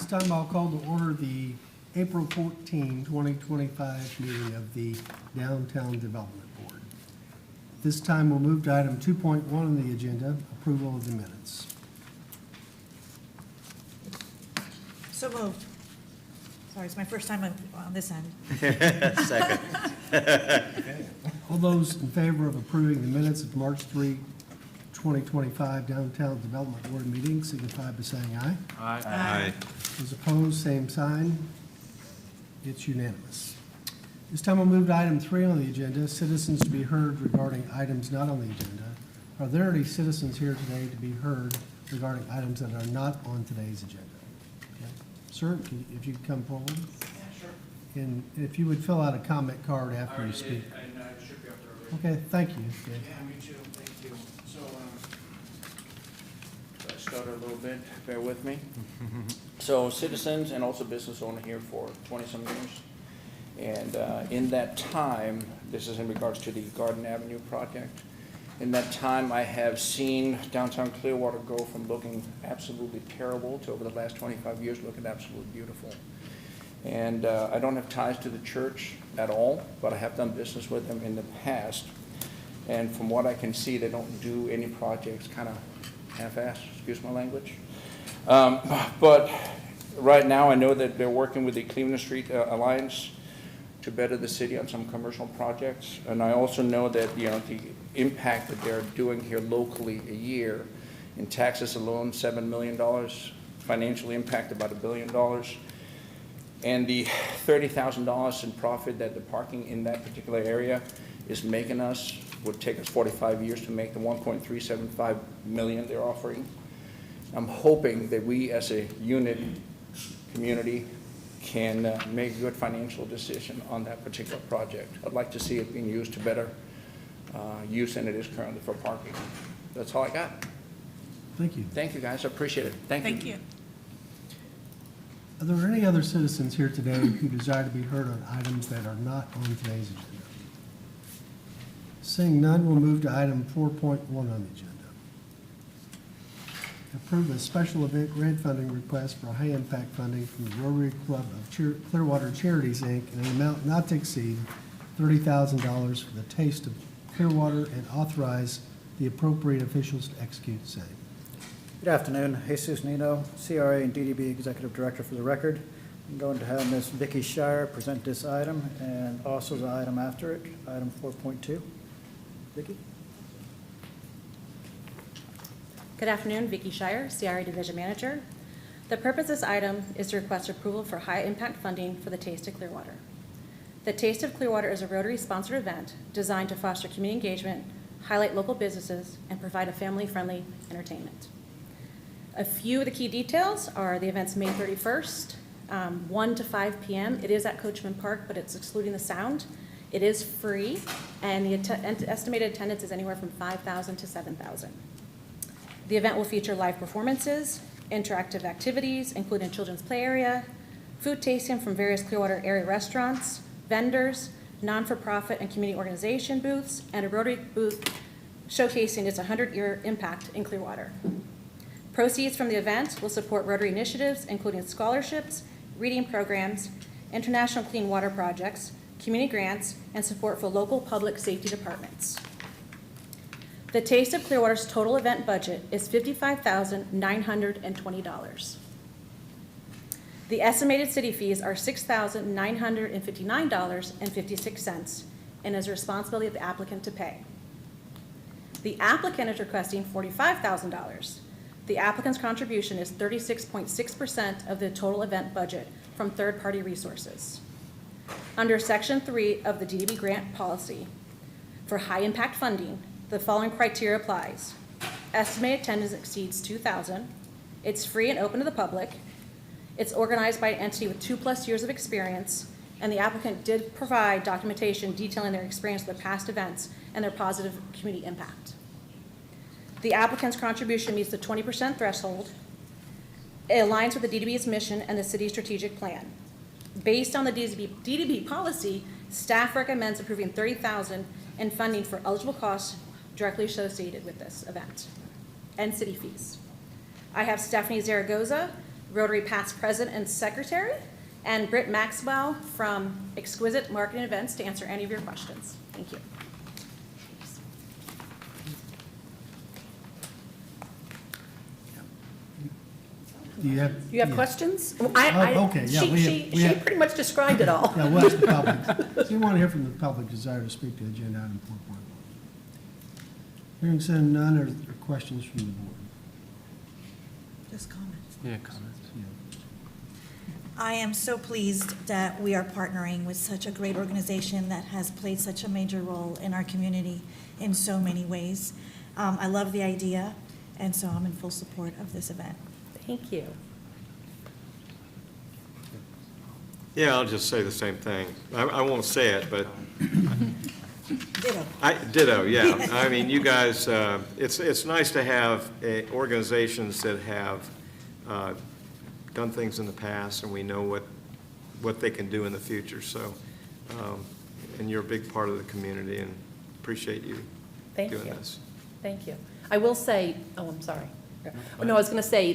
time I'll call to order the April 14, 2025 meeting of the Downtown Development Board. This time we'll move to item 2.1 on the agenda, approval of the minutes. So moved. Sorry, it's my first time on this end. Second. All those in favor of approving the minutes of March 3, 2025 Downtown Development Board meeting signify by saying aye. Aye. Those opposed, same sign. It's unanimous. This time we'll move to item 3 on the agenda, citizens to be heard regarding items not on the agenda. Are there any citizens here today to be heard regarding items that are not on today's agenda? Okay. Sir, if you could come forward. Yeah, sure. And if you would fill out a comment card after you speak. And I should be up there already. Okay, thank you. Okay. Yeah, me too, thank you. So, I start a little bit, bear with me. So citizens and also business owner here for 20-some years. And in that time, this is in regards to the Garden Avenue project. In that time, I have seen downtown Clearwater go from looking absolutely terrible to over the last 25 years looking absolutely beautiful. And I don't have ties to the church at all, but I have done business with them in the past. And from what I can see, they don't do any projects kind of half-assed, excuse my language. But right now, I know that they're working with the Cleveland Street Alliance to better the city on some commercial projects. And I also know that, you know, the impact that they're doing here locally a year in taxes alone, $7 million, financial impact about $1 billion. And the $30,000 in profit that the parking in that particular area is making us, would take us 45 years to make the 1.375 million they're offering. I'm hoping that we as a unit community can make a good financial decision on that particular project. I'd like to see it being used to better use than it is currently for parking. That's all I got. Thank you. Thank you, guys. I appreciate it. Thank you. Thank you. Are there any other citizens here today who desire to be heard on items that are not on today's agenda? Seeing none, we'll move to item 4.1 on the agenda. Approve a special event grant funding request for high-impact funding from the Rotary Club of Clearwater Charities, Inc. in an amount not to exceed $30,000 for the Taste of Clearwater and authorize the appropriate officials to execute the same. Good afternoon, Jesus Nino, CRA and DDB Executive Director for the record. I'm going to have Ms. Vicki Shire present this item and also the item after it, item 4.2. Vicki? Good afternoon, Vicki Shire, CRA Division Manager. The purpose of this item is to request approval for high-impact funding for the Taste of Clearwater. The Taste of Clearwater is a Rotary-sponsored event designed to foster community engagement, highlight local businesses, and provide a family-friendly entertainment. A few of the key details are the event's May 31st, 1 to 5 p.m. It is at Coachman Park, but it's excluding the sound. It is free, and the estimated attendance is anywhere from 5,000 to 7,000. The event will feature live performances, interactive activities, including a children's play area, food tasting from various Clearwater area restaurants, vendors, non-for-profit and community organization booths, and a Rotary booth showcasing its 100-year impact in Clearwater. Proceeds from the event will support Rotary initiatives, including scholarships, reading programs, international clean water projects, community grants, and support for local public safety departments. The Taste of Clearwater's total event budget is $55,920. The estimated city fees are $6,959.56 and is the responsibility of the applicant to pay. The applicant is requesting $45,000. The applicant's contribution is 36.6% of the total event budget from third-party resources. Under Section 3 of the DDB grant policy, for high-impact funding, the following criteria applies. Estimated attendance exceeds 2,000. It's free and open to the public. It's organized by an entity with 2+ years of experience, and the applicant did provide documentation detailing their experience with past events and their positive community impact. The applicant's contribution meets the 20% threshold. It aligns with the DDB's mission and the city's strategic plan. Based on the DDB policy, staff recommends approving $30,000 in funding for eligible costs directly associated with this event and city fees. I have Stephanie Zaragoza, Rotary past president and secretary, and Britt Maxwell from Exquisite Marketing Events to answer any of your questions. Thank you. Do you have? You have yeah. questions? Oh, okay, yeah, we She have- pretty much described it all. Yeah, we'll ask the public. So you want to hear from the public desire to speak to agenda item 4.1. Hearing said none, are there questions from the board? Just comments. Yeah, comments. Yeah. I am so pleased that we are partnering with such a great organization that has played such a major role in our community in so many ways. I love the idea, and so I'm in full support of this event. Thank you. Yeah, I'll just say the same thing. I won't say it, but Ditto. ditto, yeah. I mean, you guys, it's nice to have organizations that have done things in the past, and we know what they can do in the future. So, and you're a big part of the community, and appreciate you Thank doing you. this. Thank you. I will say, oh, I'm sorry. No, I was going to say,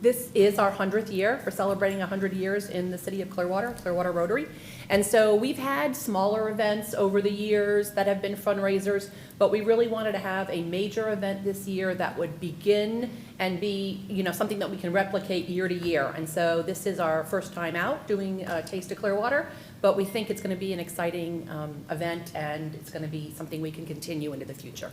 this is our 100th year. We're celebrating 100 years in the city of Clearwater, Clearwater Rotary. And so we've had smaller events over the years that have been fundraisers, but we really wanted to have a major event this year that would begin and be, something that we can replicate year to year. And so this is our first time out doing Taste of Clearwater, but we think it's going to be an exciting event, and it's going to be something we can continue into the future.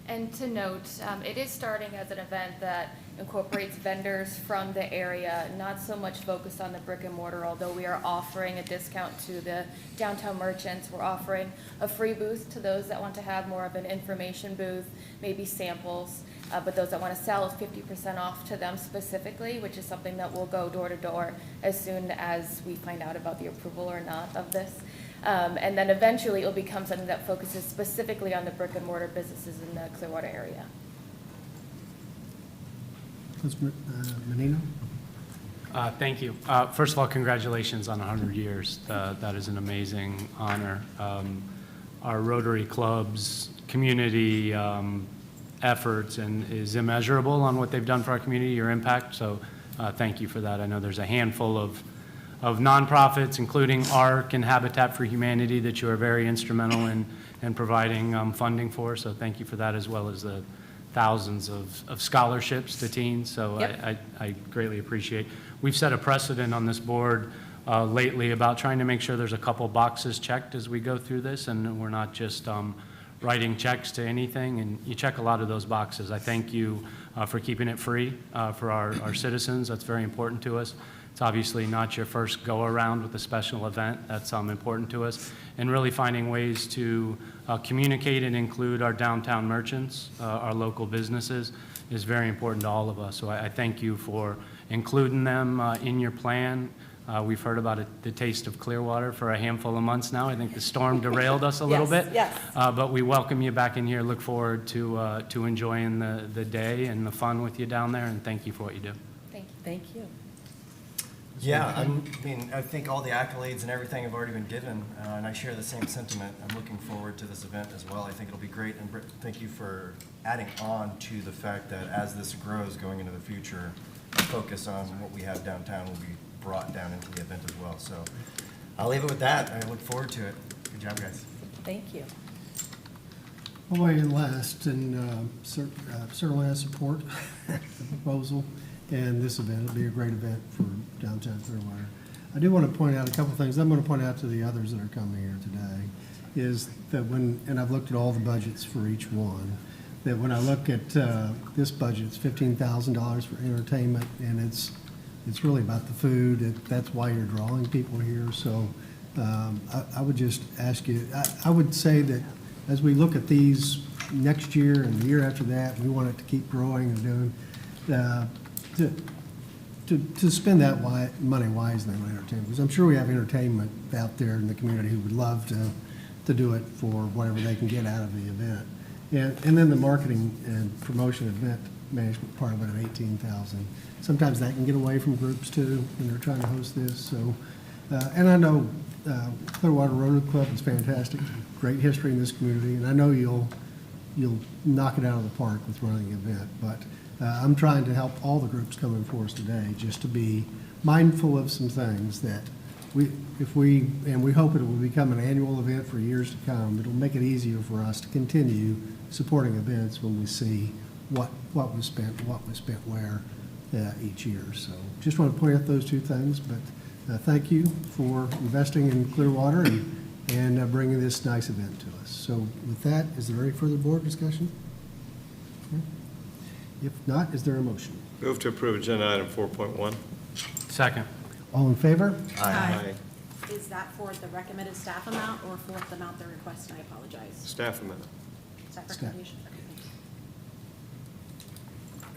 And to note, it is starting as an event that incorporates vendors from the area, not so much focused on the brick and mortar, although we are offering a discount to the downtown merchants. We're offering a free booth to those that want to have more of an information booth, maybe samples, but those that want to sell is 50% off to them specifically, which is something that will go door to door as soon as we find out about the approval or not of this. And then eventually it will become something that focuses specifically on the brick and mortar businesses in the Clearwater area. Councilman Menino? Thank you. First of all, congratulations on 100 years. That is an amazing honor. Our Rotary Club's community efforts and is immeasurable on what they've done for our community, your impact. So thank you for that. I know there's a handful of nonprofits, including ARC and Habitat for Humanity, that you are very instrumental in providing funding for. So thank you for that, as well as the thousands of scholarships to teens. So Yep. I greatly appreciate. We've set a precedent on this board lately about trying to make sure there's a couple boxes checked as we go through this, and we're not just writing checks to anything, and you check a lot of those boxes. I thank you for keeping it free for our citizens. That's very important to us. It's obviously not your first go-around with a special event. That's important to us. And really finding ways to communicate and include our downtown merchants, our local businesses, is very important to all of us. So I thank you for including them in your plan. We've heard about the Taste of Clearwater for a handful of months now. I think the storm derailed us a little bit. Yes. But we welcome you back in here. Look forward to enjoying the day and the fun with you down there, and thank you for what you do. Thank you. Thank you. Yeah, I think all the accolades and everything have already been given, and I share the same sentiment. I'm looking forward to this event as well. I think it'll be great, and Britt, thank you for adding on to the fact that as this grows going into the future, the focus on what we have downtown will be brought down into the event as well. So I'll leave it with that. I look forward to it. Good job, guys. Thank you. I'll weigh in last, and certainly I support the proposal and this event. It'll be a great event for downtown Clearwater. I do want to point out a couple things. I'm going to point out to the others that are coming here today, is that and I've looked at all the budgets for each one, that when I look at this budget, it's $15,000 for entertainment, and it's really about the food. That's why you're drawing people here. So I would just ask you, I would say that as we look at these next year and the year after that, we want it to keep growing and doing, to spend that money wisely on entertainment. Because I'm sure we have entertainment out there in the community who would love to do it for whatever they can get out of the event. And then the marketing and promotion event management part of it at $18,000. Sometimes that can get away from groups too when they're trying to host this. So, and I know Clearwater Rotary Club is fantastic, great history in this community, and I know you'll knock it out of the park with running the event. But I'm trying to help all the groups coming for us today, just to be mindful of some things that we hope it will become an annual event for years to come. It'll make it easier for us to continue supporting events when we see what was spent where each year. So just want to point out those two things, but thank you for investing in Clearwater and bringing this nice event to us. So with that, is there any further board discussion? Okay. If not, is there a motion? Move to approve agenda item 4.1. Second. All in favor? Aye. Is that for the recommended staff amount or for the amount they're requesting? I apologize. Staff amendment. Staff Staff. recommendation? Okay, thank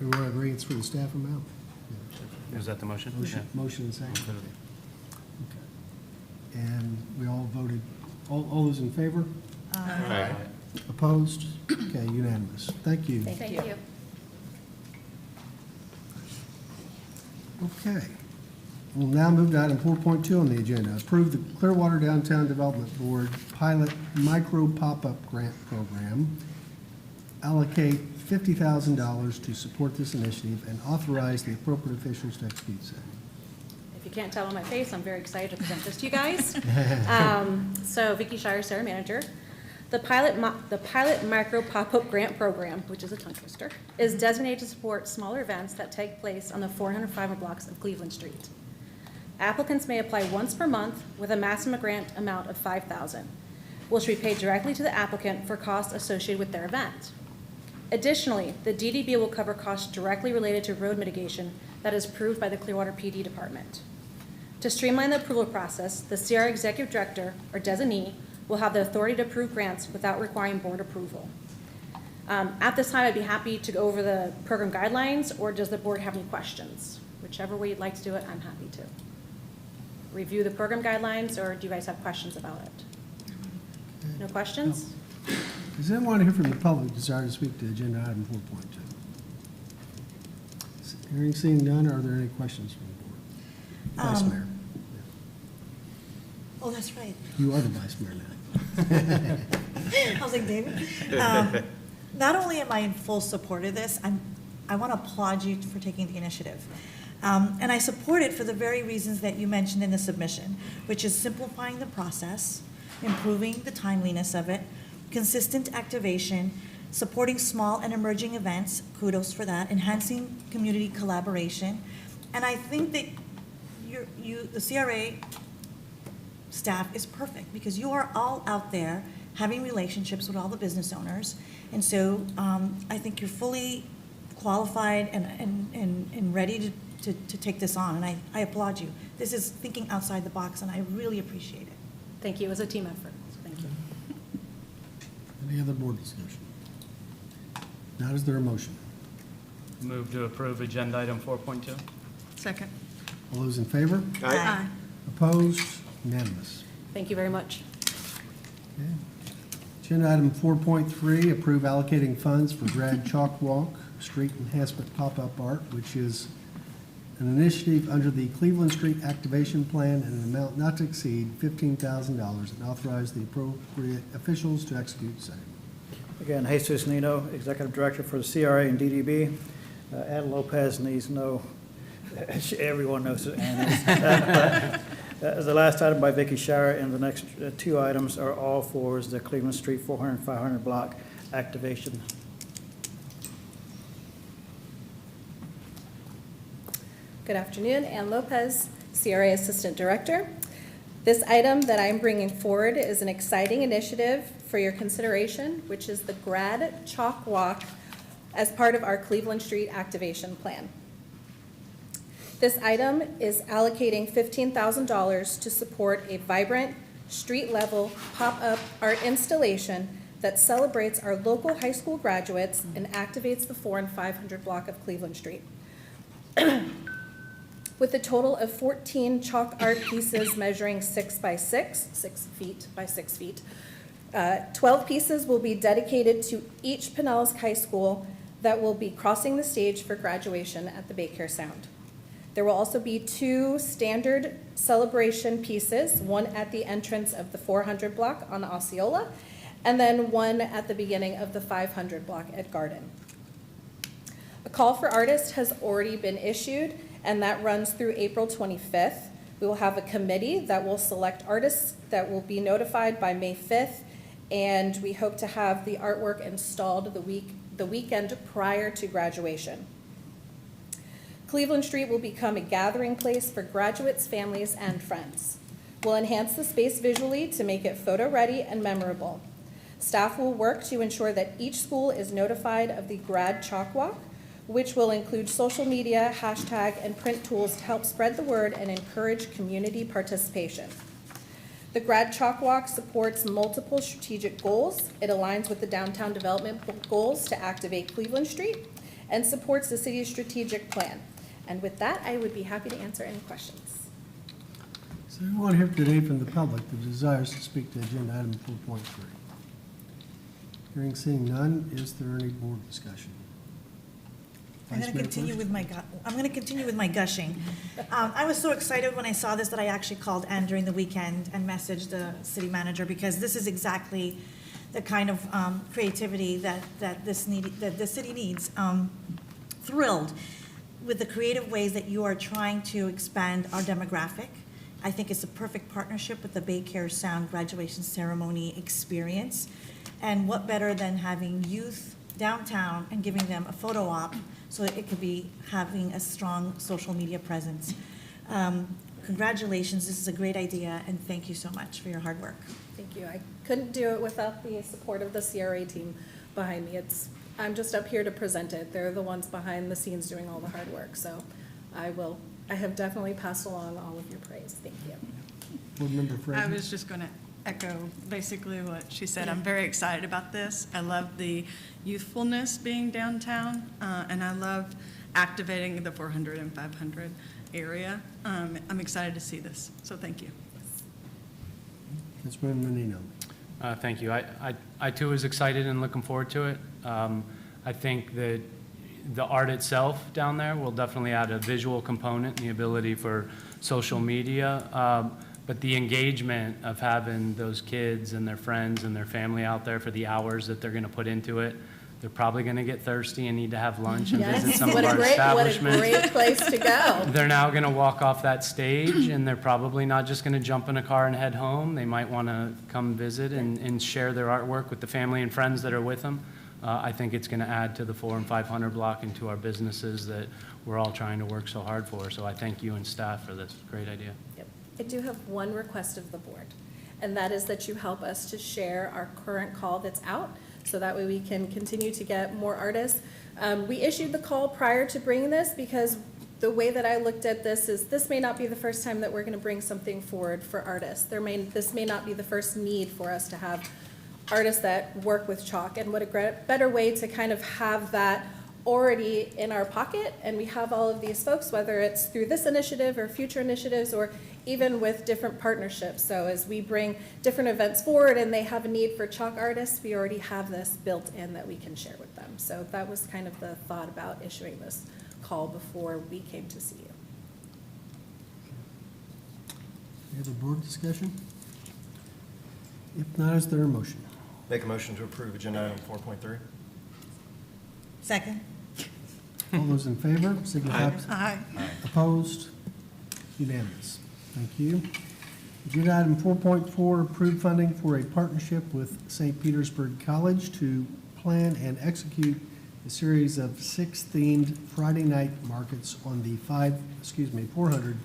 you. Everyone agree it's for the staff amount? Is that the motion? Motion and second? Okay. And we all voted, all those in favor? Aye. Opposed? Okay, unanimous. Thank you. Thank you. Okay. We'll now move to item 4.2 on the agenda. Approve the Clearwater Downtown Development Board Pilot Micro Pop-Up Grant Program. Allocate $50,000 to support this initiative and authorize the appropriate officials to execute same. If you can't tell on my face, I'm very excited to present this to you guys. So Vicki Shire, Sarah Manager. The pilot micro pop-up grant program, which is a tongue twister, is designated to support smaller events that take place on the 405 blocks of Cleveland Street. Applicants may apply once per month with a maximum grant amount of $5,000, which will be paid directly to the applicant for costs associated with their event. Additionally, the DDB will cover costs directly related to road mitigation that is approved by the Clearwater PD Department. To streamline the approval process, the CR Executive Director or designee will have the authority to approve grants without requiring board approval. At this time, I'd be happy to go over the program guidelines, or does the board have any questions? Whichever way you'd like to do it, I'm happy to. Review the program guidelines, or do you guys have questions about it? No questions? Does anyone here from the public desire to speak to agenda item 4.2? Hearing, seeing none, are there any questions from the board? Vice Mayor. Oh, that's right. You are the Vice Mayor now. I was like, David. Not only am I in full support of this, I want to applaud you for taking the initiative. And I support it for the very reasons that you mentioned in the submission, which is simplifying the process, improving the timeliness of it, consistent activation, supporting small and emerging events, kudos for that, enhancing community collaboration. And I think that the CRA staff is perfect because you are all out there having relationships with all the business owners. And so I think you're fully qualified and ready to take this on. And I applaud you. This is thinking outside the box, and I really appreciate it. Thank you. It was a team effort, so thank you. Any other board discussion? Now, is there a motion? Move to approve agenda item 4.2. Second. All those in favor? Aye. Opposed? Unanimous. Thank you very much. Okay. Agenda item 4.3, approve allocating funds for Grad Chalkwalk Street Enhancement Pop-Up Art, which is an initiative under the Cleveland Street Activation Plan and an amount not to exceed $15,000, and authorize the appropriate officials to execute the same. Again, Jesus Nino, Executive Director for the CRA and DDB. Ed Lopez needs no, everyone knows it. The last item by Vicki Shire and the next two items are all for the Cleveland Street 400 and 500 block activation. Good afternoon, Ann Lopez, CRA Assistant Director. This item that I'm bringing forward is an exciting initiative for your consideration, which is the Grad Chalkwalk as part of our Cleveland Street Activation Plan. This item is allocating $15,000 to support a vibrant, street-level, pop-up art installation that celebrates our local high school graduates and activates the 400 and 500 block of Cleveland Street. With a total of 14 chalk art pieces measuring 6 feet by 6 feet. 12 pieces will be dedicated to each Pinellas High School that will be crossing the stage for graduation at the Baycare Sound. There will also be 2 standard celebration pieces, one at the entrance of the 400 block on Osceola, and then one at the beginning of the 500 block at Garden. A The call for artists has already been issued, and that runs through April 25th. We will have a committee that will select artists that will be notified by May 5th, and we hope to have the artwork installed the weekend prior to graduation. Cleveland Street will become a gathering place for graduates, families, and friends. We'll enhance the space visually to make it photo-ready and memorable. Staff will work to ensure that each school is notified of the Grad Chalkwalk, which will include social media, hashtag, and print tools to help spread the word and encourage community participation. The Grad Chalkwalk supports multiple strategic goals. It aligns with the downtown development goals to activate Cleveland Street and supports the city's strategic plan. And with that, I would be happy to answer any questions. Is there anyone here today from the public that desires to speak to agenda item 4.3? Hearing seeing none, is there any board discussion? I'm going to continue with my gushing. I was so excited when I saw this that I actually called Ann during the weekend and messaged the city manager, because this is exactly the kind of creativity that the city needs. Thrilled with the creative ways that you are trying to expand our demographic. I think it's a perfect partnership with the Bay Care Sound graduation ceremony experience. And what better than having youth downtown and giving them a photo op so that it could be having a strong social media presence. Congratulations, this is a great idea, and thank you so much for your hard work. Thank you. I couldn't do it without the support of the CRA team behind me. I'm just up here to present it. They're the ones behind the scenes doing all the hard work. So I have definitely passed along all of your praise. Thank you. Board Member I Fraser? was just going to echo basically what she said. I'm very excited about this. I love the youthfulness being downtown, and I love activating the 400 and 500 area. I'm excited to see this, so thank you. Councilmember Menino. Thank you. I too was excited and looking forward to it. I think that the art itself down there will definitely add a visual component and the ability for social media. But the engagement of having those kids and their friends and their family out there for the hours that they're going to put into it, they're probably going to get thirsty and need to have lunch and visit some of our establishments. What a great place to go. They're now going to walk off that stage, and they're probably not just going to jump in a car and head home. They might want to come visit and share their artwork with the family and friends that are with them. I think it's going to add to the 400 and 500 block and to our businesses that we're all trying to work so hard for. So I thank you and staff for this great idea. Yep. I do have one request of the board, and that is that you help us to share our current call that's out, so that way we can continue to get more artists. We issued the call prior to bringing this because the way that I looked at this is this may not be the first time that we're going to bring something forward for artists. This may not be the first need for us to have artists that work with chalk, and what a better way to kind of have that already in our pocket, and we have all of these folks, whether it's through this initiative or future initiatives or even with different partnerships. So as we bring different events forward and they have a need for chalk artists, we already have this built in that we can share with them. So that was kind of the thought about issuing this call before we came to see you. Any other board discussion? If not, is there a motion? Make a motion to approve agenda item 4.3. Second? All those in favor, signify. Aye. Opposed? Unanimous. Thank you. Agenda item 4.4, approved funding for a partnership with St. Petersburg College to plan and execute a series of 6 themed Friday night markets on the 400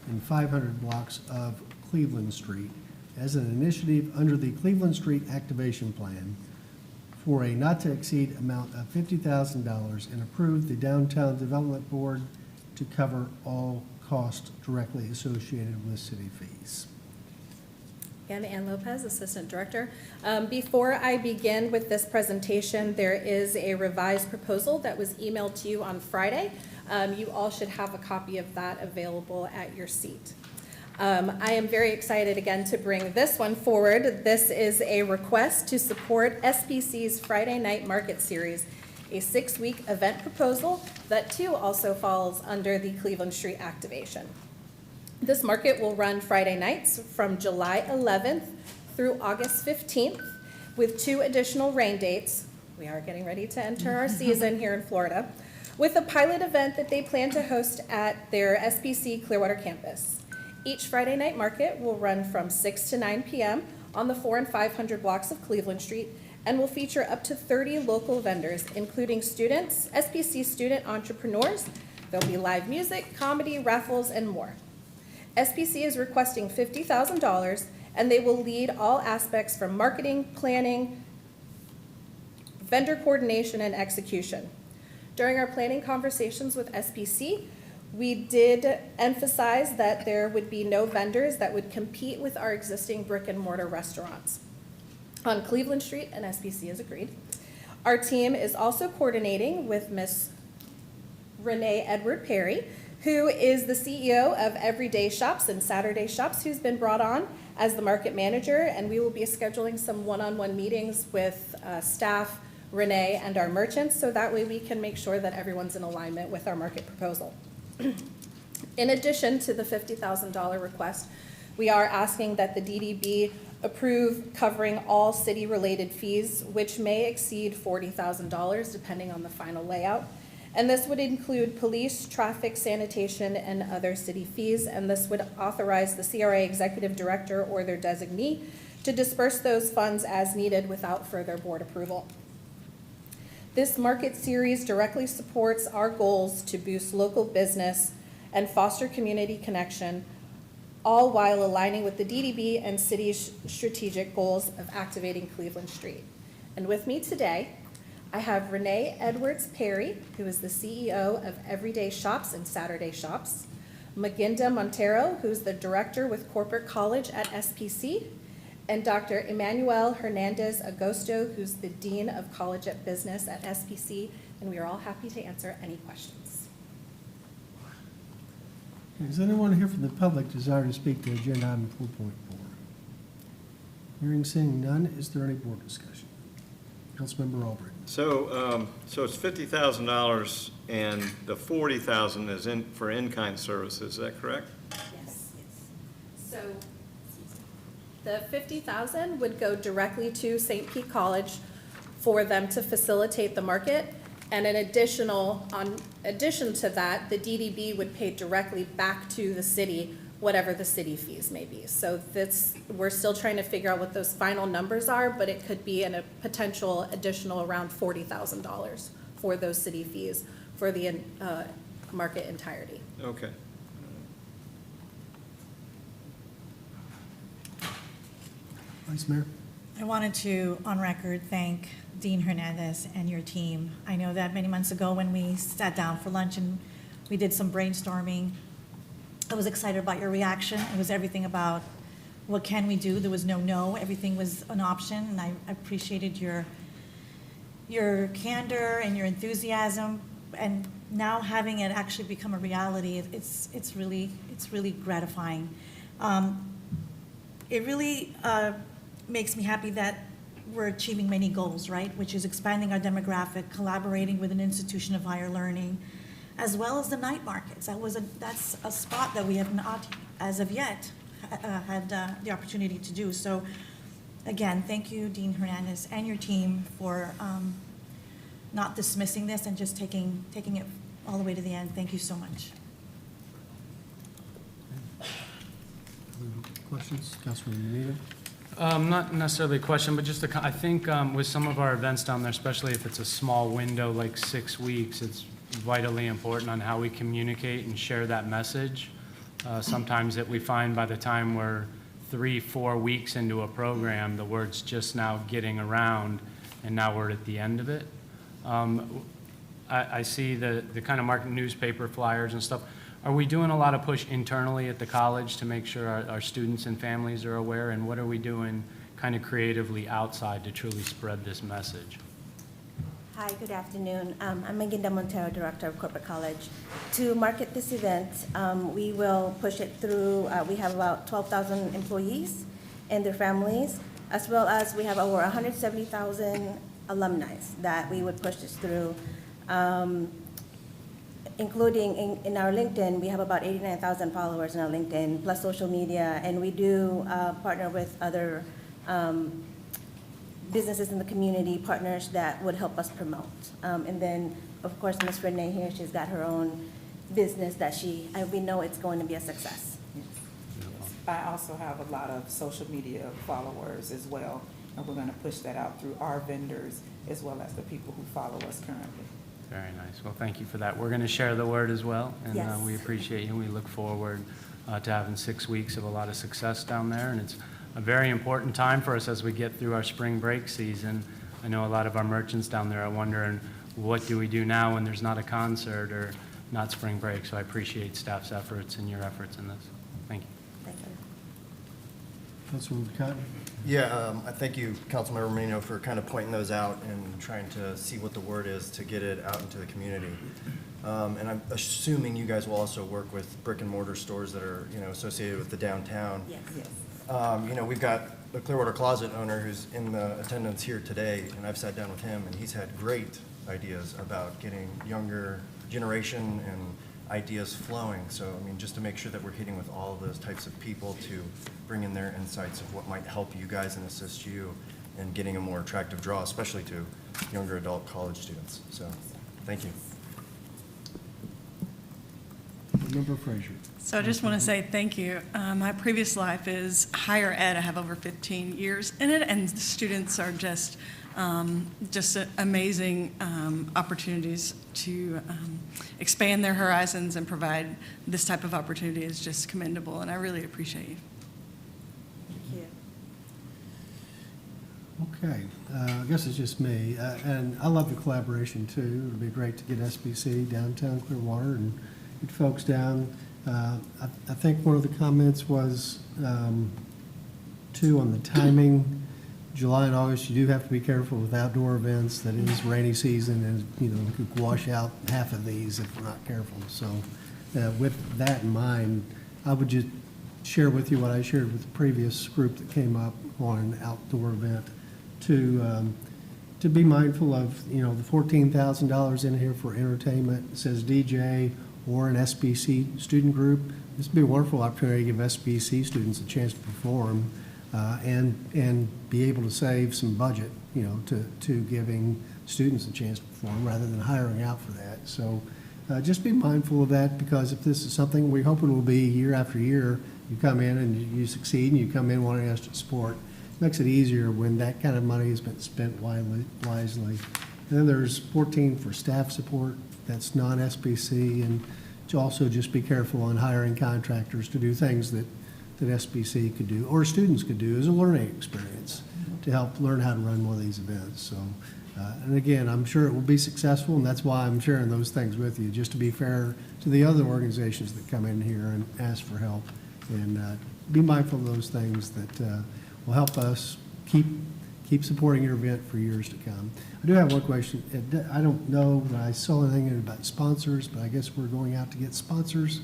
and 500 blocks of Cleveland Street as an initiative under the Cleveland Street Activation Plan for a not-to-exceed amount of $50,000, and approve the Downtown Development Board to cover all costs directly associated with city fees. Again, Ann Lopez, Assistant Director. Before I begin with this presentation, there is a revised proposal that was emailed to you on Friday. You all should have a copy of that available at your seat. I am very excited again to bring this one forward. This is a request to support SPC's Friday Night Market Series, a 6-week event proposal that too also falls under the Cleveland Street Activation. This market will run Friday nights from July 11th through August 15th with 2 additional rain dates. We are getting ready to enter our season here in Florida, with a pilot event that they plan to host at their SBC Clearwater campus. Each Friday night market will run from 6 to 9 p.m. on the 400 and 500 blocks of Cleveland Street and will feature up to 30 local vendors, including students, SBC student entrepreneurs. There'll be live music, comedy, raffles, and more. SBC is requesting $50,000, and they will lead all aspects from marketing, planning, vendor coordination, and execution. During our planning conversations with SBC, we did emphasize that there would be no vendors that would compete with our existing brick and mortar restaurants on Cleveland Street, and SBC has agreed. Our team is also coordinating with Ms. Renee Edward Perry, who is the CEO of Everyday Shops and Saturday Shops, who's been brought on as the market manager, and we will be scheduling some one-on-one meetings with staff, Renee, and our merchants, so that way we can make sure that everyone's in alignment with our market proposal. In addition to the $50,000 request, we are asking that the DDB approve covering all city-related fees, which may exceed $40,000 depending on the final layout. And this would include police, traffic, sanitation, and other city fees, and this would authorize the CRA executive director or their designee to disperse those funds as needed without further board approval. This market series directly supports our goals to boost local business and foster community connection, all while aligning with the DDB and city's strategic goals of activating Cleveland Street. And with me today, I have Renee Edwards Perry, who is the CEO of Everyday Shops and Saturday Shops, Maginda Montero, who's the director with Corporate College at SPC, and Dr. Emmanuel Hernandez Agosto, who's the Dean of College at Business at SPC, and we are all happy to answer any questions. Does anyone here from the public desire to speak to agenda item 4.4? Hearing seeing none, is there any board discussion? Councilmember Albrecht. So it's $50,000 and the $40,000 is for in-kind services, is that correct? Yes. So the $50,000 would go directly to St. Pete College for them to facilitate the market. And in addition to that, the DDB would pay directly back to the city, whatever the city fees may be. So we're still trying to figure out what those final numbers are, but it could be in a potential additional around $40,000 for those city fees for the market entirety. Okay. Vice Mayor. I wanted to, on record, thank Dean Hernandez and your team. I know that many months ago when we sat down for lunch and we did some brainstorming, I was excited about your reaction. It was everything about what can we do. There was no, everything was an option, and I appreciated your candor and your enthusiasm. And now having it actually become a reality, it's really gratifying. It really makes me happy that we're achieving many goals, right? Which is expanding our demographic, collaborating with an institution of higher learning, as well as the night markets. That's a spot that we have not, as of yet, had the opportunity to do. So, again, thank you, Dean Hernandez, and your team for not dismissing this and just taking it all the way to the end. Thank you so much. Questions? Councilman Benito? Not necessarily a question, but just I think with some of our events down there, especially if it's a small window like 6 weeks, it's vitally important on how we communicate and share that message. Sometimes that we find by the time we're 3-4 weeks into a program, the word's just now getting around, and now we're at the end of it. I see the kind of market newspaper flyers and stuff. Are we doing a lot of push internally at the college to make sure our students and families are aware, and what are we doing kind of creatively outside to truly spread this message? Hi, good afternoon. I'm Maginda Montero, Director of Corporate College. To market this event, we will push it through, we have about 12,000 employees and their families, as well as we have over 170,000 alumni that we would push this through. Including in our LinkedIn, we have about 89,000 followers in our LinkedIn, plus social media, and we do partner with other businesses in the community, partners that would help us promote. And then of course, Ms. Renee here, she's got her own business that we know it's going to be a success. I also have a lot of social media followers as well, and we're gonna push that out through our vendors as well as the people who follow us currently. Very nice. Well, thank you for that. We're going to share the word as well, and Yes. we appreciate you. We look forward to having 6 weeks of a lot of success down there, and it's a very important time for us as we get through our spring break season. I know a lot of our merchants down there are wondering, what do we do now when there's not a concert or not spring break? So I appreciate staff's efforts and your efforts in this. Thank you. Thank you. Councilman Cotton? Yeah, I thank you, Councilmember Marino, for kind of pointing those out and trying to see what the word is to get it out into the community. And I'm assuming you guys will also work with brick and mortar stores that are, associated with the downtown. Yes. Yes. We've got the Clearwater Closet owner who's in the attendance here today, and I've sat down with him, and he's had great ideas about getting younger generation and ideas flowing. So, just to make sure that we're hitting with all of those types of people to bring in their insights of what might help you guys and assist you in getting a more attractive draw, especially to younger adult college students. So, thank you. Member Frazier? So I just want to say thank you. My previous life is higher ed. I have over 15 years in it, and the students are just amazing opportunities to expand their horizons and provide this type of opportunity is just commendable, and I really appreciate you. Thank you. Okay, I guess it's just me, and I love the collaboration too. It'd be great to get SBC downtown Clearwater and get folks down. I think one of the comments was, too, on the timing. July and August, you do have to be careful with outdoor events. That is rainy season, and, we could wash out half of these if we're not careful. So with that in mind, I would just share with you what I shared with the previous group that came up on an outdoor event, to be mindful of, the $14,000 in here for entertainment. It says DJ or an SBC student group. This would be a wonderful opportunity to give SBC students a chance to perform and be able to save some budget, to giving students a chance to perform rather than hiring out for that. So just be mindful of that, because if this is something we hope it will be year after year, you come in and you succeed and you come in wanting us to support. It makes it easier when that kind of money has been spent wisely. And then there's 14 for staff support. That's non-SBC, and to also just be careful on hiring contractors to do things that SBC could do, or students could do as a learning experience to help learn how to run one of these events. So, and again, I'm sure it will be successful, and that's why I'm sharing those things with you, just to be fair to the other organizations that come in here and ask for help, and be mindful of those things that will help us keep supporting your event for years to come. I do have one question. I don't know that I saw anything about sponsors, but I guess we're going out to get sponsors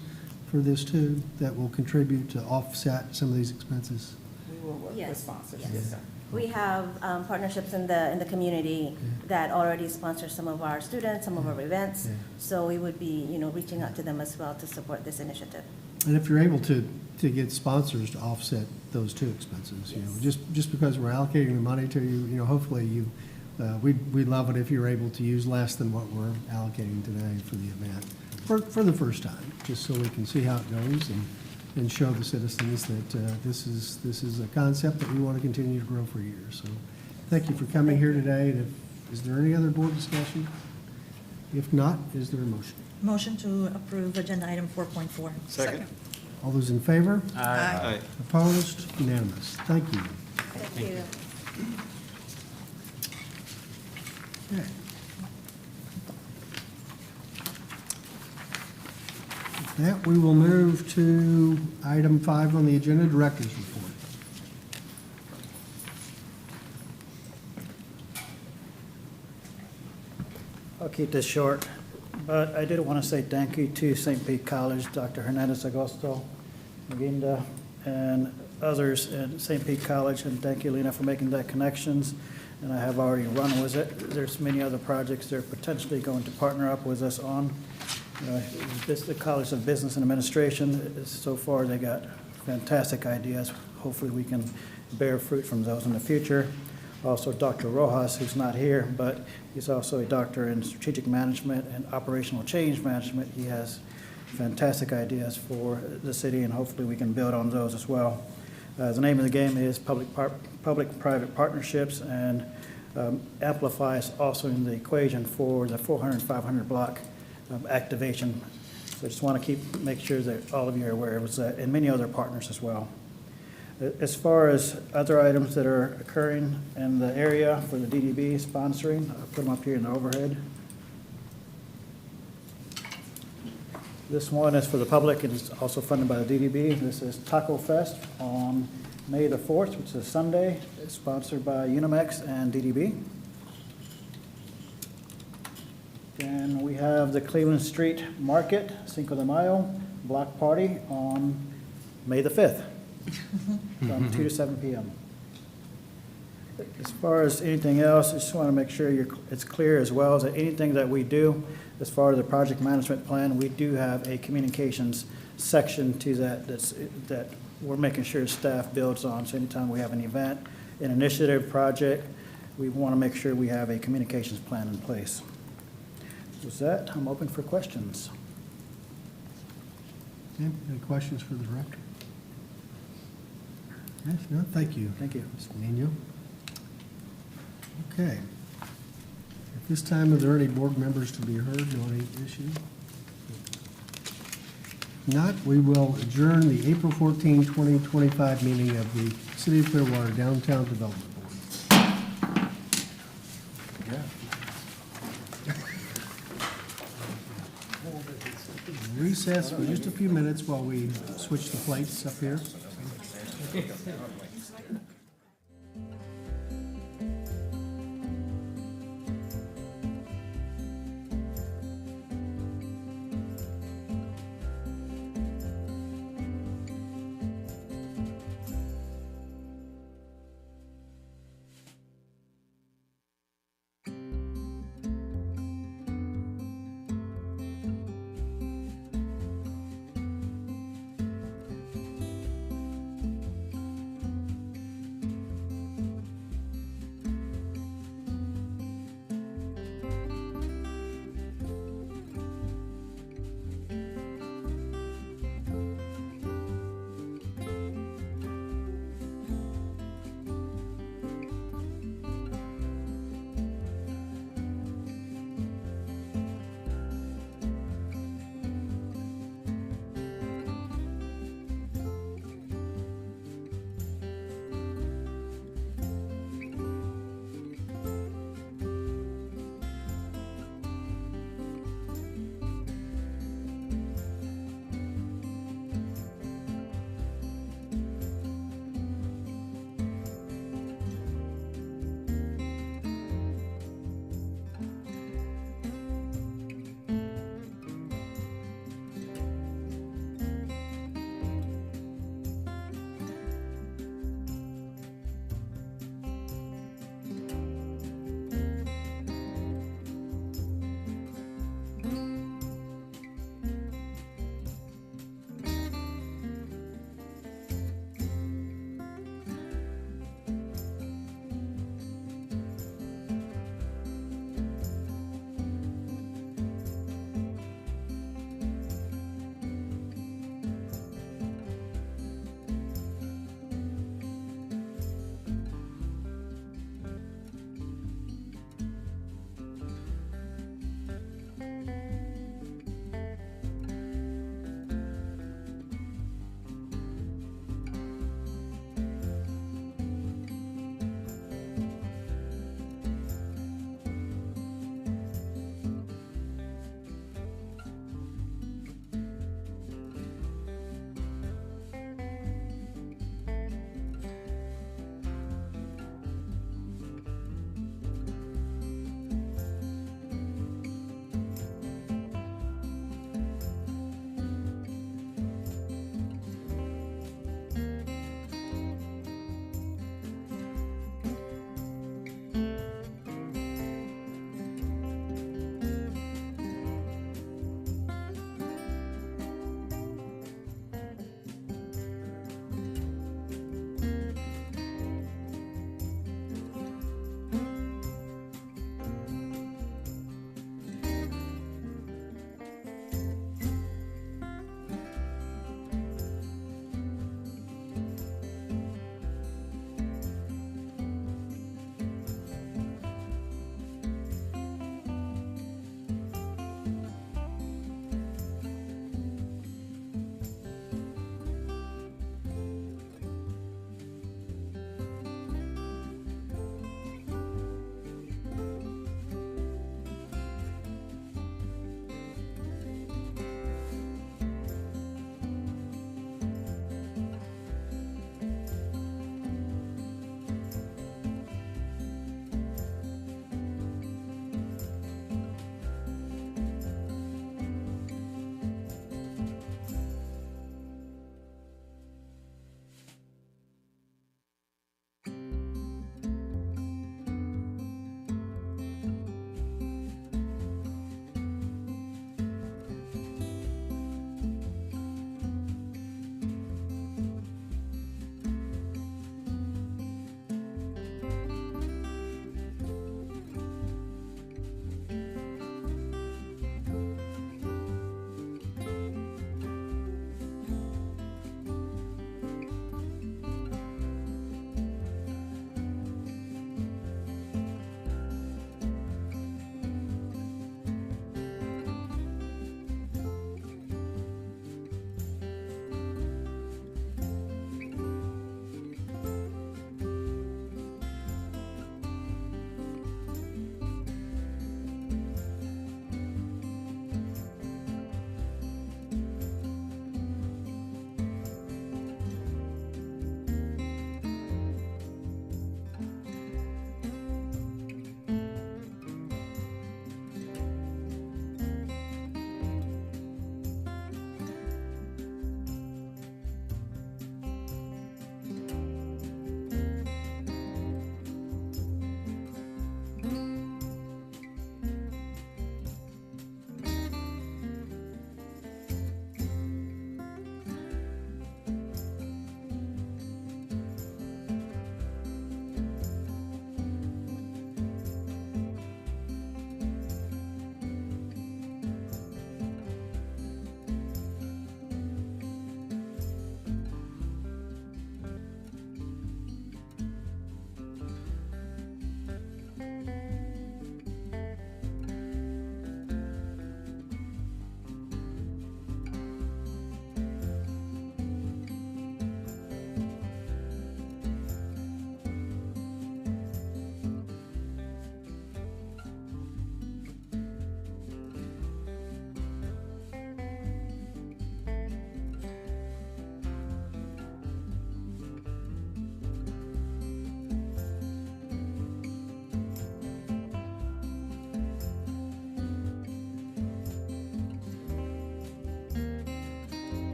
for this too, that will contribute to offset some of these expenses. We will work with Yes. sponsors. Yes. Yes, sir. We have partnerships in the community that already sponsor some of our students, some of our events. Yeah. So we would be, reaching out to them as well to support this initiative. And if you're able to get sponsors to offset those two expenses, just because we're allocating the money to you, hopefully we'd love it if you're able to use less than what we're allocating today for the event, for the first time, just so we can see how it goes and show the citizens that this is a concept that we want to continue to grow for years. So thank you for coming here today. And is there any other board discussion? If not, is there a motion? Motion to approve agenda item 4.4. Second. All those in favor? Aye. Opposed? Unanimous. Thank you. Thank you. Okay. With that, we will move to item 5 on the agenda, Director's Report. I'll keep this short, but I did want to say thank you to St. Pete College, Dr. Hernandez Agosto, Maginda, and others at St. Pete College, and thank you, Lena, for making that connections. And I have already run with it. There's many other projects they're potentially going to partner up with us on. The College of Business and Administration, so far they got fantastic ideas. Hopefully we can bear fruit from those in the future. Also, Dr. Rojas, who's not here, but he's also a doctor in strategic management and operational change management. He has fantastic ideas for the city, and hopefully we can build on those as well. The name of the game is public-private partnerships, and Amplify is also in the equation for the 400 and 500 block activation. So I just want to make sure that all of you are aware of that, and many other partners as well. As far as other items that are occurring in the area for the DDB sponsoring, I'll put them up here in the overhead. This one is for the public and it's also funded by the DDB. This is Taco Fest on May the 4th, which is a Sunday. It's sponsored by Unimex and DDB. And we have the Cleveland Street Market, Cinco de Mayo, block party on May the 5th, from 2 to 7 p.m. As far as anything else, I just want to make sure it's clear as well as that anything that we do as far as the project management plan, we do have a communications section to that we're making sure staff builds on. So anytime we have an event, an initiative, project, we want to make sure we have a communications plan in place. With that, I'm open for questions. Okay, any questions for the director? Yes, no, thank you. Thank you. Mr. Nino. Okay. At this time, are there any board members to be heard on any issue? If not, we will adjourn the April 14, 2025 meeting of the City of Clearwater Downtown Development Board. Recess for just a few minutes while we switch the plates up here.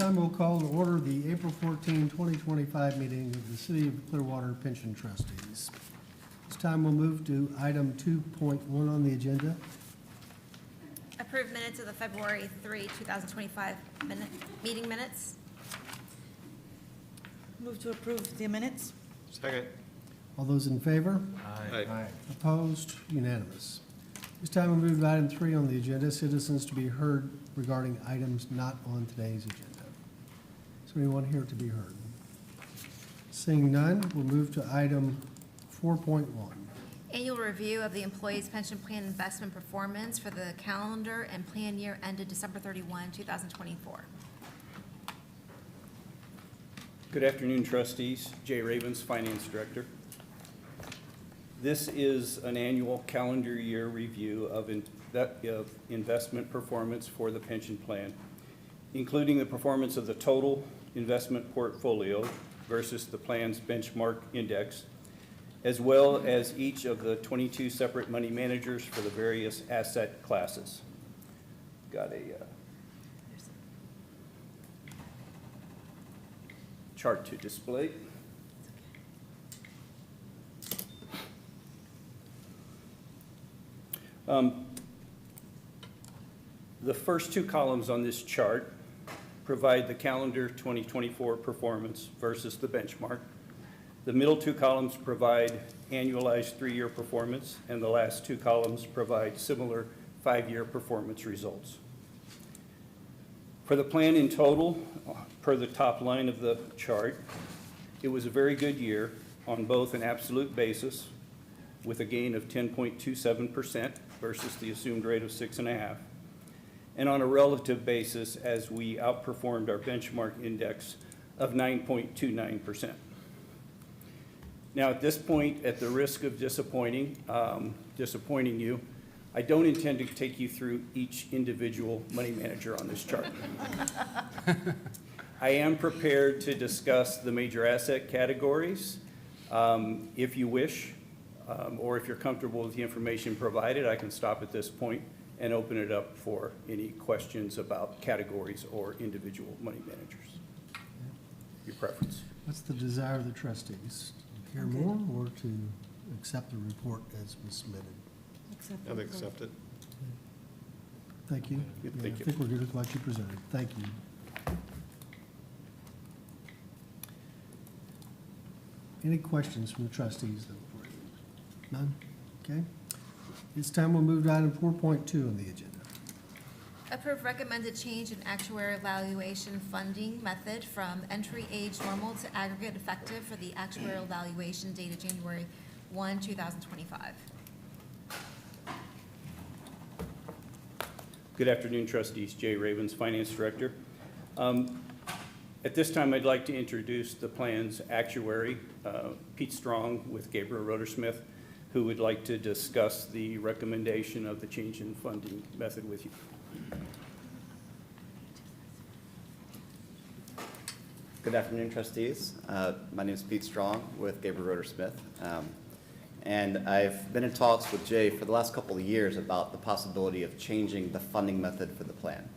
time we'll call to order the April 14, 2025 meeting of the City of Clearwater Pension Trustees. This time we'll move to item 2.1 on the agenda. Approve minutes of the February 3, 2025 meeting minutes. Move to approve the minutes. Second. All those in favor? Aye. Opposed? Unanimous. This time we'll move to item 3 on the agenda, citizens to be heard regarding items not on today's agenda. Is there anyone here to be heard? Seeing none, we'll move to item 4.1. Annual review of the employees' pension plan investment performance for the calendar and plan year ended December 31, 2024. Good afternoon, trustees. Jay Ravens, Finance Director. This is an annual calendar year review of investment performance for the pension plan, including the performance of the total investment portfolio versus the plan's benchmark index, as well as each of the 22 separate money managers for the various asset classes. Got a chart to display. The first two columns on this chart provide the calendar 2024 performance versus the benchmark. The middle two columns provide annualized 3-year performance, and the last two columns provide similar 5-year performance results. For the plan in total, per the top line of the chart, it was a very good year on both an absolute basis with a gain of 10.27% versus the assumed rate of 6.5%, and on a relative basis as we outperformed our benchmark index of 9.29%. Now, at this point, at the risk of disappointing you, I don't intend to take you through each individual money manager on this chart. I am prepared to discuss the major asset categories if you wish, or if you're comfortable with the information provided, I can stop at this point and open it up for any questions about categories or individual money managers. Your preference. What's the desire of the trustees? To hear more or to accept the report as was submitted? I'll accept it. Thank you. Yeah, Yeah, thank you. I think we're good with what you presented. Thank you. Any questions from the trustees though? For you? None? Okay. This time we'll move to item 4.2 on the agenda. Approve recommended change in actuarial valuation funding method from entry age normal to aggregate effective for the actuarial valuation dated January 1, 2025. Good afternoon, trustees. Jay Ravens, Finance Director. At this time, I'd like to introduce the plan's actuary, Pete Strong with Gabriel Rodersmith, who would like to discuss the recommendation of the change in funding method with you. Good afternoon, trustees. My name is Pete Strong with Gabriel Rodersmith. And I've been in talks with Jay for the last couple of years about the possibility of changing the funding method for the plan.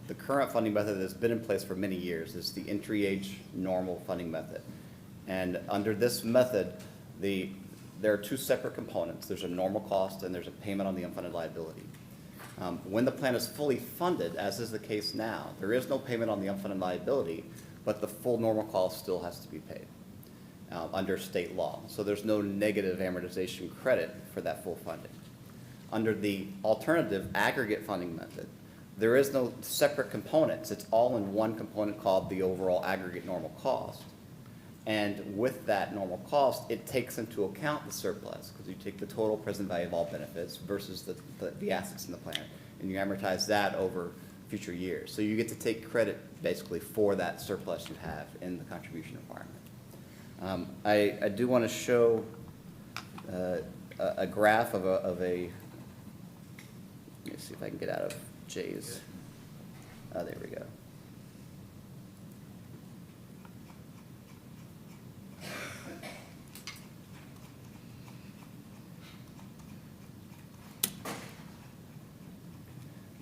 The current funding method that's been in place for many years is the entry age normal funding method. And under this method, there are two separate components. There's a normal cost and there's a payment on the unfunded liability. When the plan is fully funded, as is the case now, there is no payment on the unfunded liability, but the full normal cost still has to be paid under state law. So there's no negative amortization credit for that full funding. Under the alternative aggregate funding method, there is no separate components. It's all in one component called the overall aggregate normal cost. And with that normal cost, it takes into account the surplus, because you take the total present value of all benefits versus the assets in the plan, and you amortize that over future years. So you get to take credit basically for that surplus you have in the contribution requirement. I do want to show a graph of a, let me see if I can get out of Jay's, there we go.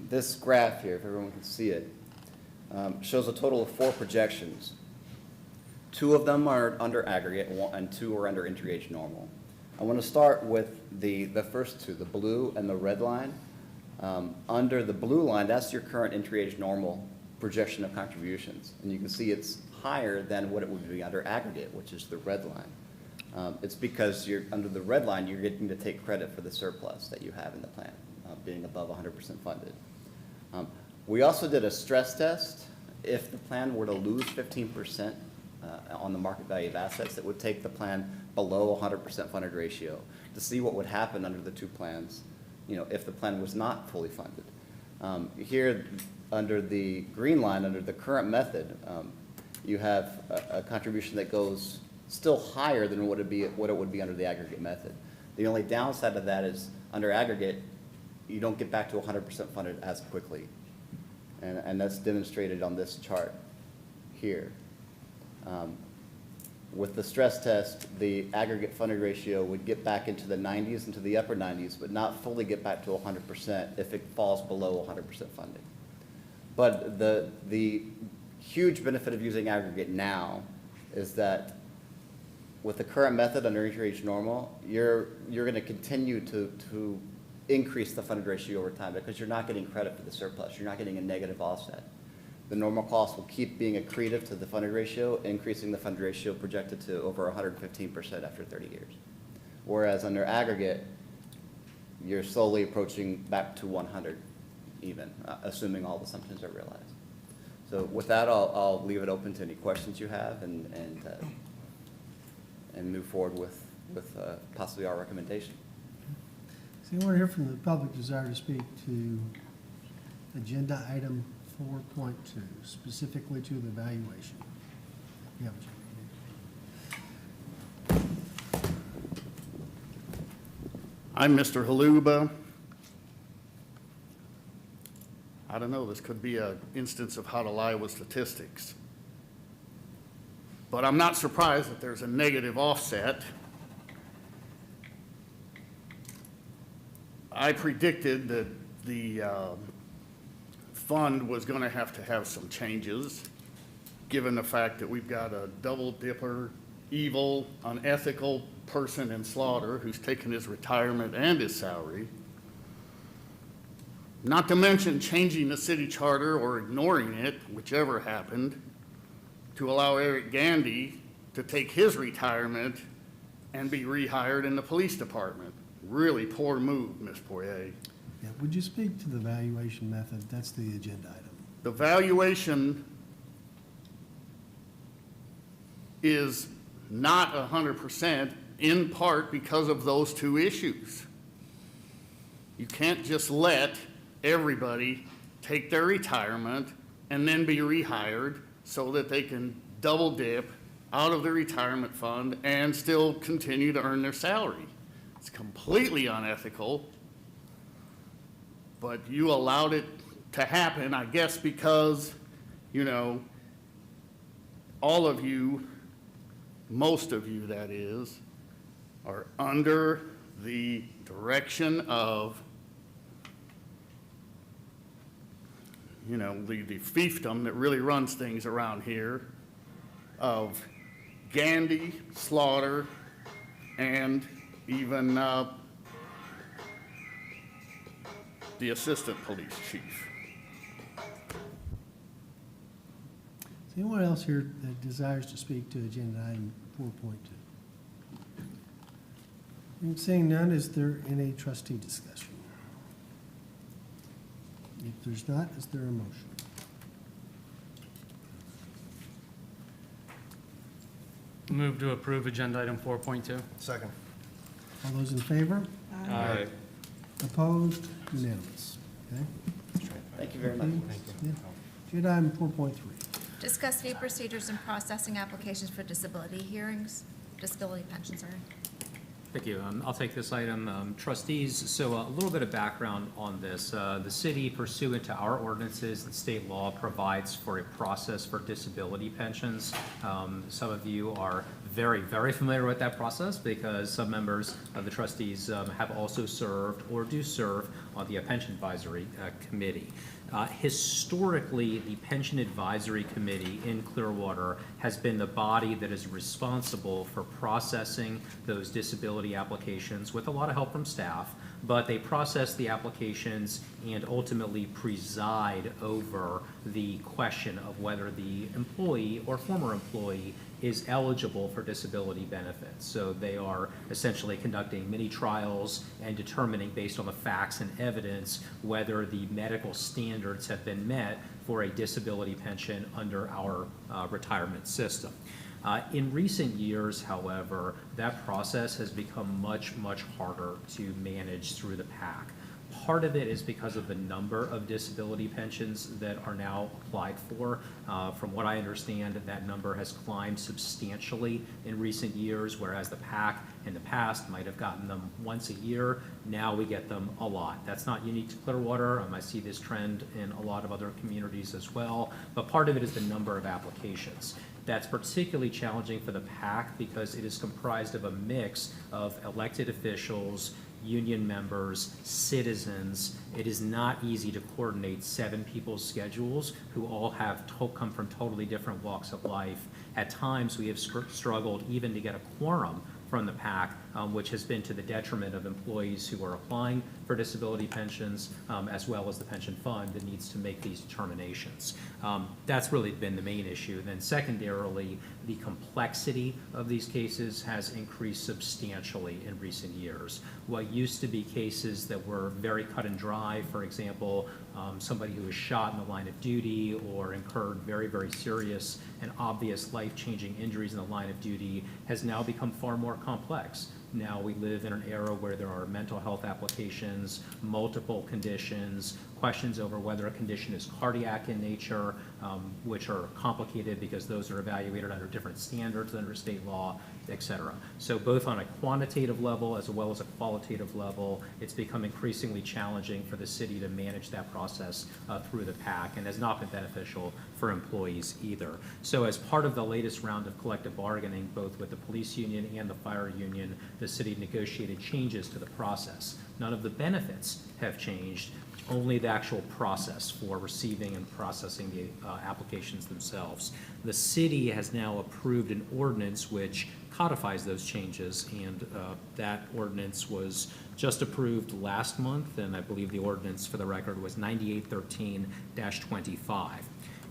This graph here, if everyone can see it, shows a total of 4 projections. 2 of them are under aggregate, and 2 are under entry age normal. I want to start with the first 2, the blue and the red line. Under the blue line, that's your current entry age normal projection of contributions. And you can see it's higher than what it would be under aggregate, which is the red line. It's because under the red line, you're getting to take credit for the surplus that you have in the plan, being above 100% funded. We also did a stress test. If the plan were to lose 15% on the market value of assets, it would take the plan below 100% funded ratio to see what would happen under the 2 plans, if the plan was not fully funded. Here, under the green line, under the current method, you have a contribution that goes still higher than what it would be under the aggregate method. The only downside of that is under aggregate, you don't get back to 100% funded as quickly. And that's demonstrated on this chart here. With the stress test, the aggregate funded ratio would get back into the 90s, into the upper 90s, but not fully get back to 100% if it falls below 100% funding. But the huge benefit of using aggregate now is that with the current method under entry age normal, you're going to continue to increase the funded ratio over time because you're not getting credit for the surplus. You're not getting a negative offset. The normal cost will keep being accretive to the funded ratio, increasing the funded ratio projected to over 115% after 30 years. Whereas under aggregate, you're slowly approaching back to 100 even, assuming all the assumptions are realized. So with that, I'll leave it open to any questions you have and move forward with possibly our recommendation. Does anyone here from the public desire to speak to agenda item 4.2, specifically to the valuation? Yeah, I'm Mr. Haluba. I don't know, this could be an instance of how to lie with statistics. But I'm not surprised that there's a negative offset. I predicted that the fund was going to have some changes, given the fact that we've got a double dipper, evil, unethical person in Slaughter who's taken his retirement and his salary. Not to mention changing the city charter or ignoring it, whichever happened, to allow Eric Gandy to take his retirement and be rehired in the police department. Really poor move, Ms. Poirier. Yeah, would you speak to the valuation method? That's the agenda item. The valuation is not 100%, in part because of those 2 issues. You can't just let everybody take their retirement and then be rehired so that they can double dip out of the retirement fund and still continue to earn their salary. It's completely unethical, but you allowed it to happen, I guess, because, all of you, most of you that is, are under the direction of, the fiefdom that really runs things around here, of Gandy, Slaughter, and even the assistant police chief. Is anyone else here that desires to speak to agenda item 4.2? Seeing none, is there any trustee discussion? If there's not, is there a motion? Move to approve agenda item 4.2. Second. All those in favor? Aye. Opposed? Unanimous. Okay? Thank you very much. Yeah. Agenda item 4.3. Discuss fee procedures and processing applications for disability pensions, sorry. Thank you. I'll take this item. Trustees, so a little bit of background on this. The city, pursuant to our ordinances and state law, provides for a process for disability pensions. Some of you are very, very familiar with that process because some members of the trustees have also served or do serve on the Pension Advisory Committee. Historically, the Pension Advisory Committee in Clearwater has been the body that is responsible for processing those disability applications with a lot of help from staff, but they process the applications and ultimately preside over the question of whether the employee or former employee is eligible for disability benefits. So they are essentially conducting mini trials and determining based on the facts and evidence whether the medical standards have been met for a disability pension under our retirement system. In recent years, however, that process has become much, much harder to manage through the PAC. Part of it is because of the number of disability pensions that are now applied for. From what I understand, that number has climbed substantially in recent years, whereas the PAC in the past might have gotten them once a year. Now we get them a lot. That's not unique to Clearwater. I see this trend in a lot of other communities as well, but part of it is the number of applications. That's particularly challenging for the PAC because it is comprised of a mix of elected officials, union members, citizens. It is not easy to coordinate 7 people's schedules who all have come from totally different walks of life. At times, we have struggled even to get a quorum from the PAC, which has been to the detriment of employees who are applying for disability pensions, as well as the pension fund that needs to make these determinations. That's really been the main issue. And then secondarily, the complexity of these cases has increased substantially in recent years. What used to be cases that were very cut and dry, for example, somebody who was shot in the line of duty or incurred very, very serious and obvious life-changing injuries in the line of duty, has now become far more complex. Now we live in an era where there are mental health applications, multiple conditions, questions over whether a condition is cardiac in nature, which are complicated because those are evaluated under different standards under state law, et cetera. So both on a quantitative level as well as a qualitative level, it's become increasingly challenging for the city to manage that process through the PAC, and has not been beneficial for employees either. So as part of the latest round of collective bargaining, both with the police union and the fire union, the city negotiated changes to the process. None of the benefits have changed, only the actual process for receiving and processing the applications themselves. The city has now approved an ordinance which codifies those changes, and that ordinance was just approved last month, and I believe the ordinance, for the record, was 9813-25.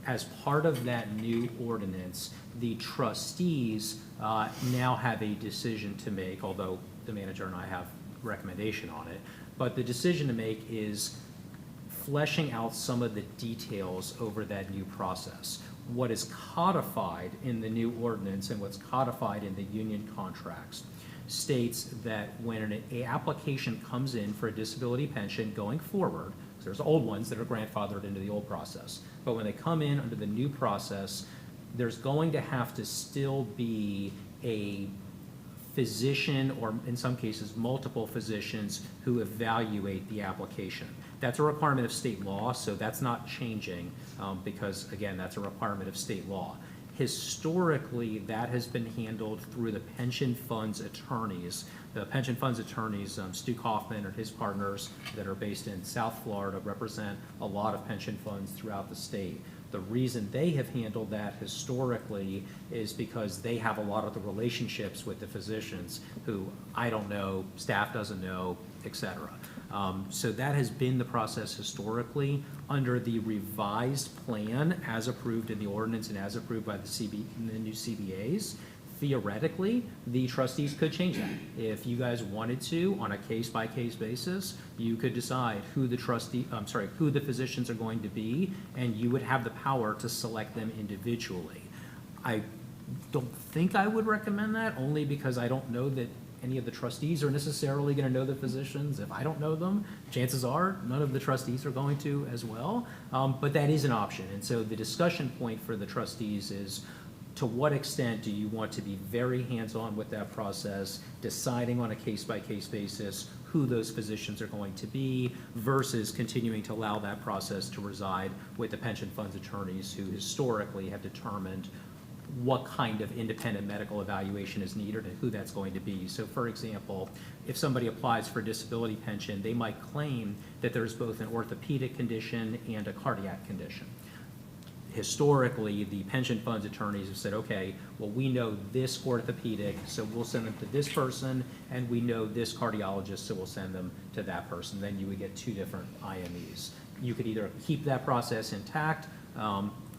As part of that new ordinance, the trustees now have a decision to make, although the manager and I have recommendation on it, but the decision to make is fleshing out some of the details over that new process. What is codified in the new ordinance and what's codified in the union contracts states that when an application comes in for a disability pension going forward, because there's old ones that are grandfathered into the old process, but when they come in under the new process, there's going to have to still be a physician, or in some cases multiple physicians, who evaluate the application. That's a requirement of state law, so that's not changing because, again, that's a requirement of state law. Historically, that has been handled through the pension fund's attorneys. The pension fund's attorneys, Stu Kaufman and his partners that are based in South Florida, represent a lot of pension funds throughout the state. The reason they have handled that historically is because they have a lot of the relationships with the physicians who I don't know, staff doesn't know, et cetera. So that has been the process historically. Under the revised plan as approved in the ordinance and as approved by the new CBAs, theoretically, the trustees could change that. If you guys wanted to, on a case-by-case basis, you could decide who the who the physicians are going to be, and you would have the power to select them individually. I don't think I would recommend that, only because I don't know that any of the trustees are necessarily going to know the physicians. If I don't know them, chances are none of the trustees are going to as well, but that is an option. And so the discussion point for the trustees is, to what extent do you want to be very hands-on with that process, deciding on a case-by-case basis who those physicians are going to be, versus continuing to allow that process to reside with the pension fund's attorneys, who historically have determined what kind of independent medical evaluation is needed and who that's going to be. So for example, if somebody applies for a disability pension, they might claim that there's both an orthopedic condition and a cardiac condition. Historically, the pension funds attorneys have said, okay, well, we know this orthopedic, so we'll send them to this person, and we know this cardiologist, so we'll send them to that person. Then you would get two different IMEs. You could either keep that process intact,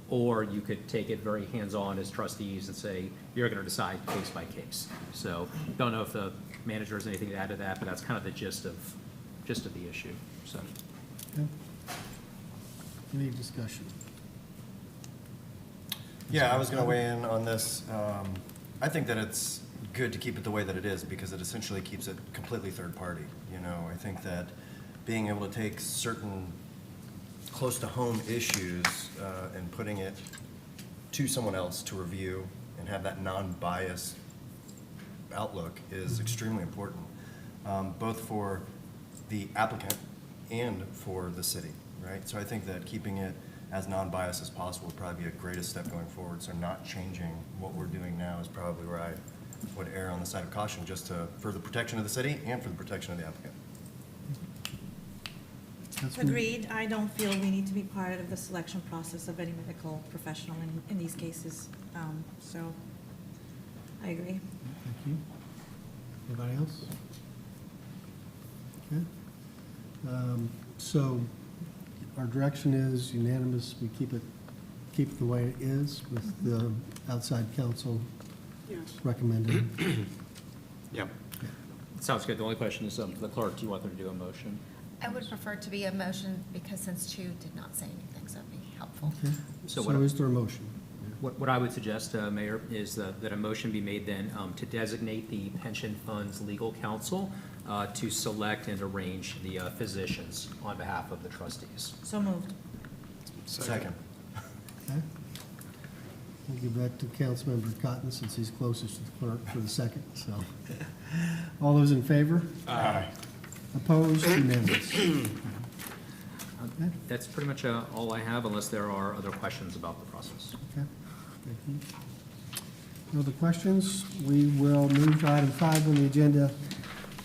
or you could take it very hands-on as trustees and say, you're going to decide case by case. So don't know if the manager has anything to add to that, but that's kind of the gist of the issue. So. Okay. Any discussion? Yeah, I was going to weigh in on this. I think that it's good to keep it the way that it is because it essentially keeps it completely third party. You know, I think that being able to take certain close to home issues and putting it to someone else to review and have that non-biased outlook is extremely important, both for the applicant and for the city, right? So I think that keeping it as non-biased as possible would probably be a greatest step going forward. So not changing what we're doing now is probably where I would err on the side of caution, just for the protection of the city and for the protection of the applicant. Agreed. I don't feel we need to be part of the selection process of any medical professional in these cases. So I agree. Thank you. Anybody else? Okay. So our direction is unanimous. We keep it the way it is with the outside counsel recommended. Yeah. Sounds good. The only question is, the clerk, do you want them to do a motion? I would prefer it to be a motion because since Chu did not say anything, so it'd be helpful. Okay. So So what- is there a motion? What I would suggest, Mayor, is that a motion be made then to designate the pension fund's legal counsel to select and arrange the physicians on behalf of the trustees. So moved. Second. Okay. We'll give that to Councilmember Cotton since he's closest to the clerk for the second, so. All those in favor? Aye. Opposed? Unanimous. Okay. That's pretty much all I have, unless there are other questions about the process. Okay, thank you. No other questions? We will move to item 5 on the agenda,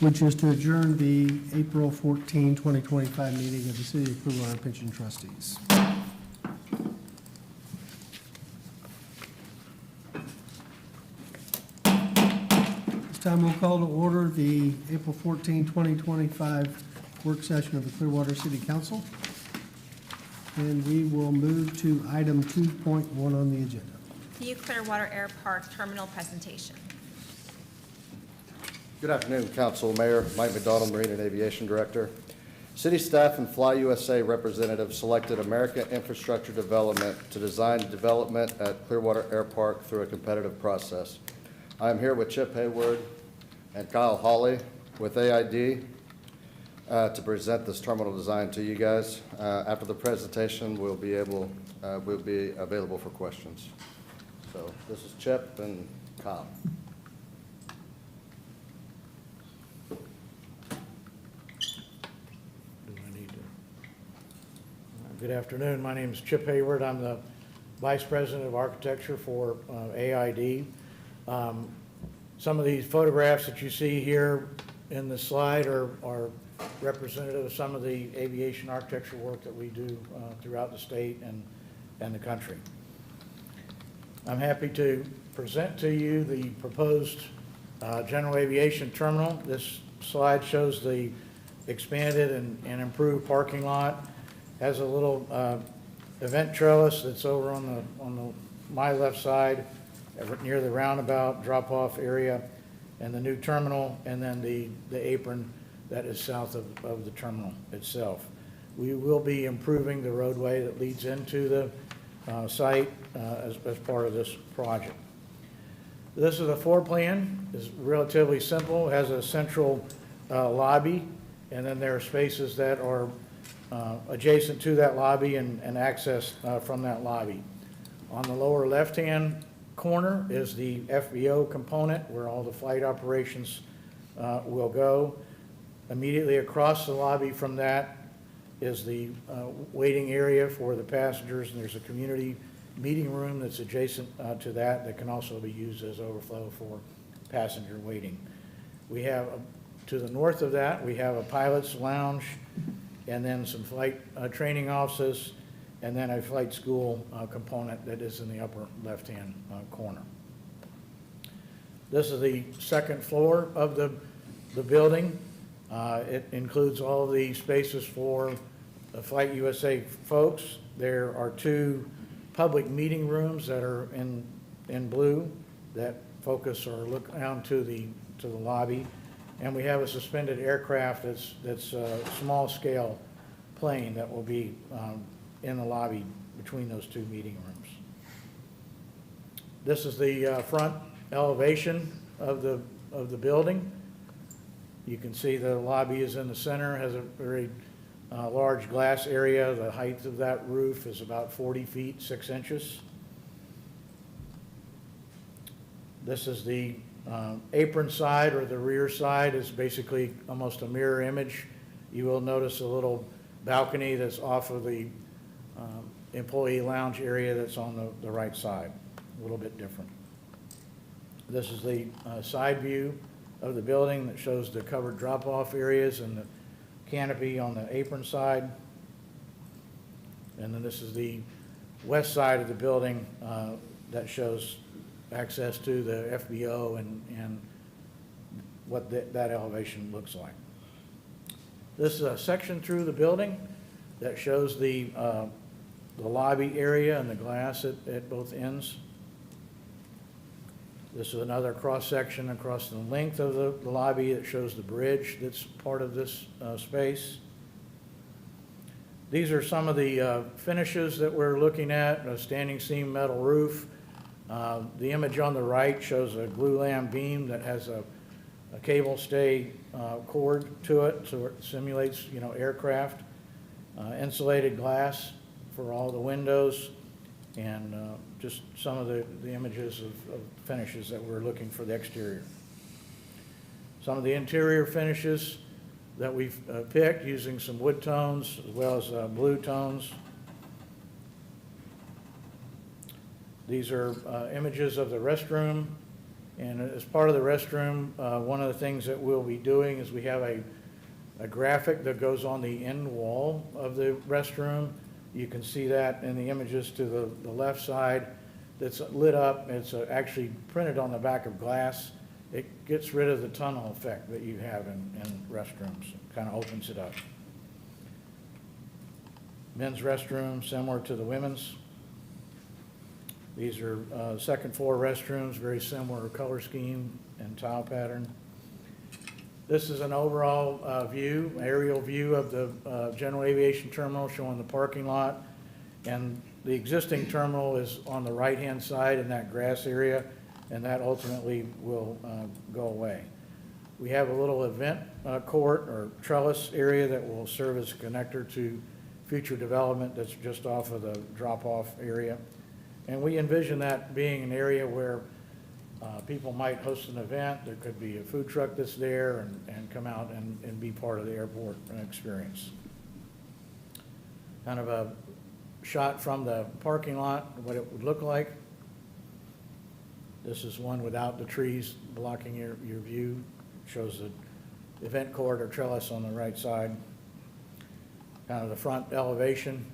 which is to adjourn the April 14, 2025 meeting of the City of Clearwater Pension Trustees. This time we'll call to order the April 14, 2025 work session of the Clearwater City Council. And we will move to item 2.1 on the agenda. The Clearwater Air Park Terminal presentation. Good afternoon, Council, Mayor, Mike McDonald, Marine and Aviation Director. City staff and Fly USA representative selected American Infrastructure Development to design development at Clearwater Air Park through a competitive process. I am here with Chip Hayward and Kyle Hawley with AID to present this terminal design to you guys. After the presentation, we'll be available for questions. So this is Chip and Kyle. Good afternoon. My name is Chip Hayward. I'm the Vice President of Architecture for AID. Some of these photographs that you see here in the slide are representative of some of the aviation architecture work that we do throughout the state and the country. I'm happy to present to you the proposed general aviation terminal. This slide shows the expanded and improved parking lot. Has a little event trellis that's over on my left side near the roundabout drop-off area, and the new terminal, and then the apron that is south of the terminal itself. We will be improving the roadway that leads into the site as part of this project. This is a floor plan. It's relatively simple. It has a central lobby, and then there are spaces that are adjacent to that lobby and access from that lobby. On the lower left-hand corner is the FBO component where all the flight operations will go. Immediately across the lobby from that is the waiting area for the passengers, and there's a community meeting room that's adjacent to that that can also be used as overflow for passenger waiting. We have, to the north of that, we have a pilot's lounge and then some flight training offices and then a flight school component that is in the upper left-hand corner. This is the second floor of the building. It includes all the spaces for the Flight USA folks. There are 2 public meeting rooms that are in blue that focus or look down to the lobby. And we have a suspended aircraft that's a small scale plane that will be in the lobby between those 2 meeting rooms. This is the front elevation of the building. You can see the lobby is in the center, has a very large glass area. The height of that roof is about 40 feet, 6 inches. This is the apron side, or the rear side is basically almost a mirror image. You will notice a little balcony that's off of the employee lounge area that's on the right side, a little bit different. This is the side view of the building that shows the covered drop-off areas and the canopy on the apron side. And then this is the west side of the building that shows access to the FBO and what that elevation looks like. This is a section through the building that shows the lobby area and the glass at both ends. This is another cross-section across the length of the lobby that shows the bridge that's part of this space. These are some of the finishes that we're looking at: a standing seam metal roof. The image on the right shows a glue-lam beam that has a cable stay cord to it, so it simulates, aircraft. Insulated glass for all the windows, and just some of the images of finishes that we're looking for the exterior. Some of the interior finishes that we've picked using some wood tones as well as blue tones. These are images of the restroom, and as part of the restroom, one of the things that we'll be doing is we have a graphic that goes on the end wall of the restroom. You can see that in the images to the left side that's lit up. It's actually printed on the back of glass. It gets rid of the tunnel effect that you have in restrooms. It kind of opens it up. Men's restroom, similar to the women's. These are second floor restrooms, very similar color scheme and tile pattern. This is an overall aerial view of the general aviation terminal showing the parking lot. And the existing terminal is on the right-hand side in that grass area, and that ultimately will go away. We have a little event court or trellis area that will serve as a connector to future development that's just off of the drop-off area. And we envision that being an area where people might host an event. There could be a food truck that's there and come out and be part of the airport experience. Kind of a shot from the parking lot, what it would look like. This is one without the trees blocking your view. It shows the event court or trellis on the right side. Kind of the front elevation.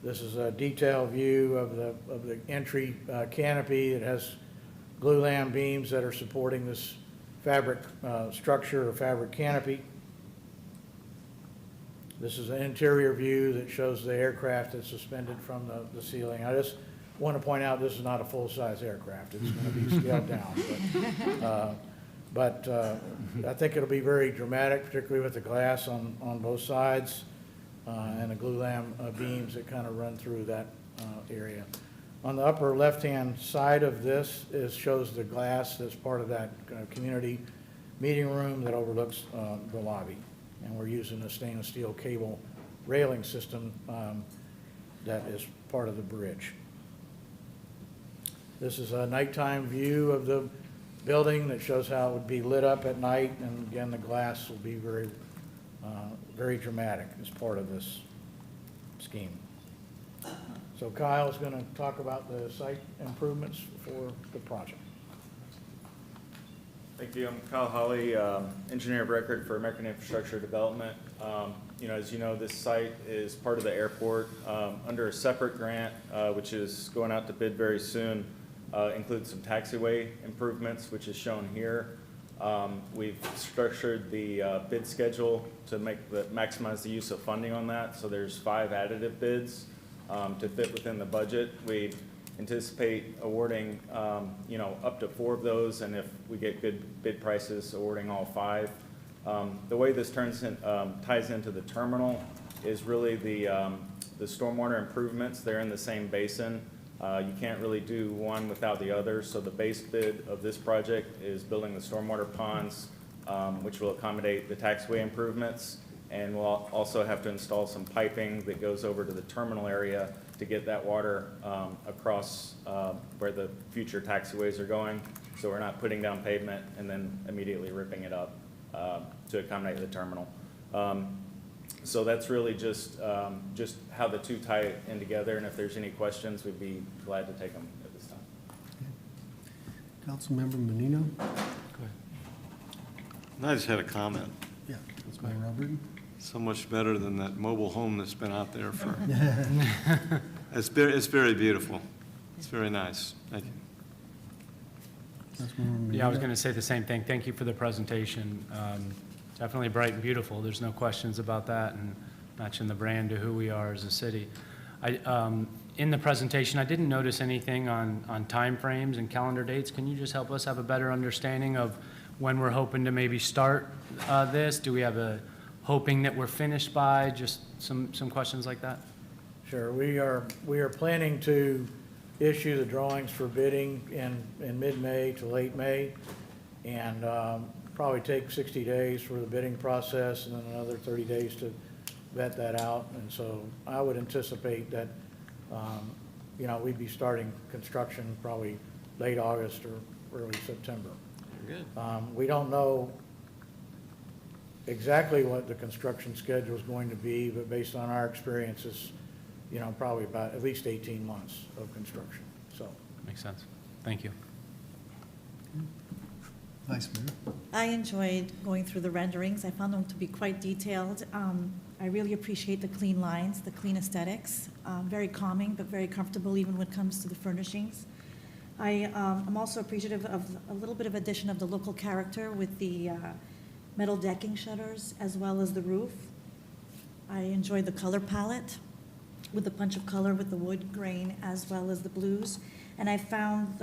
This is a detailed view of the entry canopy. It has glue-lam beams that are supporting this fabric structure or fabric canopy. This is an interior view that shows the aircraft that's suspended from the ceiling. I just want to point out this is not a full-size aircraft. It's going to be scaled down. But I think it'll be very dramatic, particularly with the glass on both sides. And the glue-lam beams that kind of run through that area. On the upper left-hand side of this shows the glass that's part of that community meeting room that overlooks the lobby. And we're using a stainless steel cable railing system that is part of the bridge. This is a nighttime view of the building that shows how it would be lit up at night. And again, the glass will be very dramatic as part of this scheme. So Kyle's going to talk about the site improvements for the project. Thank you. I'm Kyle Hawley, engineer of record for American Infrastructure Development. As you know, this site is part of the airport under a separate grant, which is going out to bid very soon. Includes some taxiway improvements, which is shown here. We've structured the bid schedule to maximize the use of funding on that. So there's 5 additive bids to fit within the budget. We anticipate awarding, up to 4 of those, and if we get good bid prices, awarding all 5. The way this ties into the terminal is really the stormwater improvements. They're in the same basin. You can't really do one without the other, so the base bid of this project is building the stormwater ponds, which will accommodate the taxiway improvements, and we'll also have to install some piping that goes over to the terminal area to get that water across where the future taxiways are going, so we're not putting down pavement and then immediately ripping it up to accommodate the terminal. So that's really just how the two tie in together, and if there's any questions, we'd be glad to take them at this time. Councilmember Menino? Go ahead. I just had a comment. Yeah, Councilmember Robert. So much better than that mobile home that's been out there for, it's very beautiful. It's very nice. Thank you. Yeah, I was going to say the same thing. Thank you for the presentation. Definitely bright and beautiful. There's no questions about that, and matching the brand to who we are as a city. In the presentation, I didn't notice anything on timeframes and calendar dates. Can you just help us have a better understanding of when we're hoping to maybe start this? Do we have a hoping that we're finished by? Just some questions like that. Sure. We are planning to issue the drawings for bidding in mid-May to late May, and probably take 60 days for the bidding process and then another 30 days to vet that out. And so I would anticipate that, we'd be starting construction probably late August or early September. Good. We don't know exactly what the construction schedule is going to be, but based on our experiences, probably about at least 18 months of construction, so. Makes sense. Thank you. Vice Mayor? I enjoyed going through the renderings. I found them to be quite detailed. I really appreciate the clean lines, the clean aesthetics. Very calming, but very comfortable even when it comes to the furnishings. I'm also appreciative of a little bit of addition of the local character with the metal decking shutters as well as the roof. I enjoyed the color palette with the punch of color with the wood grain as well as the blues. And I found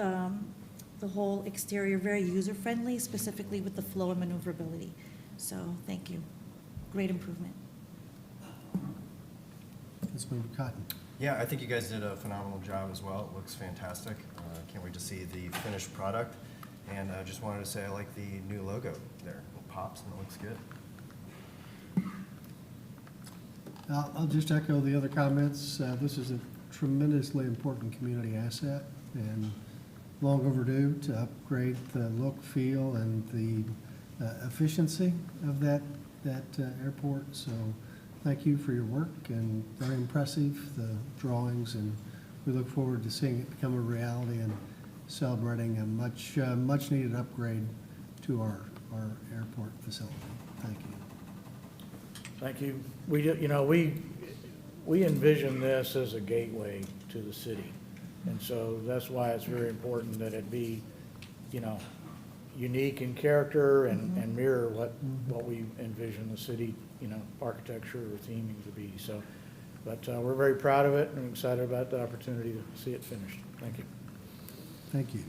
the whole exterior very user-friendly, specifically with the flow and maneuverability. So thank you. Great improvement. Councilmember Cotton? Yeah, I think you guys did a phenomenal job as well. It looks fantastic. Can't wait to see the finished product. And I just wanted to say I like the new logo there. It pops and it looks good. I'll just echo the other comments. This is a tremendously important community asset and long overdue to upgrade the look, feel, and the efficiency of that airport. So thank you for your work, and very impressive, the drawings, and we look forward to seeing it become a reality and celebrating a much needed upgrade to our airport facility. Thank you. Thank you. We envision this as a gateway to the city. And so that's why it's very important that it be, unique in character and mirror what we envision the city, architecture or theming to be. So, but we're very proud of it and excited about the opportunity to see it finished. Thank you. Thank you.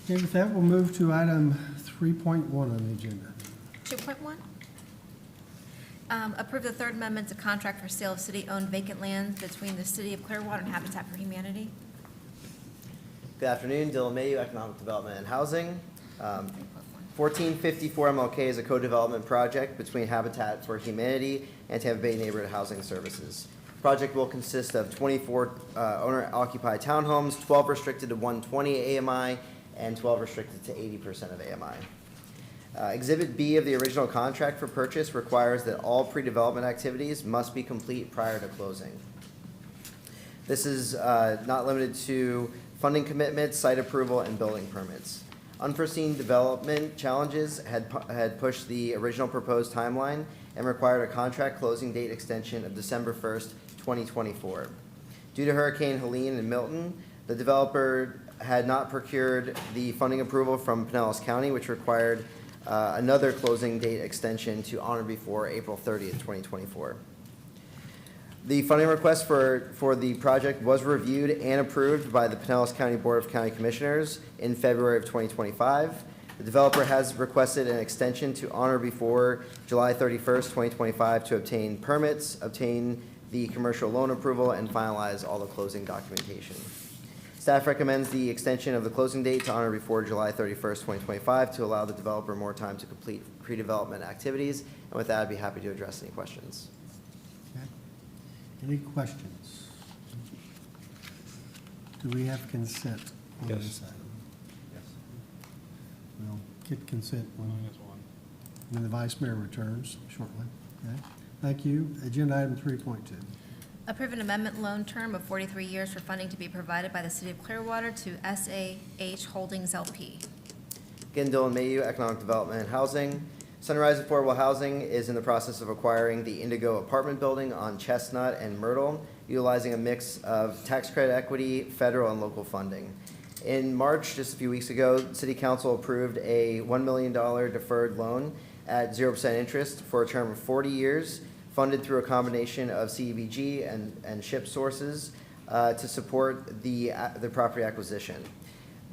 Okay, with that, we'll move to item 3.1 on the agenda. 2.1. Approve the third amendment to contract for sale of city-owned vacant land between the City of Clearwater and Habitat for Humanity. Good afternoon, Dylan Mayu, Economic Development and Housing. 1454 MLK is a co-development project between Habitat for Humanity and Tampa Bay Neighborhood Housing Services. The project will consist of 24 owner-occupied townhomes, 12 restricted to 120 AMI, and 12 restricted to 80% of AMI. Exhibit B of the original contract for purchase requires that all pre-development activities must be complete prior to closing. This is not limited to funding commitments, site approval, and building permits. Unforeseen development challenges had pushed the original proposed timeline and required a contract closing date extension of December 1st, 2024. Due to Hurricane Helene and Milton, the developer had not procured the funding approval from Pinellas County, which required another closing date extension to on or before April 30th, 2024. The funding request for the project was reviewed and approved by the Pinellas County Board of County Commissioners in February of 2025. The developer has requested an extension to on or before July 31st, 2025 to obtain permits, obtain the commercial loan approval, and finalize all the closing documentation. Staff recommends the extension of the closing date to on or before July 31st, 2025 to allow the developer more time to complete pre-development activities. And with that, I'd be happy to address any questions. Okay. Any questions? Do we have consent on Yes. this item? Yes. We'll get consent when the vice mayor returns shortly. Okay. Thank you. Agenda item 3.2. Approve an amendment loan term of 43 years for funding to be provided by the City of Clearwater to SAH Holdings LP. Again, Dylan Mayu, Economic Development and Housing. Sunrise Affordable Housing is in the process of acquiring the Indigo apartment building on Chestnut and Myrtle, utilizing a mix of tax credit equity, federal and local funding. In March, just a few weeks ago, City Council approved a $1 million deferred loan at 0% interest for a term of 40 years, funded through a combination of CDBG and SHIP sources to support the property acquisition.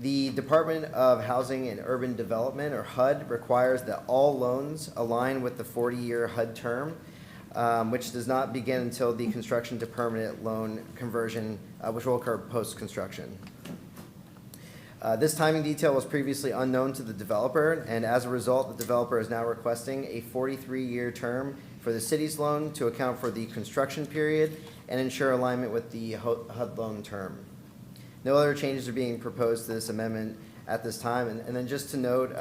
The Department of Housing and Urban Development, or HUD, requires that all loans align with the 40-year HUD term, which does not begin until the construction to permanent loan conversion, which will occur post-construction. This timing detail was previously unknown to the developer, and as a result, the developer is now requesting a 43-year term for the city's loan to account for the construction period and ensure alignment with the HUD loan term. No other changes are being proposed to this amendment at this time. And then just to note,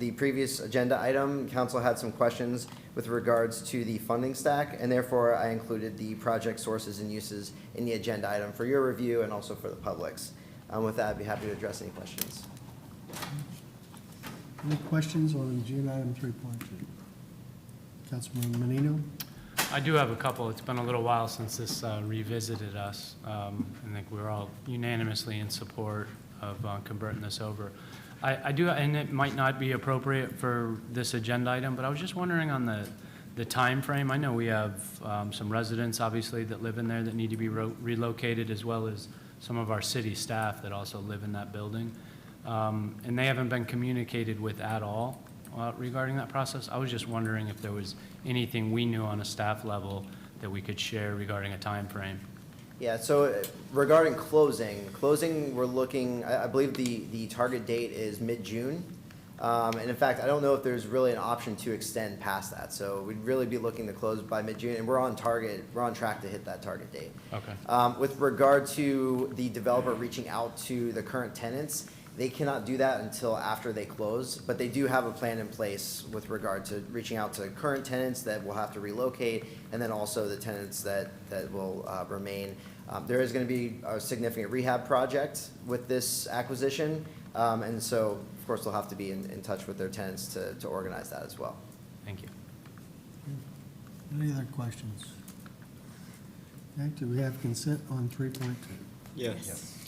the previous agenda item, council had some questions with regards to the funding stack, and therefore I included the project sources and uses in the agenda item for your review and also for the public's. With that, I'd be happy to address any questions. Any questions on agenda item 3.2? Councilman Menino? I do have a couple. It's been a little while since this revisited us. I think we're all unanimously in support of converting this over. I do, and it might not be appropriate for this agenda item, but I was just wondering on the time frame. I know we have some residents, obviously, that live in there that need to be relocated, as well as some of our city staff that also live in that building. And they haven't been communicated with at all regarding that process. I was just wondering if there was anything we knew on a staff level that we could share regarding a time frame. Yeah, so regarding closing, we're looking, I believe the target date is mid-June. And in fact, I don't know if there's really an option to extend past that. So we'd really be looking to close by mid-June, and we're on target, we're on track to hit that target date. Okay. With regard to the developer reaching out to the current tenants, they cannot do that until after they close, but they do have a plan in place with regard to reaching out to current tenants that will have to relocate, and then also the tenants that will remain. There is going to be a significant rehab project with this acquisition, and so, of course, they'll have to be in touch with their tenants to organize that as well. Thank you. Any other questions? Okay, do we have consent on 3.2? Yes.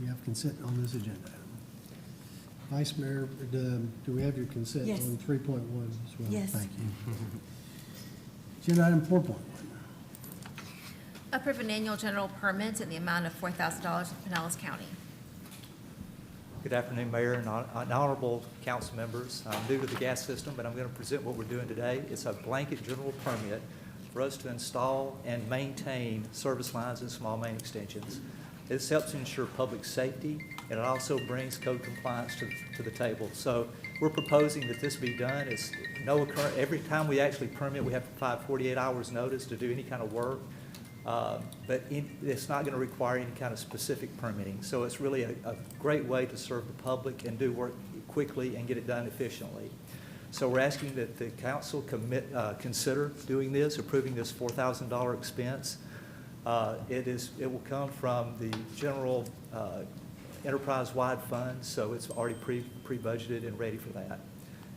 We have consent on this agenda item. Vice Mayor, do we have your consent Yes. on 3.1 as well? Yes. Thank you. Agenda item 4.1. Approve an annual general permit in the amount of $4,000 in Pinellas County. Good afternoon, Mayor and honorable council members. I'm new to the gas system, but I'm going to present what we're doing today. It's a blanket general permit for us to install and maintain service lines and small main extensions. This helps ensure public safety, and it also brings code compliance to the table. So we're proposing that this be done. It's no occur every time we actually permit, we have to provide 48 hours notice to do any kind of work. But it's not going to require any kind of specific permitting. So it's really a great way to serve the public and do work quickly and get it done efficiently. So we're asking that the council consider doing this, approving this $4,000 expense. It will come from the general enterprise-wide fund, so it's already pre-budgeted and ready for that.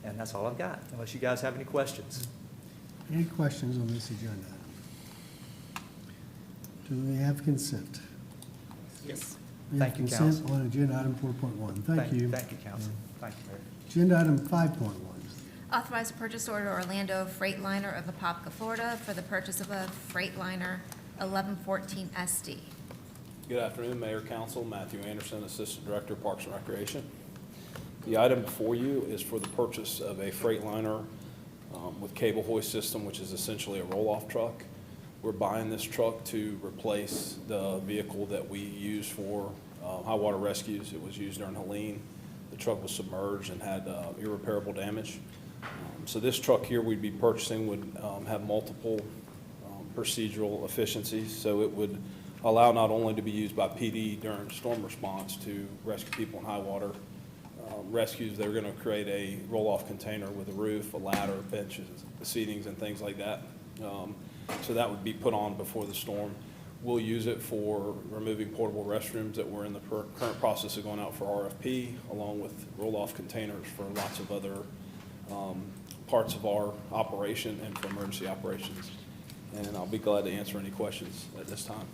And that's all I've got, unless you guys have any questions. Any questions on this agenda? Do we have consent? Yes. We have Thank you, consent council. on agenda item 4.1. Thank you. Thank you, council. Thank you, Mayor. Agenda item 5.1. Authorize a purchase order Orlando Freightliner of Apopka, Florida for the purchase of a Freightliner 1114 SD. Good afternoon, Mayor, Council. Matthew Anderson, Assistant Director, Parks and Recreation. The item before you is for the purchase of a Freightliner with cable hoist system, which is essentially a roll-off truck. We're buying this truck to replace the vehicle that we use for high water rescues. It was used during Helene. The truck was submerged and had irreparable damage. So this truck here we'd be purchasing would have multiple procedural efficiencies. So it would allow not only to be used by PD during storm response to rescue people in high water rescues. They're going to create a roll-off container with a roof, a ladder, benches, the seatings, and things like that. So that would be put on before the storm. We'll use it for removing portable restrooms that we're in the current process of going out for RFP, along with roll-off containers for lots of other parts of our operation and for emergency operations. And I'll be glad to answer any questions at this time.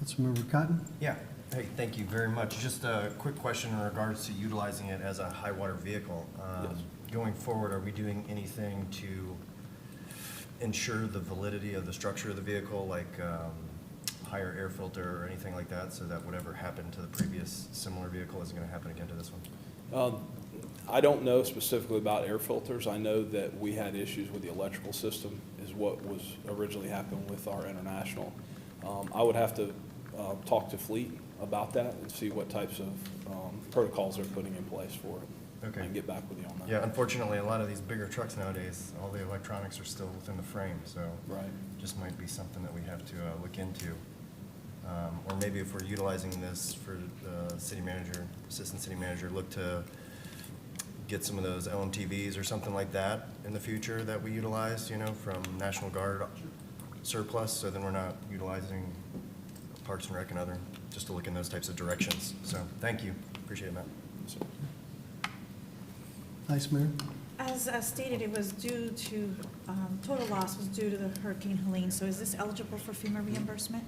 Councilmember Cotton? Yeah, hey, thank you very much. Just a quick question in regards to utilizing it as a high water vehicle. Yes. Going forward, are we doing anything to ensure the validity of the structure of the vehicle, like higher air filter or anything like that, so that whatever happened to the previous similar vehicle isn't going to happen again to this one? I don't know specifically about air filters. I know that we had issues with the electrical system is what was originally happened with our international. I would have to talk to Fleet about that and see what types of protocols they're putting in place for it. Okay. And get back with you on that. Yeah, unfortunately, a lot of these bigger trucks nowadays, all the electronics are still within the frame, so Right. just might be something that we have to look into. Or maybe if we're utilizing this for the city manager, assistant city manager, look to get some of those LMTVs or something like that in the future that we utilize, you know, from National Guard surplus, so then we're not utilizing Parks and Rec and other, just to look in those types of directions. So, thank you. Appreciate it, Matt. Vice Mayor? As stated, it was due to, total loss was due to the Hurricane Helene, so is this eligible for FEMA reimbursement?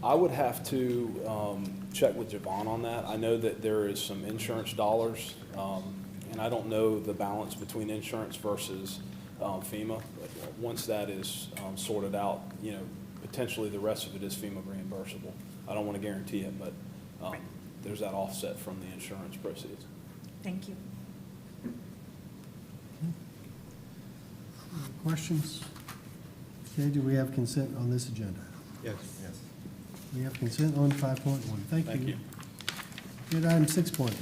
I would have to check with Javon on that. I know that there is some insurance dollars, and I don't know the balance between insurance versus FEMA. But once that is sorted out, you know, potentially the rest of it is FEMA reimbursable. I don't want to guarantee it, but there's that offset from the insurance proceeds. Thank you. Questions? Okay, do we have consent on this agenda? Yes. Yes. We have consent on 5.1. Thank you. Thank you. Agenda item 6.1.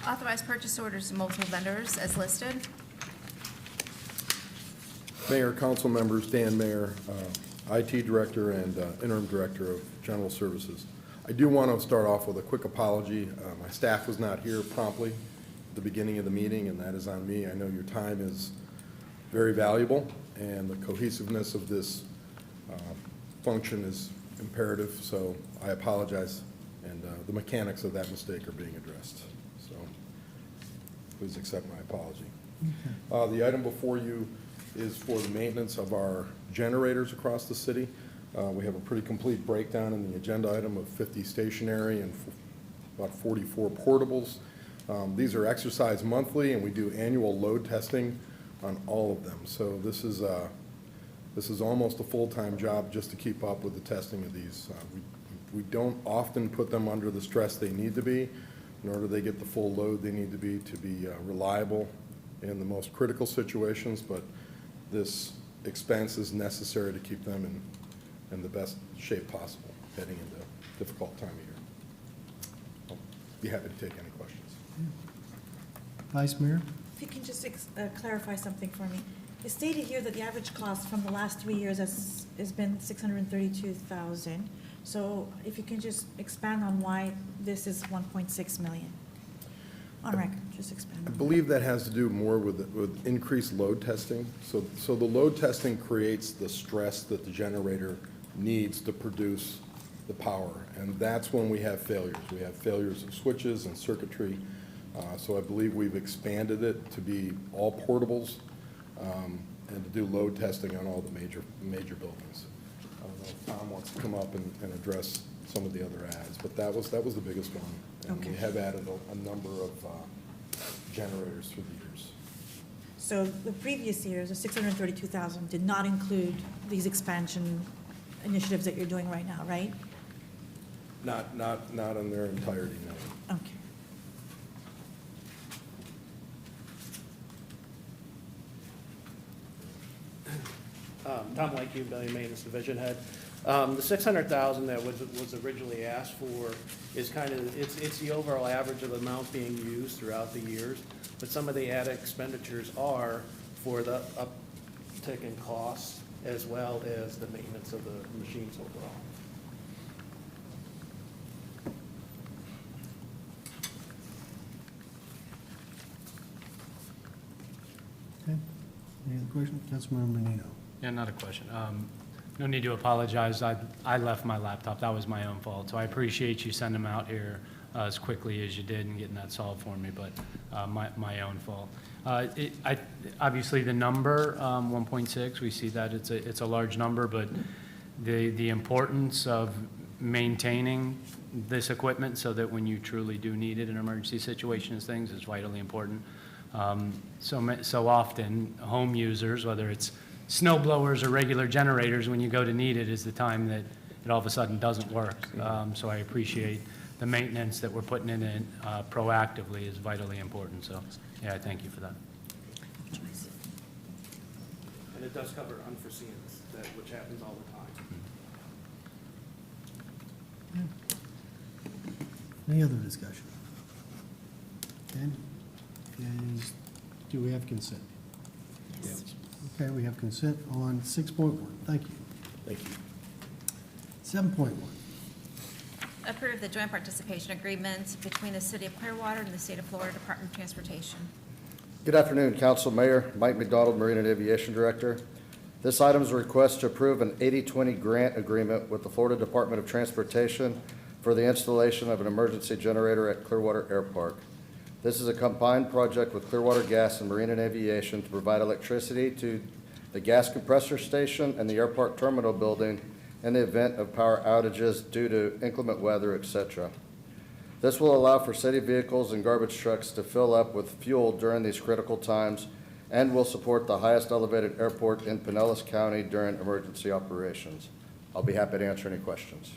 Authorize purchase orders to multiple vendors as listed. Mayor, council members, Dan Mayer, IT Director and Interim Director of General Services. I do want to start off with a quick apology. My staff was not here promptly at the beginning of the meeting, and that is on me. I know your time is very valuable, and the cohesiveness of this function is imperative, so I apologize, and the mechanics of that mistake are being addressed. So please accept my apology. The item before you is for the maintenance of our generators across the city. We have a pretty complete breakdown in the agenda item of 50 stationary and about 44 portables. These are exercised monthly, and we do annual load testing on all of them. So this is almost a full-time job just to keep up with the testing of these. We don't often put them under the stress they need to be, nor do they get the full load they need to be reliable in the most critical situations, but this expense is necessary to keep them in the best shape possible heading into a difficult time of year. I'll be happy to take any questions. Vice Mayor? If you can just clarify something for me. It's stated here that the average cost from the last 3 years has been $632,000. So if you can just expand on why this is $1.6 million. On record, just expand. I believe that has to do more with increased load testing. So the load testing creates the stress that the generator needs to produce the power, and that's when we have failures. We have failures of switches and circuitry. So I believe we've expanded it to be all portables, and to do load testing on all the major buildings. I don't know if Tom wants to come up and address some of the other ads, but that was the biggest one. And we have added a number of generators through the years. So the previous years, the 632,000 did not include these expansion initiatives that you're doing right now, right? Not in their entirety, no. Okay. Tom Lakeview, Building Maintenance Division Head. The 600,000 that was originally asked for is kind of, it's the overall average of the amount being used throughout the years, but some of the added expenditures are for the uptick in costs as well as the maintenance of the machines overall. Okay. Any other questions? Councilmember Menino. Yeah, not a question. No need to apologize. I left my laptop. That was my own fault. So I appreciate you sending them out here as quickly as you did and getting that solved for me, but my own fault. Obviously, the number, 1.6, we see that it's a large number, but the importance of maintaining this equipment so that when you truly do need it in emergency situations, things is vitally important. So often, home users, whether it's snow blowers or regular generators, when you go to need it, is the time that it all of a sudden doesn't work. So I appreciate the maintenance that we're putting in it proactively is vitally important. So, yeah, I thank you for that. And it does cover unforeseens, which happens all the time. Any other discussion? Okay. Do we have consent? Yes. Okay, we have consent on 6.1. Thank you. Thank you. 7.1. Approve the joint participation agreement between the City of Clearwater and the State of Florida Department of Transportation. Good afternoon, Council. Mayor Mike McDonald, Marine and Aviation Director. This item is a request to approve an 80/20 grant agreement with the Florida Department of Transportation for the installation of an emergency generator at Clearwater Airpark. This is a combined project with Clearwater Gas and Marine and Aviation to provide electricity to the gas compressor station and the airport terminal building in the event of power outages due to inclement weather, etc. This will allow for city vehicles and garbage trucks to fill up with fuel during these critical times and will support the highest elevated airport in Pinellas County during emergency operations. I'll be happy to answer any questions.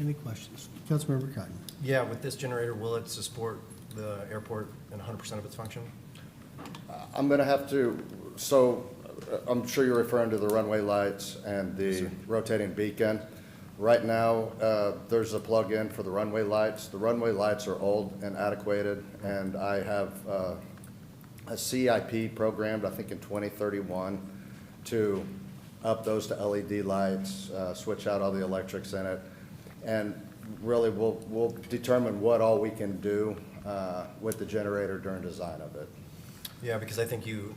Any questions? Councilmember Cotton. Yeah, with this generator, will it support the airport in 100% of its function? I'm going to have to, I'm sure you're referring to the runway lights and the rotating beacon. Right now, there's a plug-in for the runway lights. The runway lights are old and antiquated, and I have a CIP programmed, I think in 2031, to up those to LED lights, switch out all the electrics in it, and really we'll determine what all we can do with the generator during design of it. Yeah, because I think you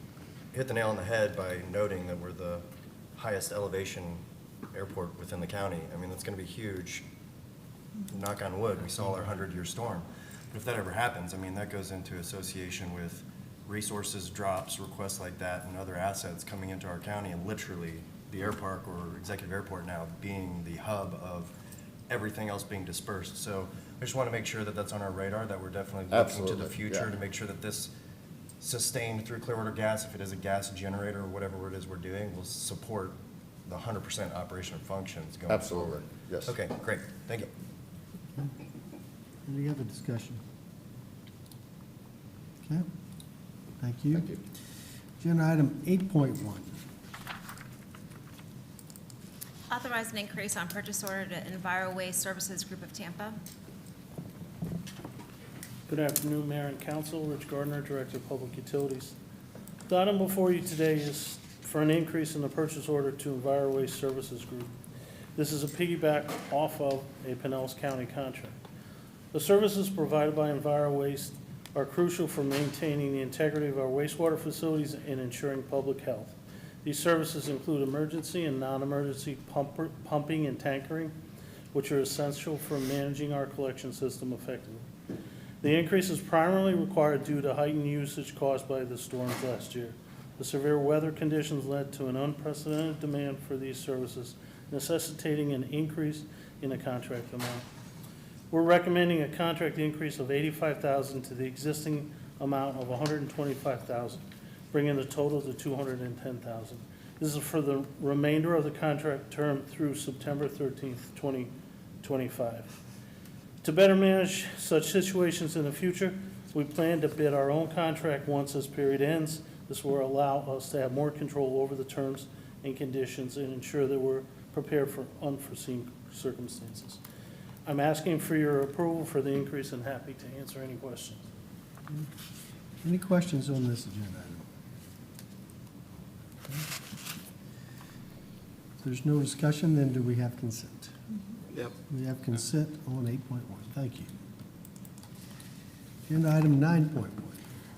hit the nail on the head by noting that we're the highest elevation airport within the county. I mean, that's going to be huge. Knock on wood, we saw our 100-year storm. But if that ever happens, I mean, that goes into association with resources drops, requests like that, and other assets coming into our county, and literally the airpark or executive airport now being the hub of everything else being dispersed. So I just want to make sure that that's on our radar, that we're definitely looking to the future to make sure that this sustained through Clearwater Gas, if it is a gas generator or whatever it is we're doing, will support the 100% operation functions going Absolutely, forward. yes. Okay, great, thank you. Any other discussion? Okay, thank you. Thank you. Agenda item 8.1. Authorize an increase on purchase order to Enviro Waste Services Group of Tampa. Good afternoon, Mayor and Council. Rich Gardner, Director of Public Utilities. The item before you today is for an increase in the purchase order to Enviro Waste Services Group. This is a piggyback off of a Pinellas County contract. The services provided by EnviroWaste are crucial for maintaining the integrity of our wastewater facilities and ensuring public health. These services include emergency and non-emergency pumping and tankering, which are essential for managing our collection system effectively. The increase is primarily required due to heightened usage caused by the storms last year. The severe weather conditions led to an unprecedented demand for these services, necessitating an increase in the contract amount. We're recommending a contract increase of $85,000 to the existing amount of $125,000, bringing the total to $210,000. This is for the remainder of the contract term through September 13th, 2025. To better manage such situations in the future, we plan to bid our own contract once this period ends. This will allow us to have more control over the terms and conditions and ensure that we're prepared for unforeseen circumstances. I'm asking for your approval for the increase and happy to answer any questions. Any questions on this agenda item? Okay. If there's no discussion, then do we have consent? Yep. We have consent on 8.1. Thank you. Agenda item 9.1.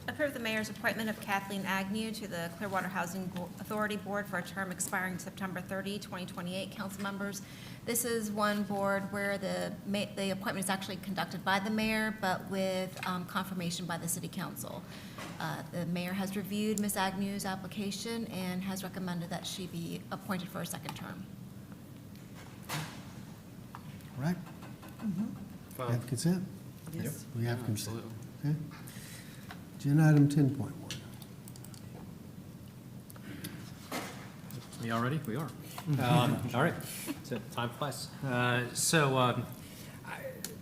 Approve the mayor's appointment of Kathleen Agnew to the Clearwater Housing Authority Board for a term expiring September 30, 2028. Council members, this is one board where the appointment is actually conducted by the mayor, but with confirmation by the city council. The mayor has reviewed Ms. Agnew's application and has recommended that she be appointed for a second term. All right. Fine. Have consent? Yes. We have consent. Okay. Agenda item 10.1. We all ready? We are. All right, so time flies.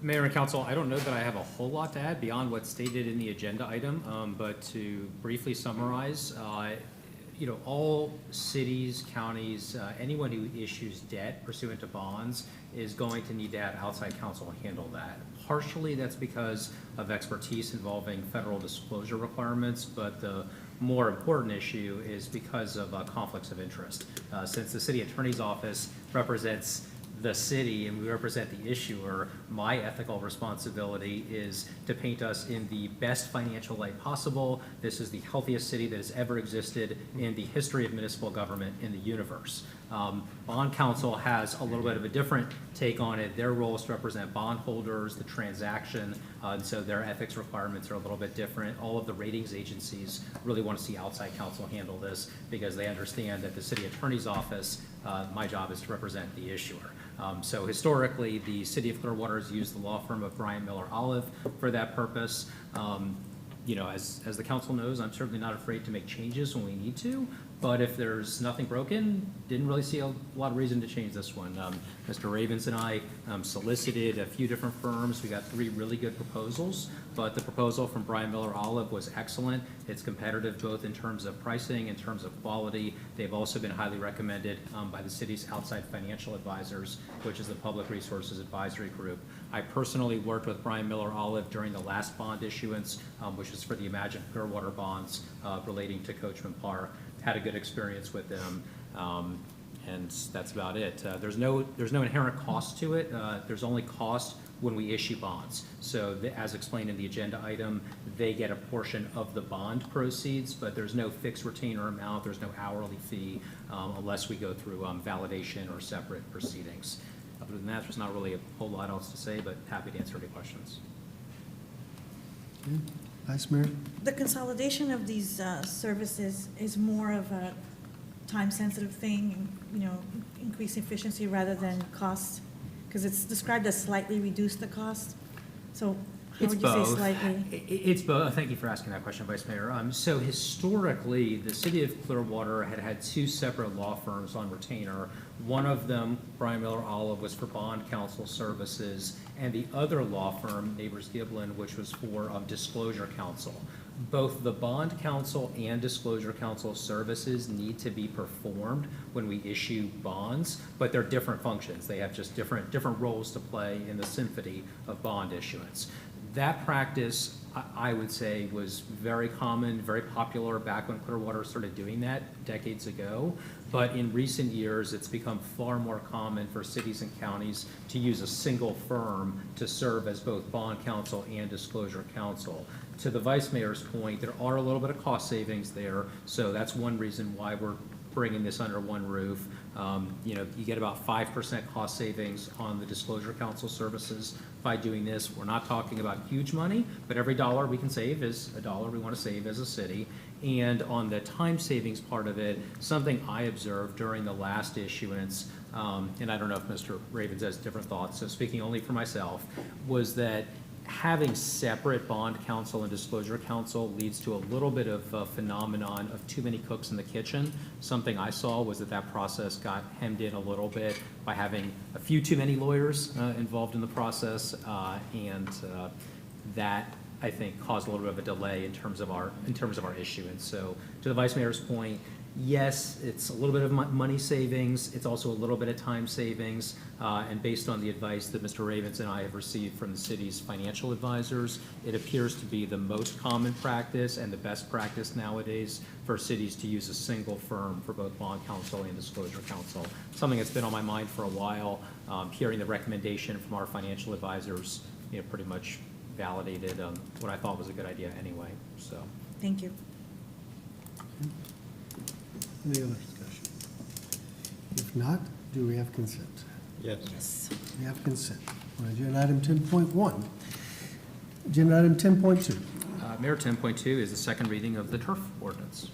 Mayor and council, I don't know that I have a whole lot to add beyond what's stated in the agenda item, but to briefly summarize, all cities, counties, anyone who issues debt pursuant to bonds is going to need to have outside counsel handle that. Partially that's because of expertise involving federal disclosure requirements, but the more important issue is because of conflicts of interest. Since the city attorney's office represents the city and we represent the issuer, my ethical responsibility is to paint us in the best financial light possible. This is the healthiest city that has ever existed in the history of municipal government in the universe. Bond counsel has a little bit of a different take on it. Their role is to represent bondholders, the transaction, and so their ethics requirements are a little bit different. All of the ratings agencies really want to see outside counsel handle this because they understand that the city attorney's office, my job is to represent the issuer. So historically, the city of Clearwater has used the law firm of Brian Miller Olive for that purpose. As the council knows, I'm certainly not afraid to make changes when we need to, but if there's nothing broken, didn't really see a lot of reason to change this one. Mr. Ravens and I solicited a few different firms. We got 3 really good proposals, but the proposal from Brian Miller Olive was excellent. It's competitive both in terms of pricing, in terms of quality. They've also been highly recommended by the city's outside financial advisors, which is the Public Resources Advisory Group. I personally worked with Brian Miller Olive during the last bond issuance, which was for the Imagine Clearwater bonds relating to Coachman Park. Had a good experience with them, and that's about it. There's no inherent cost to it. There's only cost when we issue bonds. So as explained in the agenda item, they get a portion of the bond proceeds, but there's no fixed retainer amount. There's no hourly fee unless we go through validation or separate proceedings. Other than that, there's not really a whole lot else to say, but happy to answer any questions. Okay. Vice Mayor? The consolidation of these services is more of a time-sensitive thing, increase efficiency rather than cost, because it's described as slightly reduce the cost. So how would you say slightly? It's both. Thank you for asking that question, Vice Mayor. So historically, the city of Clearwater had 2 separate law firms on retainer. One of them, Brian Miller Olive, was for bond counsel services, and the other law firm, Neighbors Giblin, which was for disclosure counsel. Both the bond counsel and disclosure counsel services need to be performed when we issue bonds, but they're different functions. They have just different roles to play in the symphony of bond issuance. That practice I would say was very common, very popular back when Clearwater started doing that decades ago. But in recent years, it's become far more common for cities and counties to use a single firm to serve as both bond counsel and disclosure counsel. To the Vice Mayor's point, there are a little bit of cost savings there, so that's one reason why we're bringing this under one roof. You know, you get about 5% cost savings on the disclosure counsel services by doing this. We're not talking about huge money, but every dollar we can save is a dollar we want to save as a city. And on the time savings part of it, something I observed during the last issuance, and I don't know if Mr. Ravens has different thoughts, so speaking only for myself, was that having separate bond counsel and disclosure counsel leads to a little bit of a phenomenon of too many cooks in the kitchen. Something I saw was that process got hemmed in a little bit by having a few too many lawyers involved in the process, and that I think caused a little bit of a delay in terms of our issuance. So to the Vice Mayor's point, yes, it's a little bit of money savings. It's also a little bit of time savings. And based on the advice that Mr. Ravens and I have received from the city's financial advisors, it appears to be the most common practice and the best practice nowadays for cities to use a single firm for both bond counsel and disclosure counsel. Something that's been on my mind for a while. Hearing the recommendation from our financial advisors, you know, pretty much validated what I thought was a good idea anyway. So. Thank you. Any other discussion? If not, do we have consent? Yes. We have consent. On agenda item 10.1. Agenda item 10.2. Mayor, 10.2 is the second reading of the turf ordinance.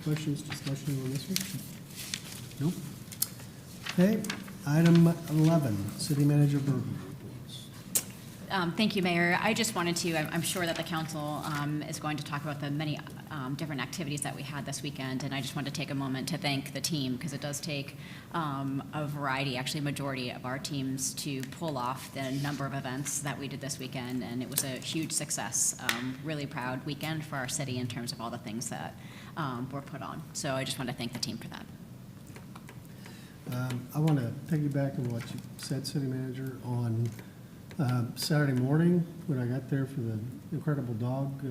Questions, discussion on this one? Nope. Okay, item 11, City Manager Burton. Thank you, Mayor. I just wanted to, I'm sure that the council is going to talk about the many different activities that we had this weekend, and I just wanted to take a moment to thank the team, because it does take a variety, actually a majority of our teams to pull off the number of events that we did this weekend, and it was a huge success. Really proud weekend for our city in terms of all the things that were put on. So I just want to thank the team for that. I want to piggyback on what you said, City Manager, on Saturday morning when I got there for the Incredible Dog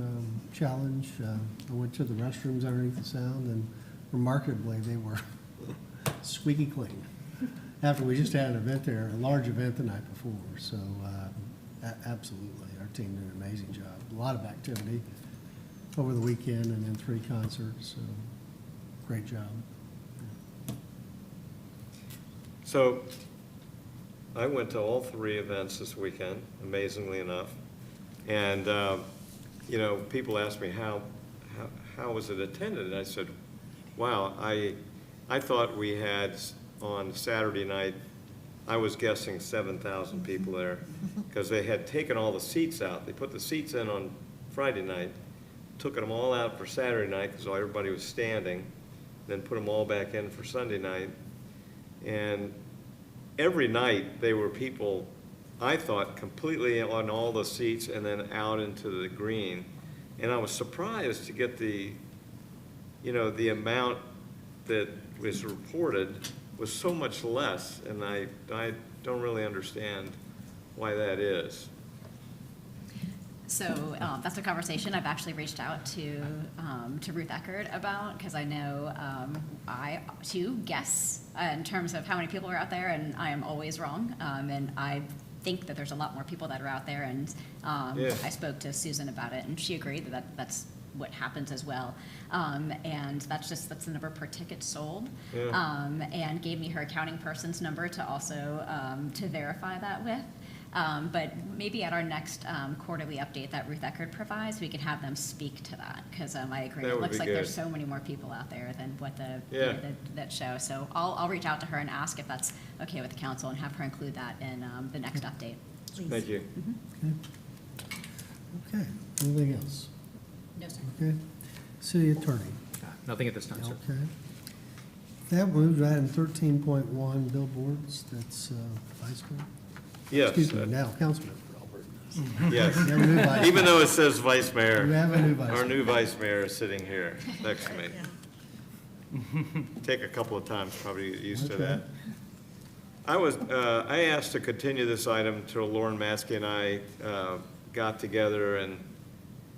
Challenge. I went to the restrooms underneath the sound, and remarkably, they were squeaky clean. After we just had an event there, a large event the night before. So absolutely, our team did an amazing job. A lot of activity over the weekend, and then 3 concerts. So great job. So I went to all 3 events this weekend, amazingly enough. And, you know, people ask me how was it attended? And I said, wow, I thought we had on Saturday night, I was guessing 7,000 people there, because they had taken all the seats out. They put the seats in on Friday night, took them all out for Saturday night because everybody was standing, then put them all back in for Sunday night. And every night, there were people, I thought, completely on all the seats and then out into the green. And I was surprised to get the, you know, the amount that was reported was so much less. And I don't really understand why that is. So that's a conversation I've actually reached out to Ruth Eckert about, because I know I too guess in terms of how many people are out there, and I am always wrong. And I think that there's a lot more people that are out there, and I spoke to Susan about it, and she agreed that that's what happens as well. And that's the number per ticket sold, and gave me her accounting person's number to also to verify that with. But maybe at our next quarterly update that Ruth Eckert provides, we could have them speak to that, because I agree. It looks like there's so many more people out there than what that show. So I'll reach out to her and ask if that's okay with the council, and have her include that in the next update. Please. Thank you. Okay. Anything else? No, sir. Okay. City Attorney. Nothing at this time, sir. Okay. That moves to item 13.1, billboards. That's Vice Mayor. Yes. Excuse me, now Councilman. Yes. You have a new Vice Even Mayor. though it says Vice Mayor. You have a new Vice Our Mayor. new Vice Mayor is sitting here next to me. Take a couple of times, probably get used to Okay. that. I asked to continue this item till Lauren Maskey and I got together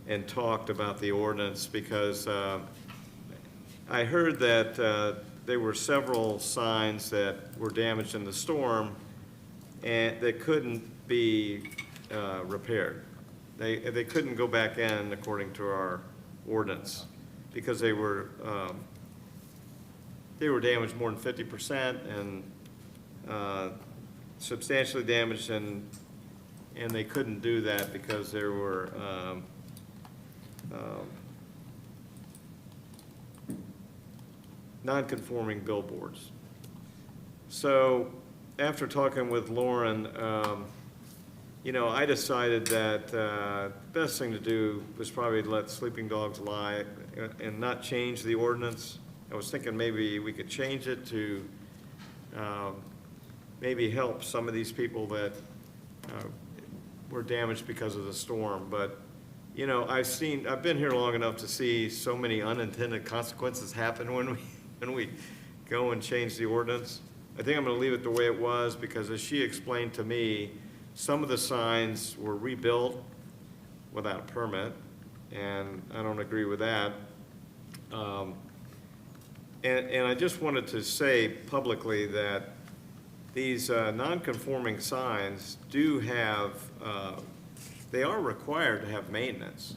and talked about the ordinance, because I heard that there were several signs that were damaged in the storm and that couldn't be repaired. They couldn't go back in according to our ordinance, because they were damaged more than 50% and substantially damaged, and they couldn't do that because there were non-conforming billboards. So after talking with Lauren, I decided that the best thing to do was probably let sleeping dogs lie and not change the ordinance. I was thinking maybe we could change it to maybe help some of these people that were damaged because of the storm. But, I've been here long enough to see so many unintended consequences happen when we go and change the ordinance. I think I'm going to leave it the way it was, because as she explained to me, some of the signs were rebuilt without a permit, and I don't agree with that. And I just wanted to say publicly that these non-conforming signs do have, they are required to have maintenance,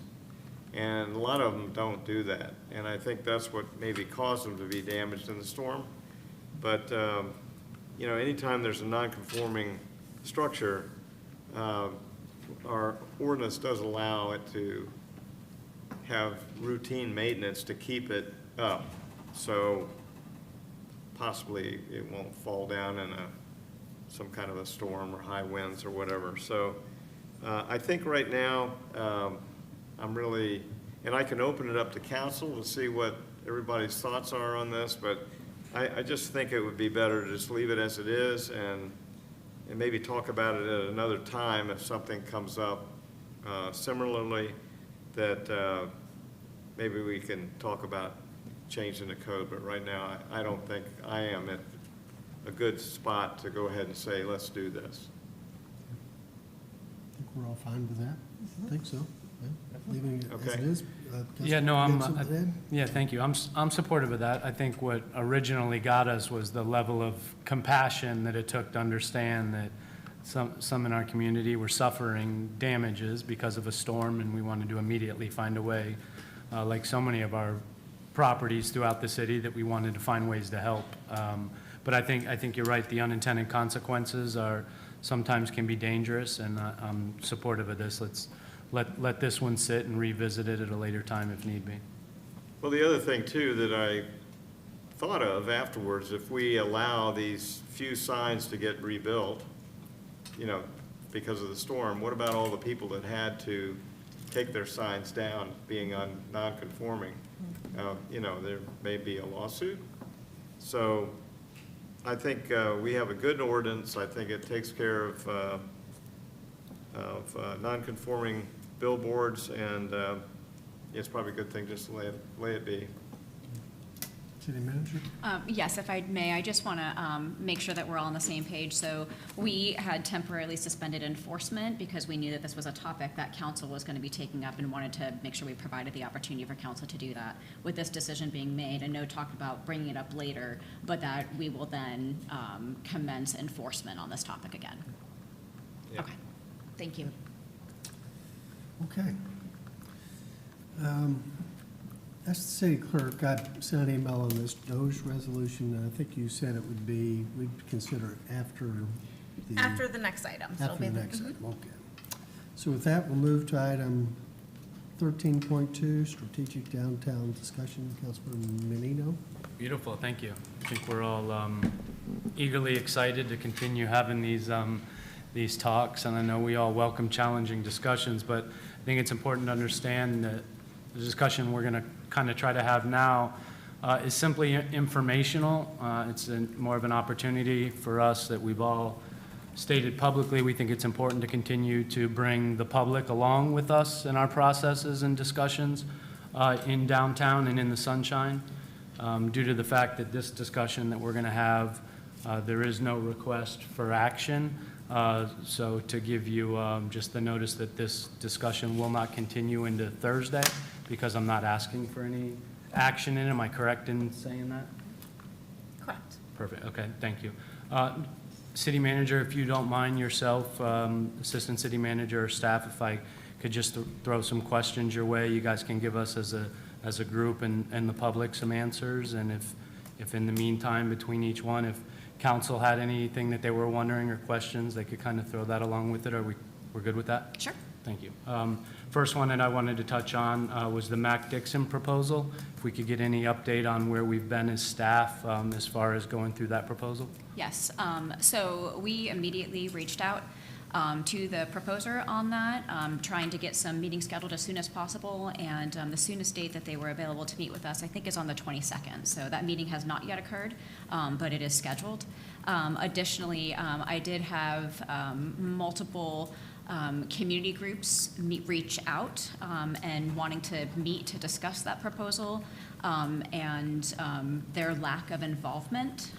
and a lot of them don't do that. And I think that's what maybe caused them to be damaged in the storm. But, anytime there's a non-conforming structure, our ordinance does allow it to have routine maintenance to keep it up, so possibly it won't fall down in some kind of a storm or high winds or whatever. So I think right now I'm really, and I can open it up to council to see what everybody's thoughts are on this, but I just think it would be better to just leave it as it is and maybe talk about it at another time if something comes up similarly, that maybe we can talk about changing the code. But right now, I don't think I am at a good spot to go ahead and say, let's do this. I think we're all fine with that. I think so. Yeah. Leaving it as it is. Yeah, no, Councilman, you have something to add? yeah, thank you. I'm supportive of that. I think what originally got us was the level of compassion that it took to understand that some in our community were suffering damages because of a storm, and we wanted to immediately find a way, like so many of our properties throughout the city, that we wanted to find ways to help. But I think you're right. The unintended consequences sometimes can be dangerous, and I'm supportive of this. Let's let this one sit and revisit it at a later time if need be. Well, the other thing too that I thought of afterwards, if we allow these few signs to get rebuilt, because of the storm, what about all the people that had to take their signs down being non-conforming? There may be a lawsuit. So I think we have a good ordinance. I think it takes care of non-conforming billboards, and it's probably a good thing just to lay it be. City Manager? Yes, if I may, I just want to make sure that we're all on the same page. So we had temporarily suspended enforcement because we knew that this was a topic that council was going to be taking up and wanted to make sure we provided the opportunity for council to do that. With this decision being made, I know talked about bringing it up later, but that we will then commence enforcement on this topic again. Yeah. Okay, thank you. Okay. Ask the city clerk, I sent an email on this DOJ resolution, and I think you said it would be, we'd consider it after the next item. So After it'll the be next item, okay. So with that, we'll move to item 13.2, strategic downtown discussion. Councilman Menino? Beautiful, thank you. I think we're all eagerly excited to continue having these talks, and I know we all welcome challenging discussions, but I think it's important to understand that the discussion we're going to kind of try to have now is simply informational. It's more of an opportunity for us that we've all stated publicly. We think it's important to continue to bring the public along with us in our processes and discussions in downtown and in the sunshine, due to the fact that this discussion that we're going to have There is no request for action, so to give you just the notice that this discussion will not continue into Thursday, because I'm not asking for any action in it. Am I correct in saying that? Correct. Perfect, okay, thank you. City Manager, if you don't mind yourself, Assistant City Manager or staff, if I could just throw some questions your way, you guys can give us as a group and the public some answers, and if in the meantime, between each one, if council had anything that they were wondering or questions, they could kind of throw that along with it. We're good with that? Sure. Thank you. First one that I wanted to touch on was the Mac Dixon proposal. If we could get any update on where we've been as staff as far as going through that proposal? Yes, so we immediately reached out to the proposer on that, trying to get some meetings scheduled as soon as possible, and the soonest date that they were available to meet with us, I think, is on the 22nd. So that meeting has not yet occurred, but it is scheduled. Additionally, I did have multiple community groups reach out and wanting to meet to discuss that proposal, and their lack of involvement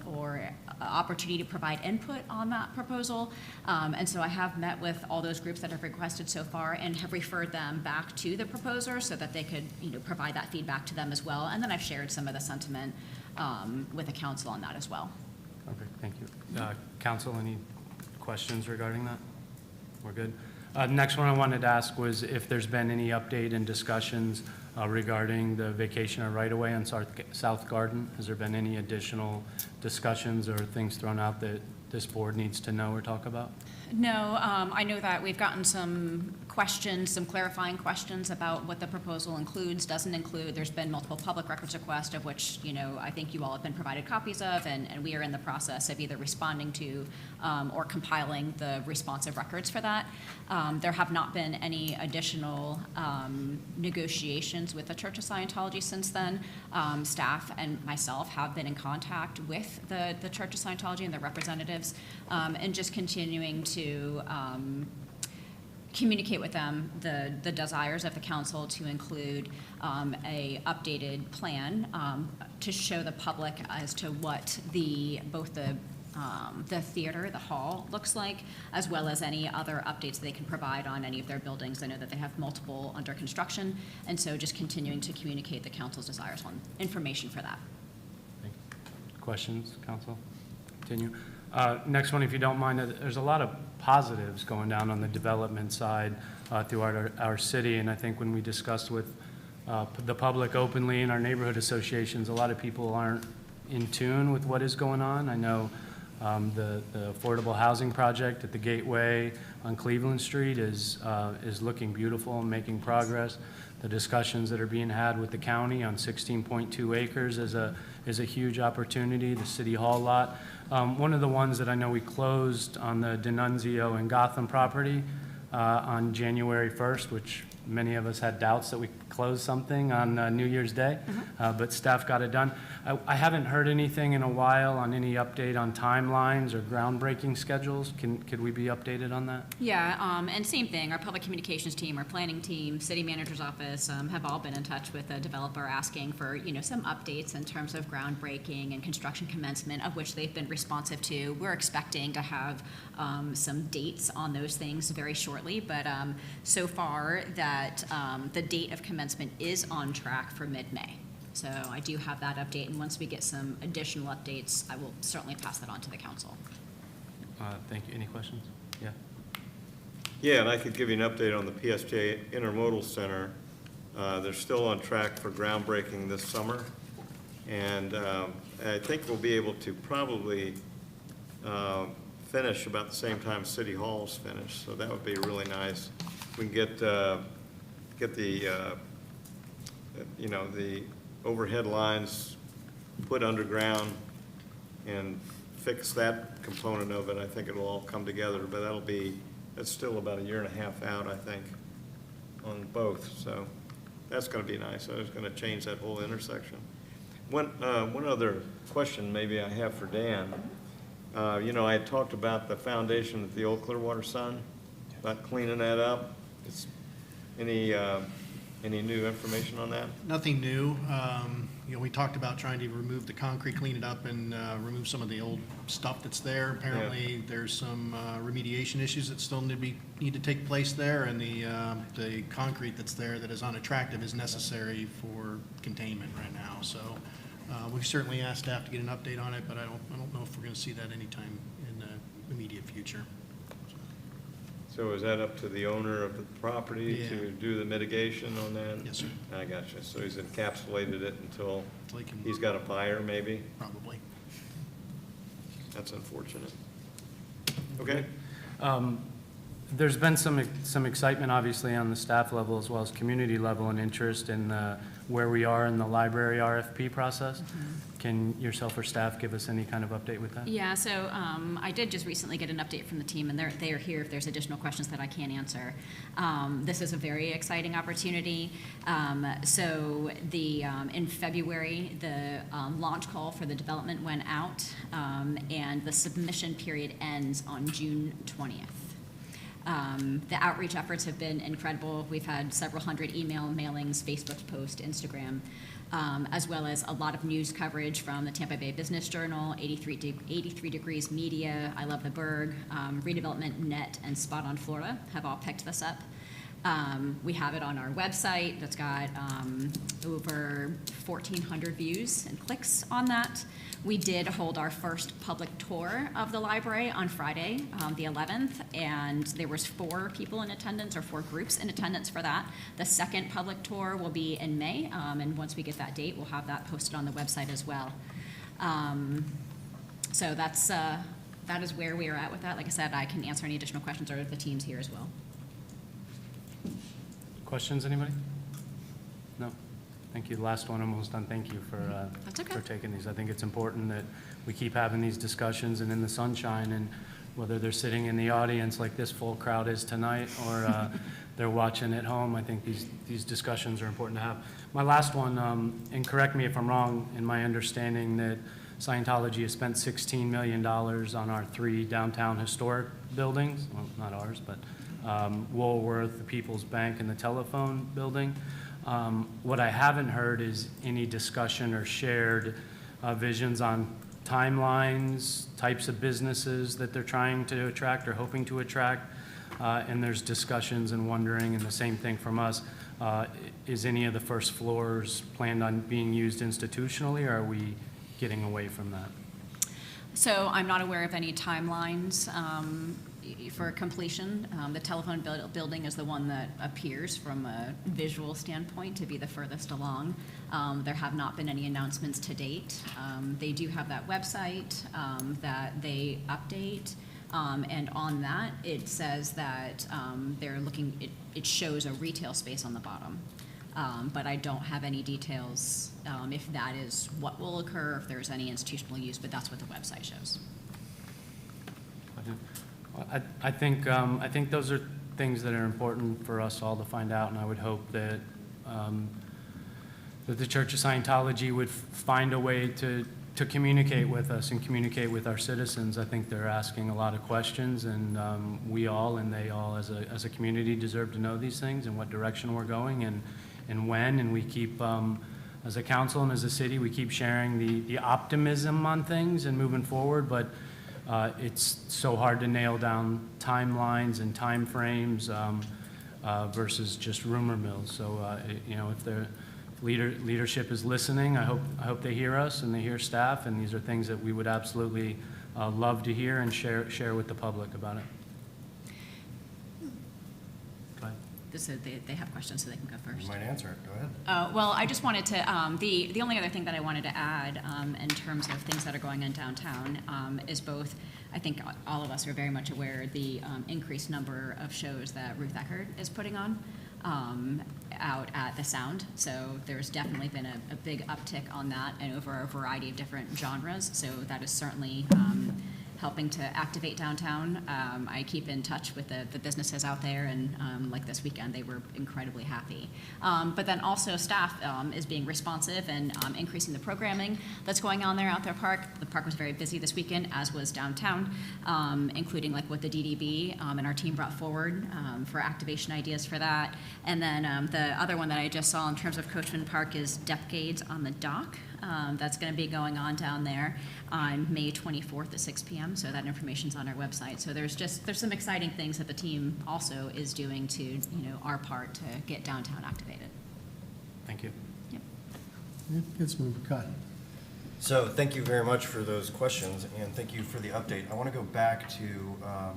or opportunity to provide input on that proposal. And so I have met with all those groups that have requested so far and have referred them back to the proposer so that they could, provide that feedback to them as well. And then I've shared some of the sentiment with the council on that as well. Okay, thank you. Council, any questions regarding that? We're good. Next one I wanted to ask was if there's been any update in discussions regarding the vacation or right-of-way on South Garden. Has there been any additional discussions or things thrown out that this board needs to know or talk about? No, I know that we've gotten some questions, some clarifying questions about what the proposal includes, doesn't include. There's been multiple public records requests, of which, I think you all have been provided copies of, and we are in the process of either responding to or compiling the responsive records for that. There have not been any additional negotiations with the Church of Scientology since then. Staff and myself have been in contact with the Church of Scientology and their representatives, and just continuing to communicate with them the desires of the council to include a updated plan to show the public as to what both the theater, the hall looks like, as well as any other updates they can provide on any of their buildings. I know that they have multiple under construction, and so just continuing to communicate the council's desires on information for that. Questions, council? Continue. Next one, if you don't mind, there's a lot of positives going down on the development side throughout our city, and I think when we discussed with the public openly in our neighborhood associations, a lot of people aren't in tune with what is going on. I know the affordable housing project at the Gateway on Cleveland Street is looking beautiful and making progress. The discussions that are being had with the county on 16.2 acres is a huge opportunity. The City Hall lot. One of the ones that I know we closed on the D'Annunzio and Gotham property on January 1st, which many of us had doubts that we closed something on New Year's Day, but staff got it done. I haven't heard anything in a while on any update on timelines or groundbreaking schedules. Could we be updated on that? Yeah, and same thing, our public communications team, our planning team, city manager's office have all been in touch with the developer asking for, some updates in terms of groundbreaking and construction commencement, of which they've been responsive to. We're expecting to have some dates on those things very shortly, but so far that the date of commencement is on track for mid-May. So I do have that update, and once we get some additional updates, I will certainly pass that on to the council. Thank you. Any questions? Yeah. Yeah, and I could give you an update on the PSJ Intermodal Center. They're still on track for groundbreaking this summer, and I think we'll be able to probably finish about the same time City Hall's finished, so that would be really nice. We can get the the overhead lines put underground and fix that component of it. I think it'll all come together, but that's still about a year and a half out, I think, on both. So that's going to be nice. So it's going to change that whole intersection. One other question maybe I have for Dan. I had talked about the foundation at the old Clearwater Sun, about cleaning that up. Any Any new information on that? Nothing new. You know, we talked about trying to remove the concrete, clean it up, and remove some of the old stuff that's there. Apparently, there's some remediation issues that still need to take place there, and the concrete that's there that is unattractive is necessary for containment right now. So we've certainly asked staff to get an update on it, but I don't know if we're going to see that anytime in the immediate future. So is that up to the owner of the property Yeah. to do the mitigation on that? Yes, sir. I got you. So he's encapsulated it until He can- he's got a buyer, maybe? Probably. That's unfortunate. Okay. There's been some excitement, obviously, on the staff level as well as community level and interest in where we are in the library RFP process. Can yourself or staff give us any kind of update with that? Yeah, so I did just recently get an update from the team, and they are here if there's additional questions that I can't answer. This is a very exciting opportunity. So in February, the launch call for the development went out, and the submission period ends on June 20th. The outreach efforts have been incredible. We've had several hundred email mailings, Facebook posts, Instagram, as well as a lot of news coverage from the Tampa Bay Business Journal, 83 Degrees Media, I Love the Berg, Redevelopment Net, and Spot on Florida have all picked this up. We have it on our website that's got over 1,400 views and clicks on that. We did hold our first public tour of the library on Friday, the 11th, and there was 4 people in attendance, or 4 groups in attendance for that. The second public tour will be in May, and once we get that date, we'll have that posted on the website as well. So that is where we are at with that. Like I said, I can answer any additional questions, or the team's here as well. Questions, anybody? No? Thank you. The last one, almost done. Thank you for That's okay. for taking these. I think it's important that we keep having these discussions and in the sunshine, and whether they're sitting in the audience like this full crowd is tonight, or they're watching at home, I think these discussions are important to have. My last one, and correct me if I'm wrong, in my understanding that Scientology has spent $16 million on our 3 downtown historic buildings, well, not ours, but Woolworth, the People's Bank, and the telephone building. What I haven't heard is any discussion or shared visions on timelines, types of businesses that they're trying to attract or hoping to attract. And there's discussions and wondering, and the same thing from us, is any of the first floors planned on being used institutionally, or are we getting away from that? So I'm not aware of any timelines for completion. The telephone building is the one that appears from a visual standpoint to be the furthest along. There have not been any announcements to date. They do have that website that they update, and on that it says that they're looking, it shows a retail space on the bottom. But I don't have any details if that is what will occur, if there's any institutional use, but that's what the website shows. I think those are things that are important for us all to find out, and I would hope that that the Church of Scientology would find a way to communicate with us and communicate with our citizens. I think they're asking a lot of questions, and we all and they all as a community deserve to know these things and what direction we're going and when. And we keep, as a council and as a city, we keep sharing the optimism on things and moving forward, but it's so hard to nail down timelines and timeframes versus just rumor mills. So, you know, if the leadership is listening, I hope they hear us and they hear staff, and these are things that we would absolutely love to hear and share with the public about it. Go ahead. So they have questions, so they can go first. You might answer it. Go ahead. Well, I just wanted to, the only other thing that I wanted to add in terms of things that are going on downtown is both, I think all of us are very much aware of the increased number of shows that Ruth Eckerd is putting on out at the Sound. So there's definitely been a big uptick on that and over a variety of different genres. So that is certainly helping to activate downtown. I keep in touch with the businesses out there, and like this weekend, they were incredibly happy. But then also staff is being responsive and increasing the programming that's going on there out there park. The park was very busy this weekend, as was downtown, including like what the DDB and our team brought forward for activation ideas for that. And then the other one that I just saw in terms of Coachman Park is Decades on the Dock. That's going to be going on down there on May 24th at 6 p.m. So that information's on our website. So there's some exciting things that the team also is doing to, our part to get downtown activated. Thank you. Yep. Let's move to Cotton. So thank you very much for those questions, and thank you for the update. I want to go back to,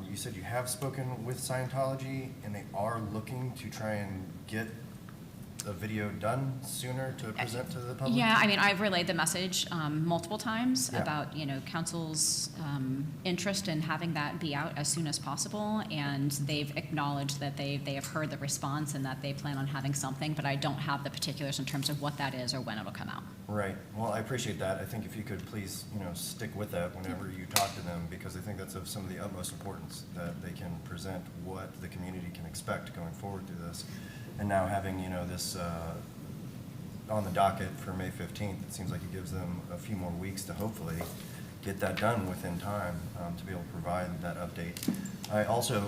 you said you have spoken with Scientology, and they are looking to try and get a video done sooner to present to the public? Yeah, I mean, I've relayed the message multiple times Yeah. about, council's interest in having that be out as soon as possible, and they've acknowledged that they have heard the response and that they plan on having something, but I don't have the particulars in terms of what that is or when it'll come out. Right. Well, I appreciate that. I think if you could please, stick with that whenever you talk to them, because I think that's of some of the utmost importance, that they can present what the community can expect going forward through this. And now having, this on the docket for May 15th, it seems like it gives them a few more weeks to hopefully get that done within time to be able to provide that update. I also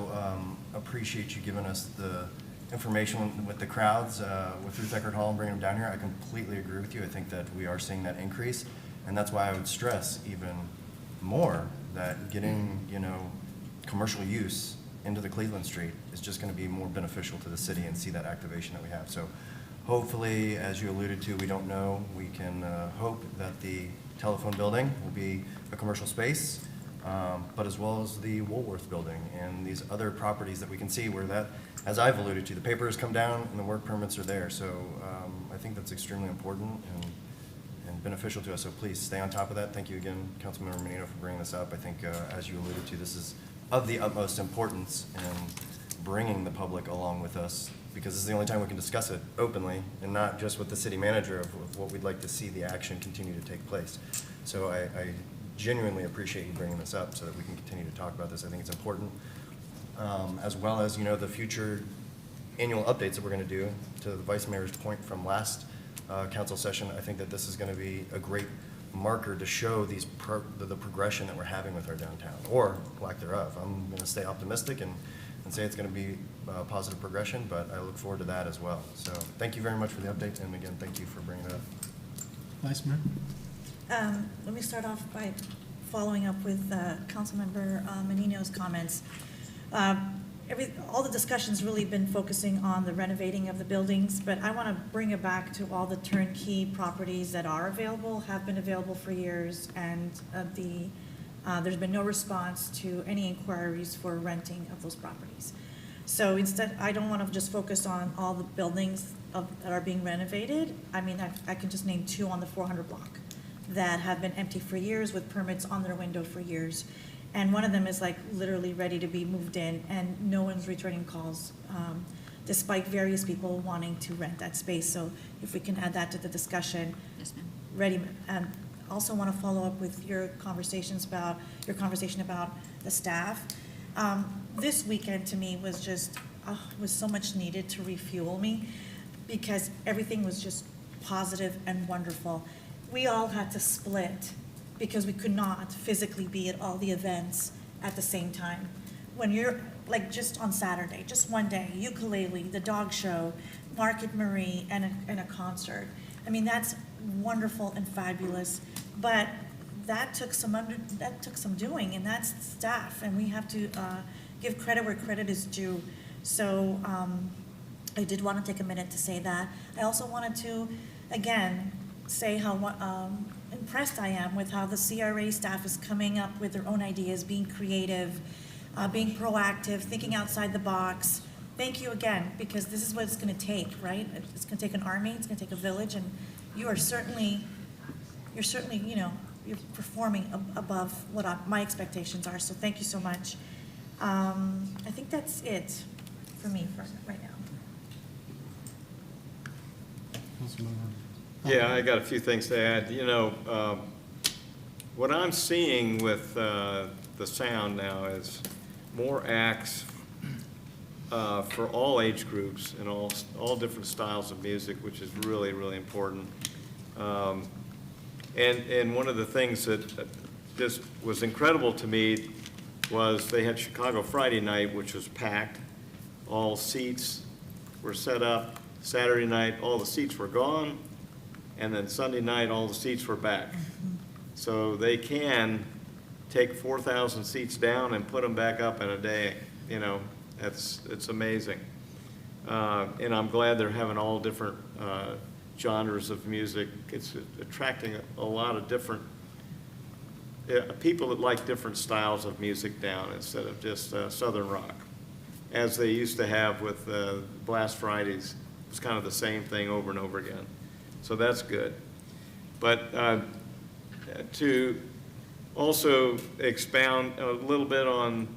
appreciate you giving us the information with the crowds with Ruth Eckerd Hall and bringing them down here. I completely agree with you. I think that we are seeing that increase, and that's why I would stress even more that getting, commercial use into the Cleveland Street is just going to be more beneficial to the city and see that activation that we have. So hopefully, as you alluded to, we don't know, we can hope that the telephone building will be a commercial space, but as well as the Woolworth building and these other properties that we can see where that, as I've alluded to, the paper has come down and the work permits are there. So I think that's extremely important and beneficial to us. So please stay on top of that. Thank you again, Councilmember Menino, for bringing this up. I think, as you alluded to, this is of the utmost importance in bringing the public along with us, because this is the only time we can discuss it openly and not just with the city manager of what we'd like to see the action continue to take place. So I genuinely appreciate you bringing this up so that we can continue to talk about this. I think it's important, as well as, the future annual updates that we're going to do. To the Vice Mayor's point from last council session, I think that this is going to be a great marker to show the progression that we're having with our downtown, or lack thereof. I'm going to stay optimistic and say it's going to be a positive progression, but I look forward to that as well. So thank you very much for the update, and again, thank you for bringing it up. Vice Mayor? Let me start off by following up with Councilmember Menino's comments. All the discussion's really been focusing on the renovating of the buildings, but I want to bring it back to all the turnkey properties that are available, have been available for years, and there's been no response to any inquiries for renting of those properties. So instead, I don't want to just focus on all the buildings that are being renovated. I mean, I can just name 2 on the 400 block that have been empty for years with permits on their window for years. And one of them is like literally ready to be moved in, and no one's returning calls, despite various people wanting to rent that space. So if we can add that to the discussion. Yes, ma'am. Ready. Also want to follow up with your conversation about the staff. This weekend to me was just, was so much needed to refuel me, because everything was just positive and wonderful. We all had to split because we could not physically be at all the events at the same time. When you're, like, just on Saturday, just one day, ukulele, the dog show, Market Marie, and a concert. I mean, that's wonderful and fabulous, but that took some doing, and that's staff, and we have to give credit where credit is due. So I did want to take a minute to say that. I also wanted to, again, say how impressed I am with how the CRA staff is coming up with their own ideas, being creative, being proactive, thinking outside the box. Thank you again, because this is what it's going to take, right? It's going to take an army, it's going to take a village, and you're certainly, you're performing above what my expectations are. So thank you so much. I think that's it for me for right now. Yeah, I got a few things to add. What I'm seeing with the sound now is more acts for all age groups and all different styles of music, which is really, really important. And one of the things that just was incredible to me was they had Chicago Friday night, which was packed. All seats were set up. Saturday night, all the seats were gone. And then Sunday night, all the seats were back. So they can take 4,000 seats down and put them back up in a day. You know, it's amazing. And I'm glad they're having all different genres of music. It's attracting a lot of different people that like different styles of music down instead of just Southern rock, as they used to have with Blast Fridays. It was kind of the same thing over and over again. So that's good. But to also expound a little bit on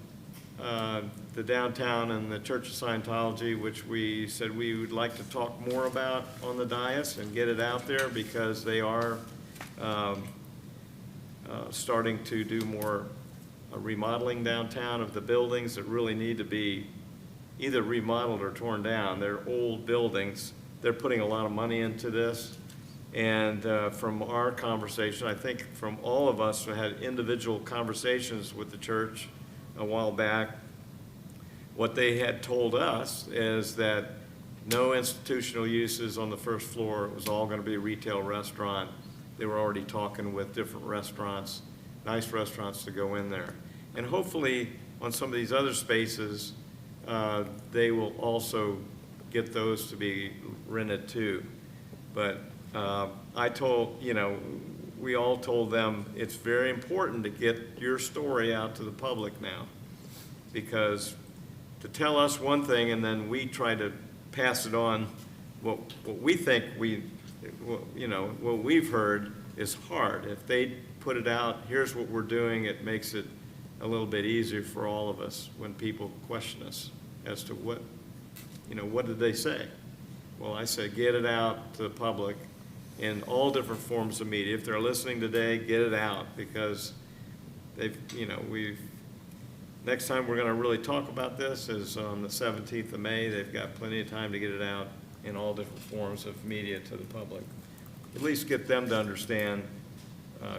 the downtown and the Church of Scientology, which we said we would like to talk more about on the dais and get it out there, because they are starting to do more remodeling downtown of the buildings that really need to be either remodeled or torn down. They're old buildings. They're putting a lot of money into this. And from our conversation, I think from all of us who had individual conversations with the church a while back, what they had told us is that no institutional uses on the first floor. It was all going to be a retail restaurant. They were already talking with different restaurants, nice restaurants to go in there. And hopefully on some of these other spaces, they will also get those to be rented too. But I told, we all told them it's very important to get your story out to the public now, because to tell us one thing and then we try to pass it on, what we think what we've heard is hard. If they put it out, here's what we're doing, it makes it a little bit easier for all of us when people question us as to what did they say? Well, I said, get it out to the public in all different forms of media. If they're listening today, get it out, because next time we're going to really talk about this is on the 17th of May. They've got plenty of time to get it out in all different forms of media to the public. At least get them to understand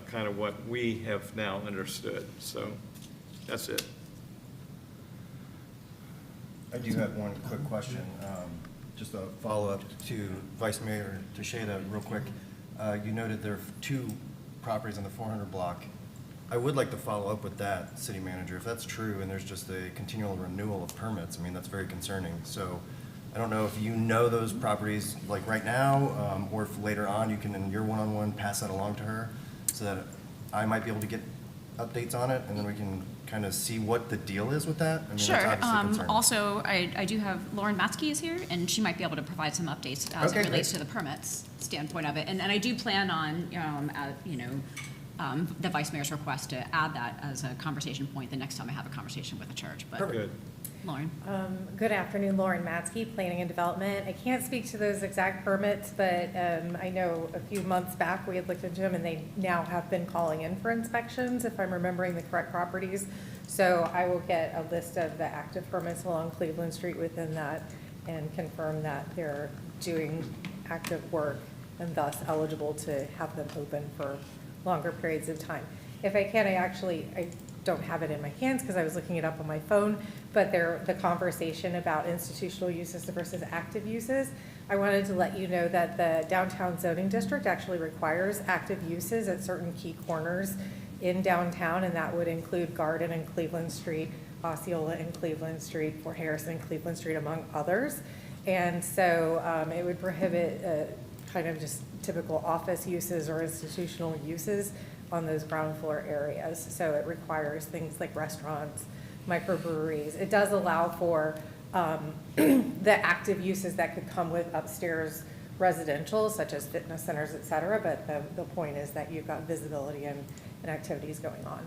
kind of what we have now understood. So that's it. I do have one quick question, just a follow-up to Vice Mayor Teixeira real quick. You noted there are 2 properties on the 400 block. I would like to follow up with that, City Manager. If that's true and there's just a continual renewal of permits, I mean, that's very concerning. So I don't know if you know those properties like right now, or if later on you can, in your one-on-one, pass that along to her so that I might be able to get updates on it, and then we can kind of see what the deal is with that. I mean, Sure. that's obviously concerning. Also, I do have Lauren Matzke is here, and she might be able to provide some updates as Okay, it relates great. to the permits standpoint of it. And I do plan on, the Vice Mayor's request to add that as a conversation point the next time I have a conversation with the church. But Good. Lauren. Good afternoon, Lauren Matzke, Planning and Development. I can't speak to those exact permits, but I know a few months back we had looked into them, and they now have been calling in for inspections, if I'm remembering the correct properties. So I will get a list of the active permits along Cleveland Street within that and confirm that they're doing active work and thus eligible to have them open for longer periods of time. If I can, I don't have it in my hands because I was looking it up on my phone, but the conversation about institutional uses versus active uses, I wanted to let you know that the downtown zoning district actually requires active uses at certain key corners in downtown, and that would include Garden and Cleveland Street, Osceola and Cleveland Street, Fort Harrison and Cleveland Street, among others. And so it would prohibit kind of just typical office uses or institutional uses on those ground floor areas. So it requires things like restaurants, microbreweries. It does allow for the active uses that could come with upstairs residential, such as fitness centers, et cetera, but the point is that you've got visibility and activities going on.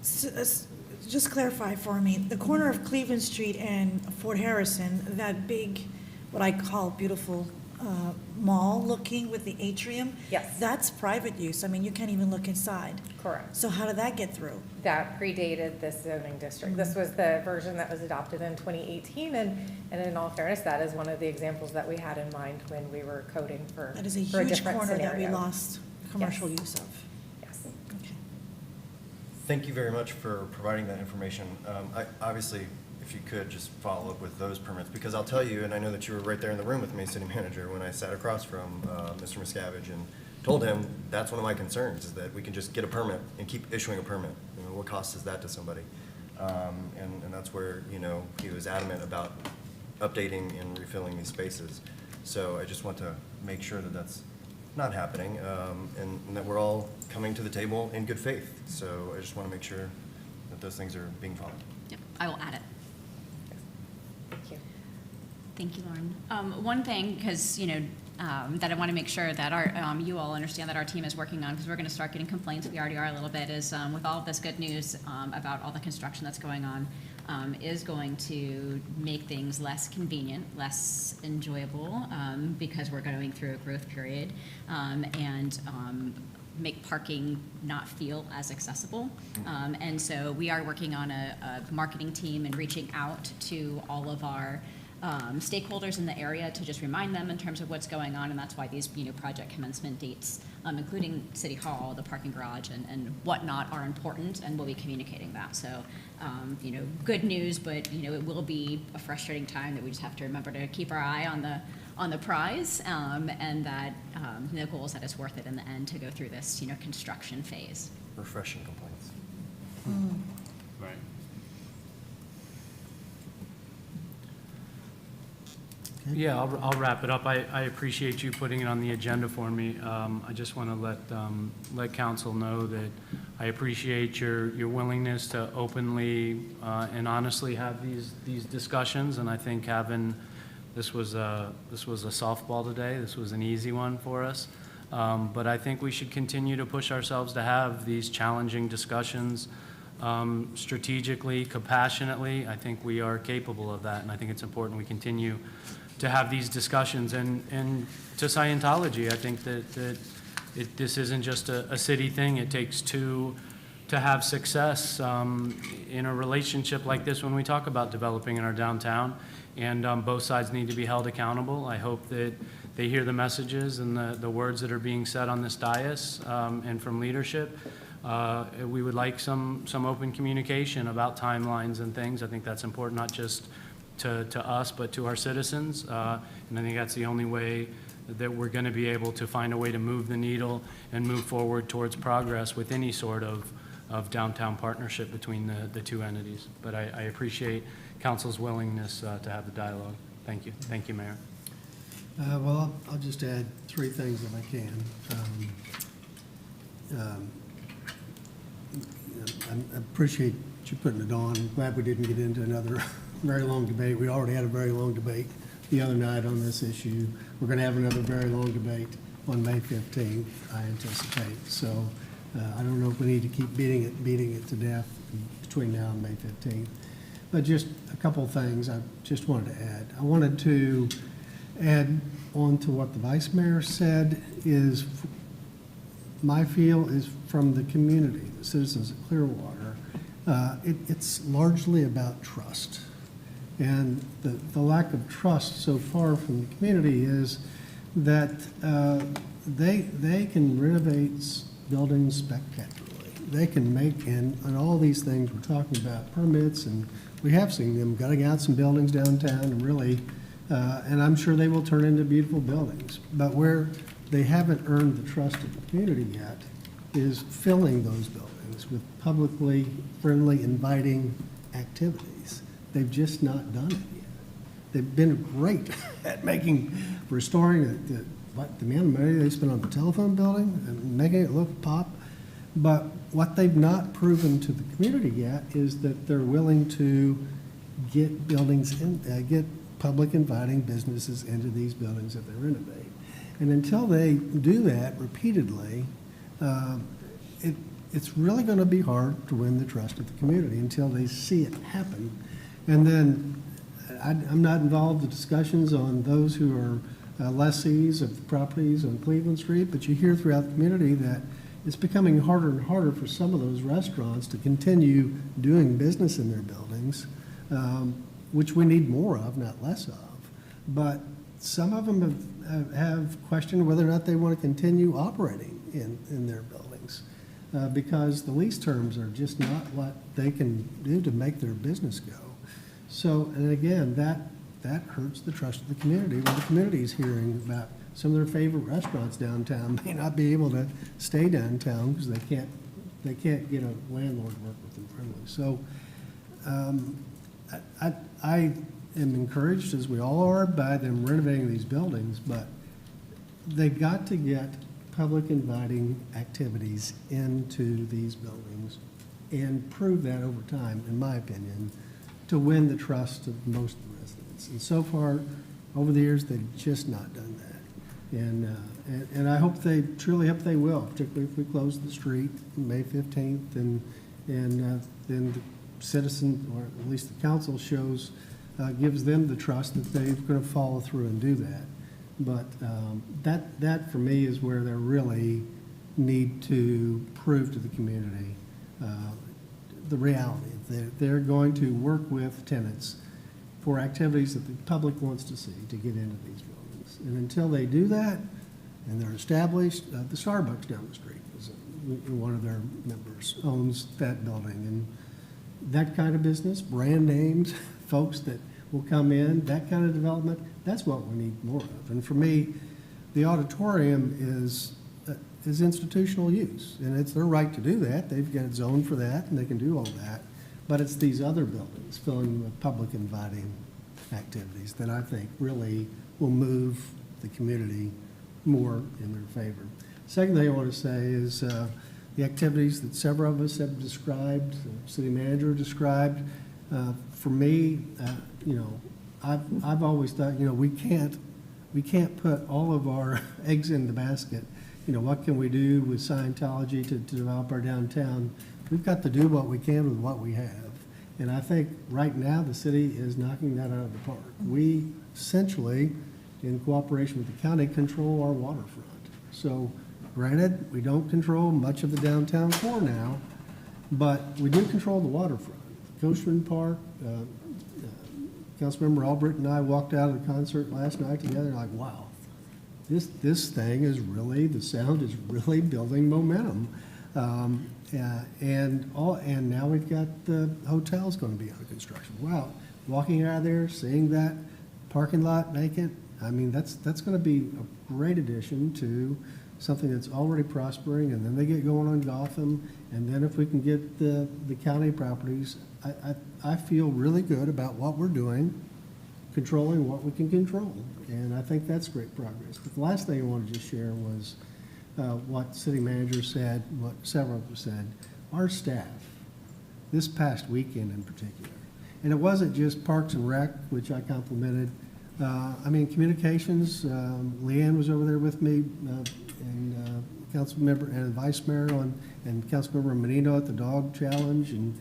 Just clarify for me, the corner of Cleveland Street and Fort Harrison, that big, what I call beautiful mall looking with the atrium. Yes. That's private use. I mean, you can't even look inside. Correct. So how did that get through? That predated this zoning district. This was the version that was adopted in 2018, and in all fairness, that is one of the examples that we had in mind when we were coding for That is a for huge different corner that we scenario. lost commercial Yes. use of. Yes. Okay. Thank you very much for providing that information. Obviously, if you could just follow up with those permits, because I'll tell you, and I know that you were right there in the room with me, city manager, when I sat across from Mr. Miscavige and told him that's one of my concerns, is that we can just get a permit and keep issuing a permit. You know, what cost is that to somebody? And that's where, you know, he was adamant about updating and refilling these spaces. So I just want to make sure that that's not happening, and that we're all coming to the table in good faith. So I just want to make sure that those things are being followed. Yep, I will add it. Thank you. Thank you, Lauren. One thing, because, that I want to make sure that you all understand that our team is working on, because we're going to start getting complaints, we already are a little bit, is with all of this good news about all the construction that's going on, is going to make things less convenient, less enjoyable, because we're going through a growth period, and make parking not feel as accessible. And so we are working on a marketing team and reaching out to all of our stakeholders in the area to just remind them in terms of what's going on, and that's why these project commencement dates, including City Hall, the parking garage, and whatnot, are important, and we'll be communicating that. So, good news, but it will be a frustrating time that we just have to remember to keep our eye on the prize, and that the goal is that it's worth it in the end to go through this construction phase. Refreshing complaints. Right. Yeah, I'll wrap it up. I appreciate you putting it on the agenda for me. I just want to let council know that I appreciate your willingness to openly and honestly have these discussions, and I think this was a softball today. This was an easy one for us. But I think we should continue to push ourselves to have these challenging discussions strategically, compassionately. I think we are capable of that, and I think it's important we continue to have these discussions. And to Scientology, I think that this isn't just a city thing. It takes two to have success in a relationship like this when we talk about developing in our downtown. And both sides need to be held accountable. I hope that they hear the messages and the words that are being said on this dais and from leadership. We would like some open communication about timelines and things. I think that's important, not just to us, but to our citizens. And I think that's the only way that we're going to be able to find a way to move the needle and move forward towards progress with any sort of downtown partnership between the two entities. But I appreciate council's willingness to have the dialogue. Thank you. Thank you, Mayor. Well, I'll just add three things if I can. I appreciate you putting it on. I'm glad we didn't get into another very long debate. We already had a very long debate the other night on this issue. We're going to have another very long debate on May 15th, I anticipate. So I don't know if we need to keep beating it to death between now and May 15th. But just a couple of things I just wanted to add. I wanted to add on to what the Vice Mayor said is my feel is from the community, the citizens of Clearwater. It's largely about trust. And the lack of trust so far from the community is that they can renovate buildings spectacularly. They can make, and all these things we're talking about, permits, and we have seen them gutting out some buildings downtown and really, and I'm sure they will turn into beautiful buildings. But where they haven't earned the trust of the community yet is filling those buildings with publicly friendly, inviting activities. They've just not done it yet. They've been great at restoring the amount of money they spent on the telephone building and making it look pop. But what they've not proven to the community yet is that they're willing to get buildings get public inviting businesses into these buildings that they renovate. And until they do that repeatedly, it's really going to be hard to win the trust of the community until they see it happen. And then I'm not involved in discussions on those who are lessees of properties on Cleveland Street, but you hear throughout the community that it's becoming harder and harder for some of those restaurants to continue doing business in their buildings, which we need more of, not less of. But some of them have questioned whether or not they want to continue operating in their buildings because the lease terms are just not what they can do to make their business go. So, and again, that hurts the trust of the community. When the community is hearing about some of their favorite restaurants downtown may not be able to stay downtown because they can't get a landlord to work with them friendly. So I am encouraged, as we all are, by them renovating these buildings, but they've got to get public inviting activities into these buildings and prove that over time, in my opinion, to win the trust of most of the residents. And so far, over the years, they've just not done that. And I hope truly hope they will, particularly if we close the street May 15th and then the citizen, or at least the council gives them the trust that they're going to follow through and do that. But that for me is where they really need to prove to the community the reality. They're going to work with tenants for activities that the public wants to see to get into these buildings. And until they do that, and they're established, the Starbucks down the street, one of their members owns that building. And that kind of business, brand names, folks that will come in, that kind of development, that's what we need more of. And for me, the auditorium is institutional use, and it's their right to do that. They've got it zoned for that, and they can do all that. But it's these other buildings filling with public inviting activities that I think really will move the community more in their favor. Second thing I want to say is the activities that several of us have described, the city manager described. For me, I've always thought, we can't put all of our eggs in the basket. What can we do with Scientology to develop our downtown? We've got to do what we can with what we have. And I think right now the city is knocking that out of the park. We essentially, in cooperation with the county, control our waterfront. So granted, we don't control much of the downtown core now, but we do control the waterfront. Coachman Park, Councilmember Albrecht and I walked out of the concert last night together like, wow, this thing is really, the sound is really building momentum. And now we've got the hotels going to be under construction. Wow, walking out of there, seeing that parking lot vacant, I mean, that's going to be a great addition to something that's already prospering, and then they get going on Gotham, and then if we can get the county properties, I feel really good about what we're doing, controlling what we can control, and I think that's great progress. But the last thing I wanted to share was what city manager said, what several of us said, our staff, this past weekend in particular, and it wasn't just Parks and Rec, which I complimented. Communications, Leanne was over there with me, and council member and vice mayor and council member Menino at the dog challenge, and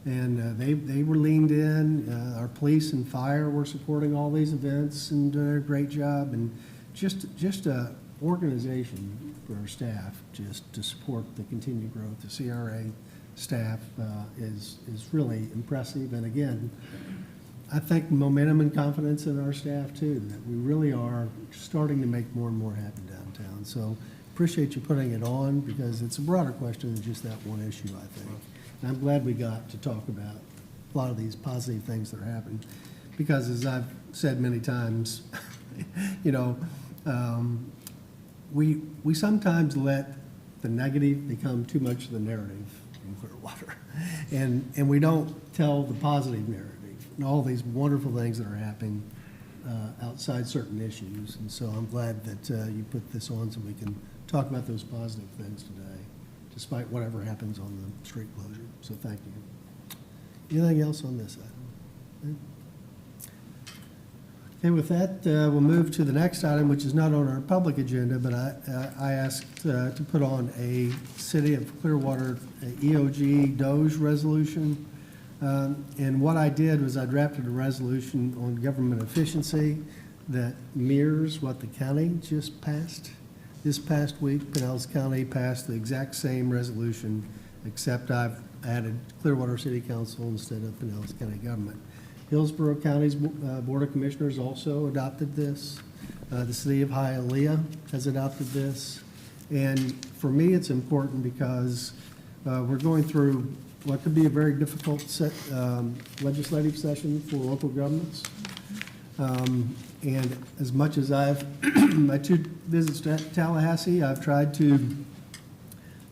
they were leaned in. Our police and fire were supporting all these events and doing a great job, and just a organization for our staff just to support the continued growth. The CRA staff is really impressive, and again, I think momentum and confidence in our staff too, that we really are starting to make more and more happen downtown. So appreciate you putting it on, because it's a broader question than just that one issue, I think. And I'm glad we got to talk about a lot of these positive things that are happening, because as I've said many times, we sometimes let the negative become too much of the narrative in Clearwater, and we don't tell the positive narrative and all these wonderful things that are happening outside certain issues. And so I'm glad that you put this on so we can talk about those positive things today, despite whatever happens on the street closure. So thank you. Anything else on this item? Okay, with that, we'll move to the next item, which is not on our public agenda, but I asked to put on a City of Clearwater EOG DOGE resolution. And what I did was I drafted a resolution on government efficiency that mirrors what the county just passed. This past week, Pinellas County passed the exact same resolution, except I've added Clearwater City Council instead of Pinellas County government. Hillsborough County's Board of Commissioners also adopted this. The city of Hialeah has adopted this. And for me, it's important because we're going through what could be a very difficult legislative session for local governments. And as much as my 2 visits to Tallahassee, I've tried to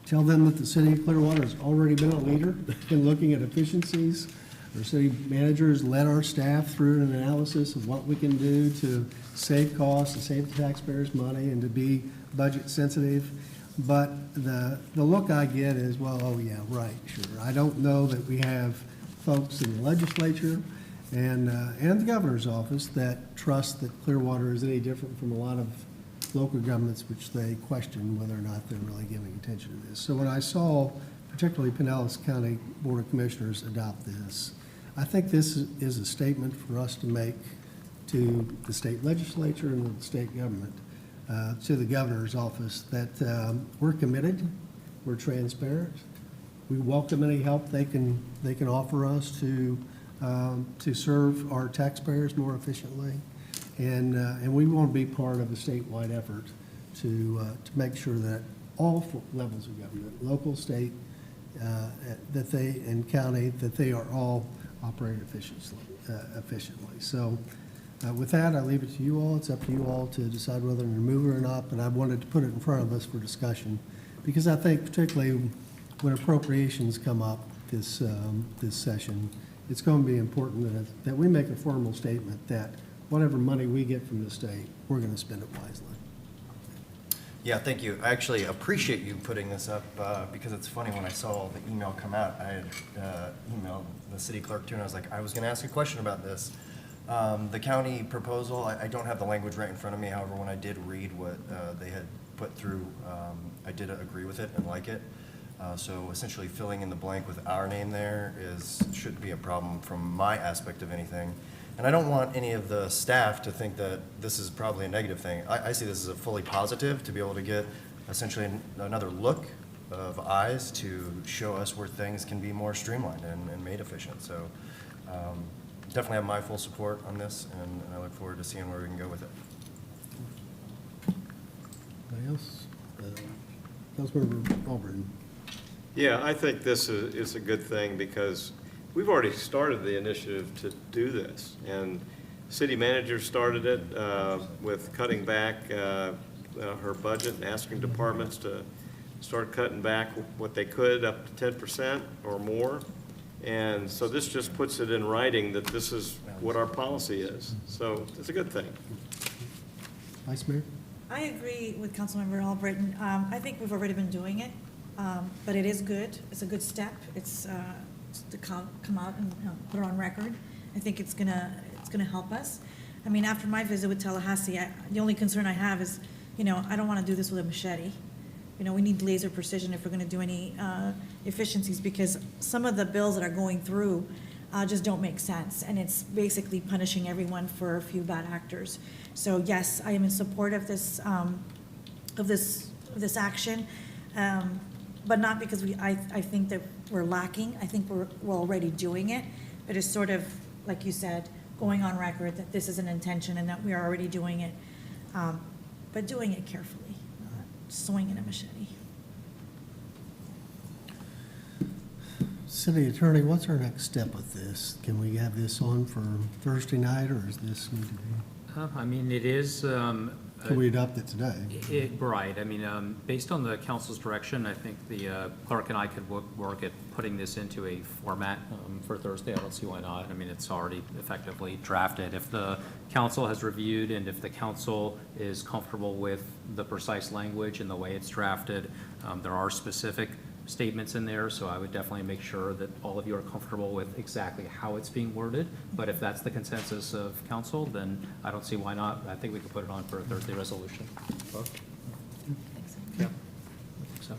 tell them that the city of Clearwater has already been a leader in looking at efficiencies. Our city managers led our staff through an analysis of what we can do to save costs, to save the taxpayers money, and to be budget sensitive. But the look I get is, well, oh yeah, right, sure. I don't know that we have folks in the legislature and the governor's office that trust that Clearwater is any different from a lot of local governments, which they question whether or not they're really giving attention to this. So when I saw particularly Pinellas County Board of Commissioners adopt this, I think this is a statement for us to make to the state legislature and the state government, to the governor's office, that we're committed, we're transparent, we welcome any help they can offer us to serve our taxpayers more efficiently, and we want to be part of a statewide effort to make sure that all levels of government, local, state, and county, that they are all operated efficiently. So with that, I leave it to you all. It's up to you all to decide whether to remove it or not, but I wanted to put it in front of us for discussion, because I think particularly when appropriations come up this session, it's going to be important that we make a formal statement that whatever money we get from the state, we're going to spend it wisely. Yeah, thank you. I actually appreciate you putting this up because it's funny, when I saw the email come out, I had emailed the city clerk too, and I was like, I was going to ask a question about this. The county proposal, I don't have the language right in front of me. However, when I did read what they had put through, I did agree with it and like it. So essentially filling in the blank with our name there shouldn't be a problem from my aspect of anything. And I don't want any of the staff to think that this is probably a negative thing. I see this as a fully positive, to be able to get essentially another look of eyes to show us where things can be more streamlined and made efficient. So definitely have my full support on this, and I look forward to seeing where we can go with it. Anybody else? Councilmember Albritton. Yeah, I think this is a good thing because we've already started the initiative to do this. And city manager started it with cutting back her budget and asking departments to start cutting back what they could up to 10% or more. And so this just puts it in writing that this is what our policy is. So it's a good thing. Vice Mayor? I agree with Councilmember Albritton. I think we've already been doing it, but it is good. It's a good step. It's to come out and put it on record. I think it's gonna help us. I mean, after my visit with Tallahassee, the only concern I have is, I don't want to do this with a machete. We need laser precision if we're going to do any efficiencies, because some of the bills that are going through just don't make sense, and it's basically punishing everyone for a few bad actors. So yes, I am in support of this action, but not because I think that we're lacking. I think we're already doing it, but it's sort of, like you said, going on record that this is an intention and that we are already doing it, but doing it carefully, not swinging a machete. City Attorney, what's our next step with this? Can we have this on for Thursday night, or is this need to be? I mean, it is. Can we adopt it today? Right. I mean, based on the council's direction, I think the clerk and I could work at putting this into a format for Thursday. I don't see why not. I mean, it's already effectively drafted. If the council has reviewed and if the council is comfortable with the precise language and the way it's drafted, there are specific statements in there, so I would definitely make sure that all of you are comfortable with exactly how it's being worded. But if that's the consensus of council, then I don't see why not. I think we could put it on for a Thursday resolution. Yeah, I think so.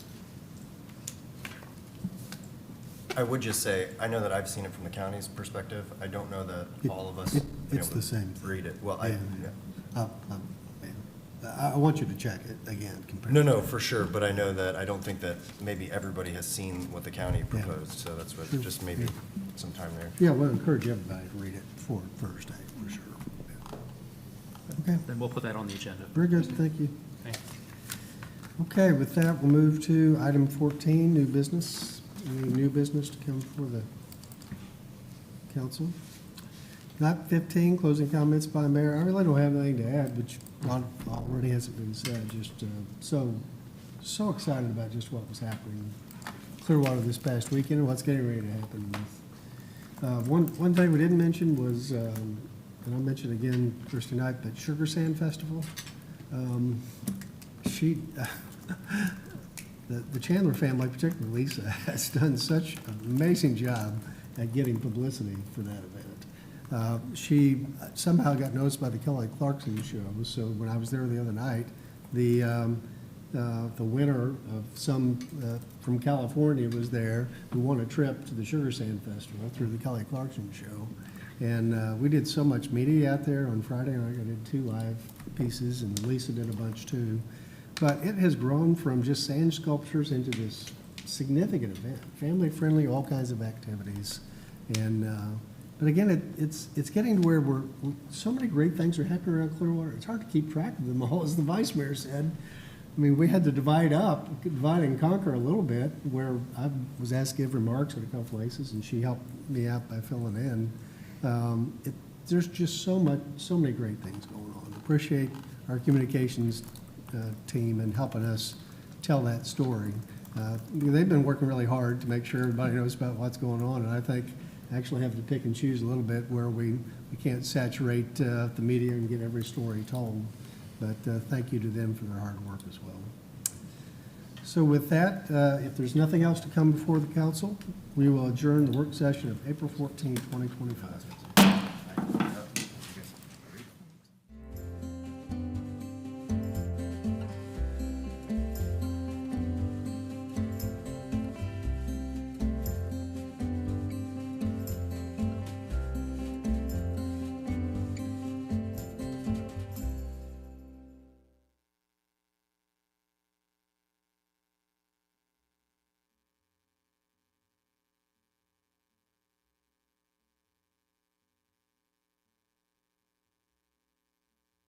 I would just say, I know that I've seen it from the county's perspective. I don't know that all of us It's the same thing. read it. Well, Yeah. I want you to check it again. compared No, to- no, for sure, but I know that, I don't think that maybe everybody has seen what the county proposed, so that's what, Sure. just maybe some time there. Yeah, we'll encourage everybody to read it before Thursday, for sure. Okay, Then we'll put that on the agenda. very good, thank you. Thank Okay, with that, we'll move to item 14, new business. Any new business to come before the council? Not 15, closing comments by the mayor. I really don't have anything to add, which a lot already hasn't been said. Just so excited about just what was happening in Clearwater this past weekend and what's getting ready to happen. One thing we didn't mention was, and I'll mention again Thursday night, but Sugar Sand Festival. The Chandler family, particularly Lisa, has done such an amazing job at getting publicity for that event. She somehow got noticed by the Kelly Clarkson show, so when I was there the other night, the winner of some from California was there who won a trip to the Sugar Sand Festival through the Kelly Clarkson show. And we did so much media out there on Friday night. I did 2 live pieces, and Lisa did a bunch too. But it has grown from just sand sculptures into this significant event, family-friendly, all kinds of activities. And, but again, it's getting to where so many great things are happening around Clearwater. It's hard to keep track of them all, as the vice mayor said. I mean, we had to divide and conquer a little bit, where I was asked to give remarks at a couple places, and she helped me out by filling in. There's just so many great things going on. Appreciate our communications team and helping us tell that story. They've been working really hard to make sure everybody knows about what's going on, and I think actually have to pick and choose a little bit where we can't saturate the media and get every story told. But thank you to them for their hard work as well. So with that, if there's nothing else to come before the council, we will adjourn the work session of April 14, 2025.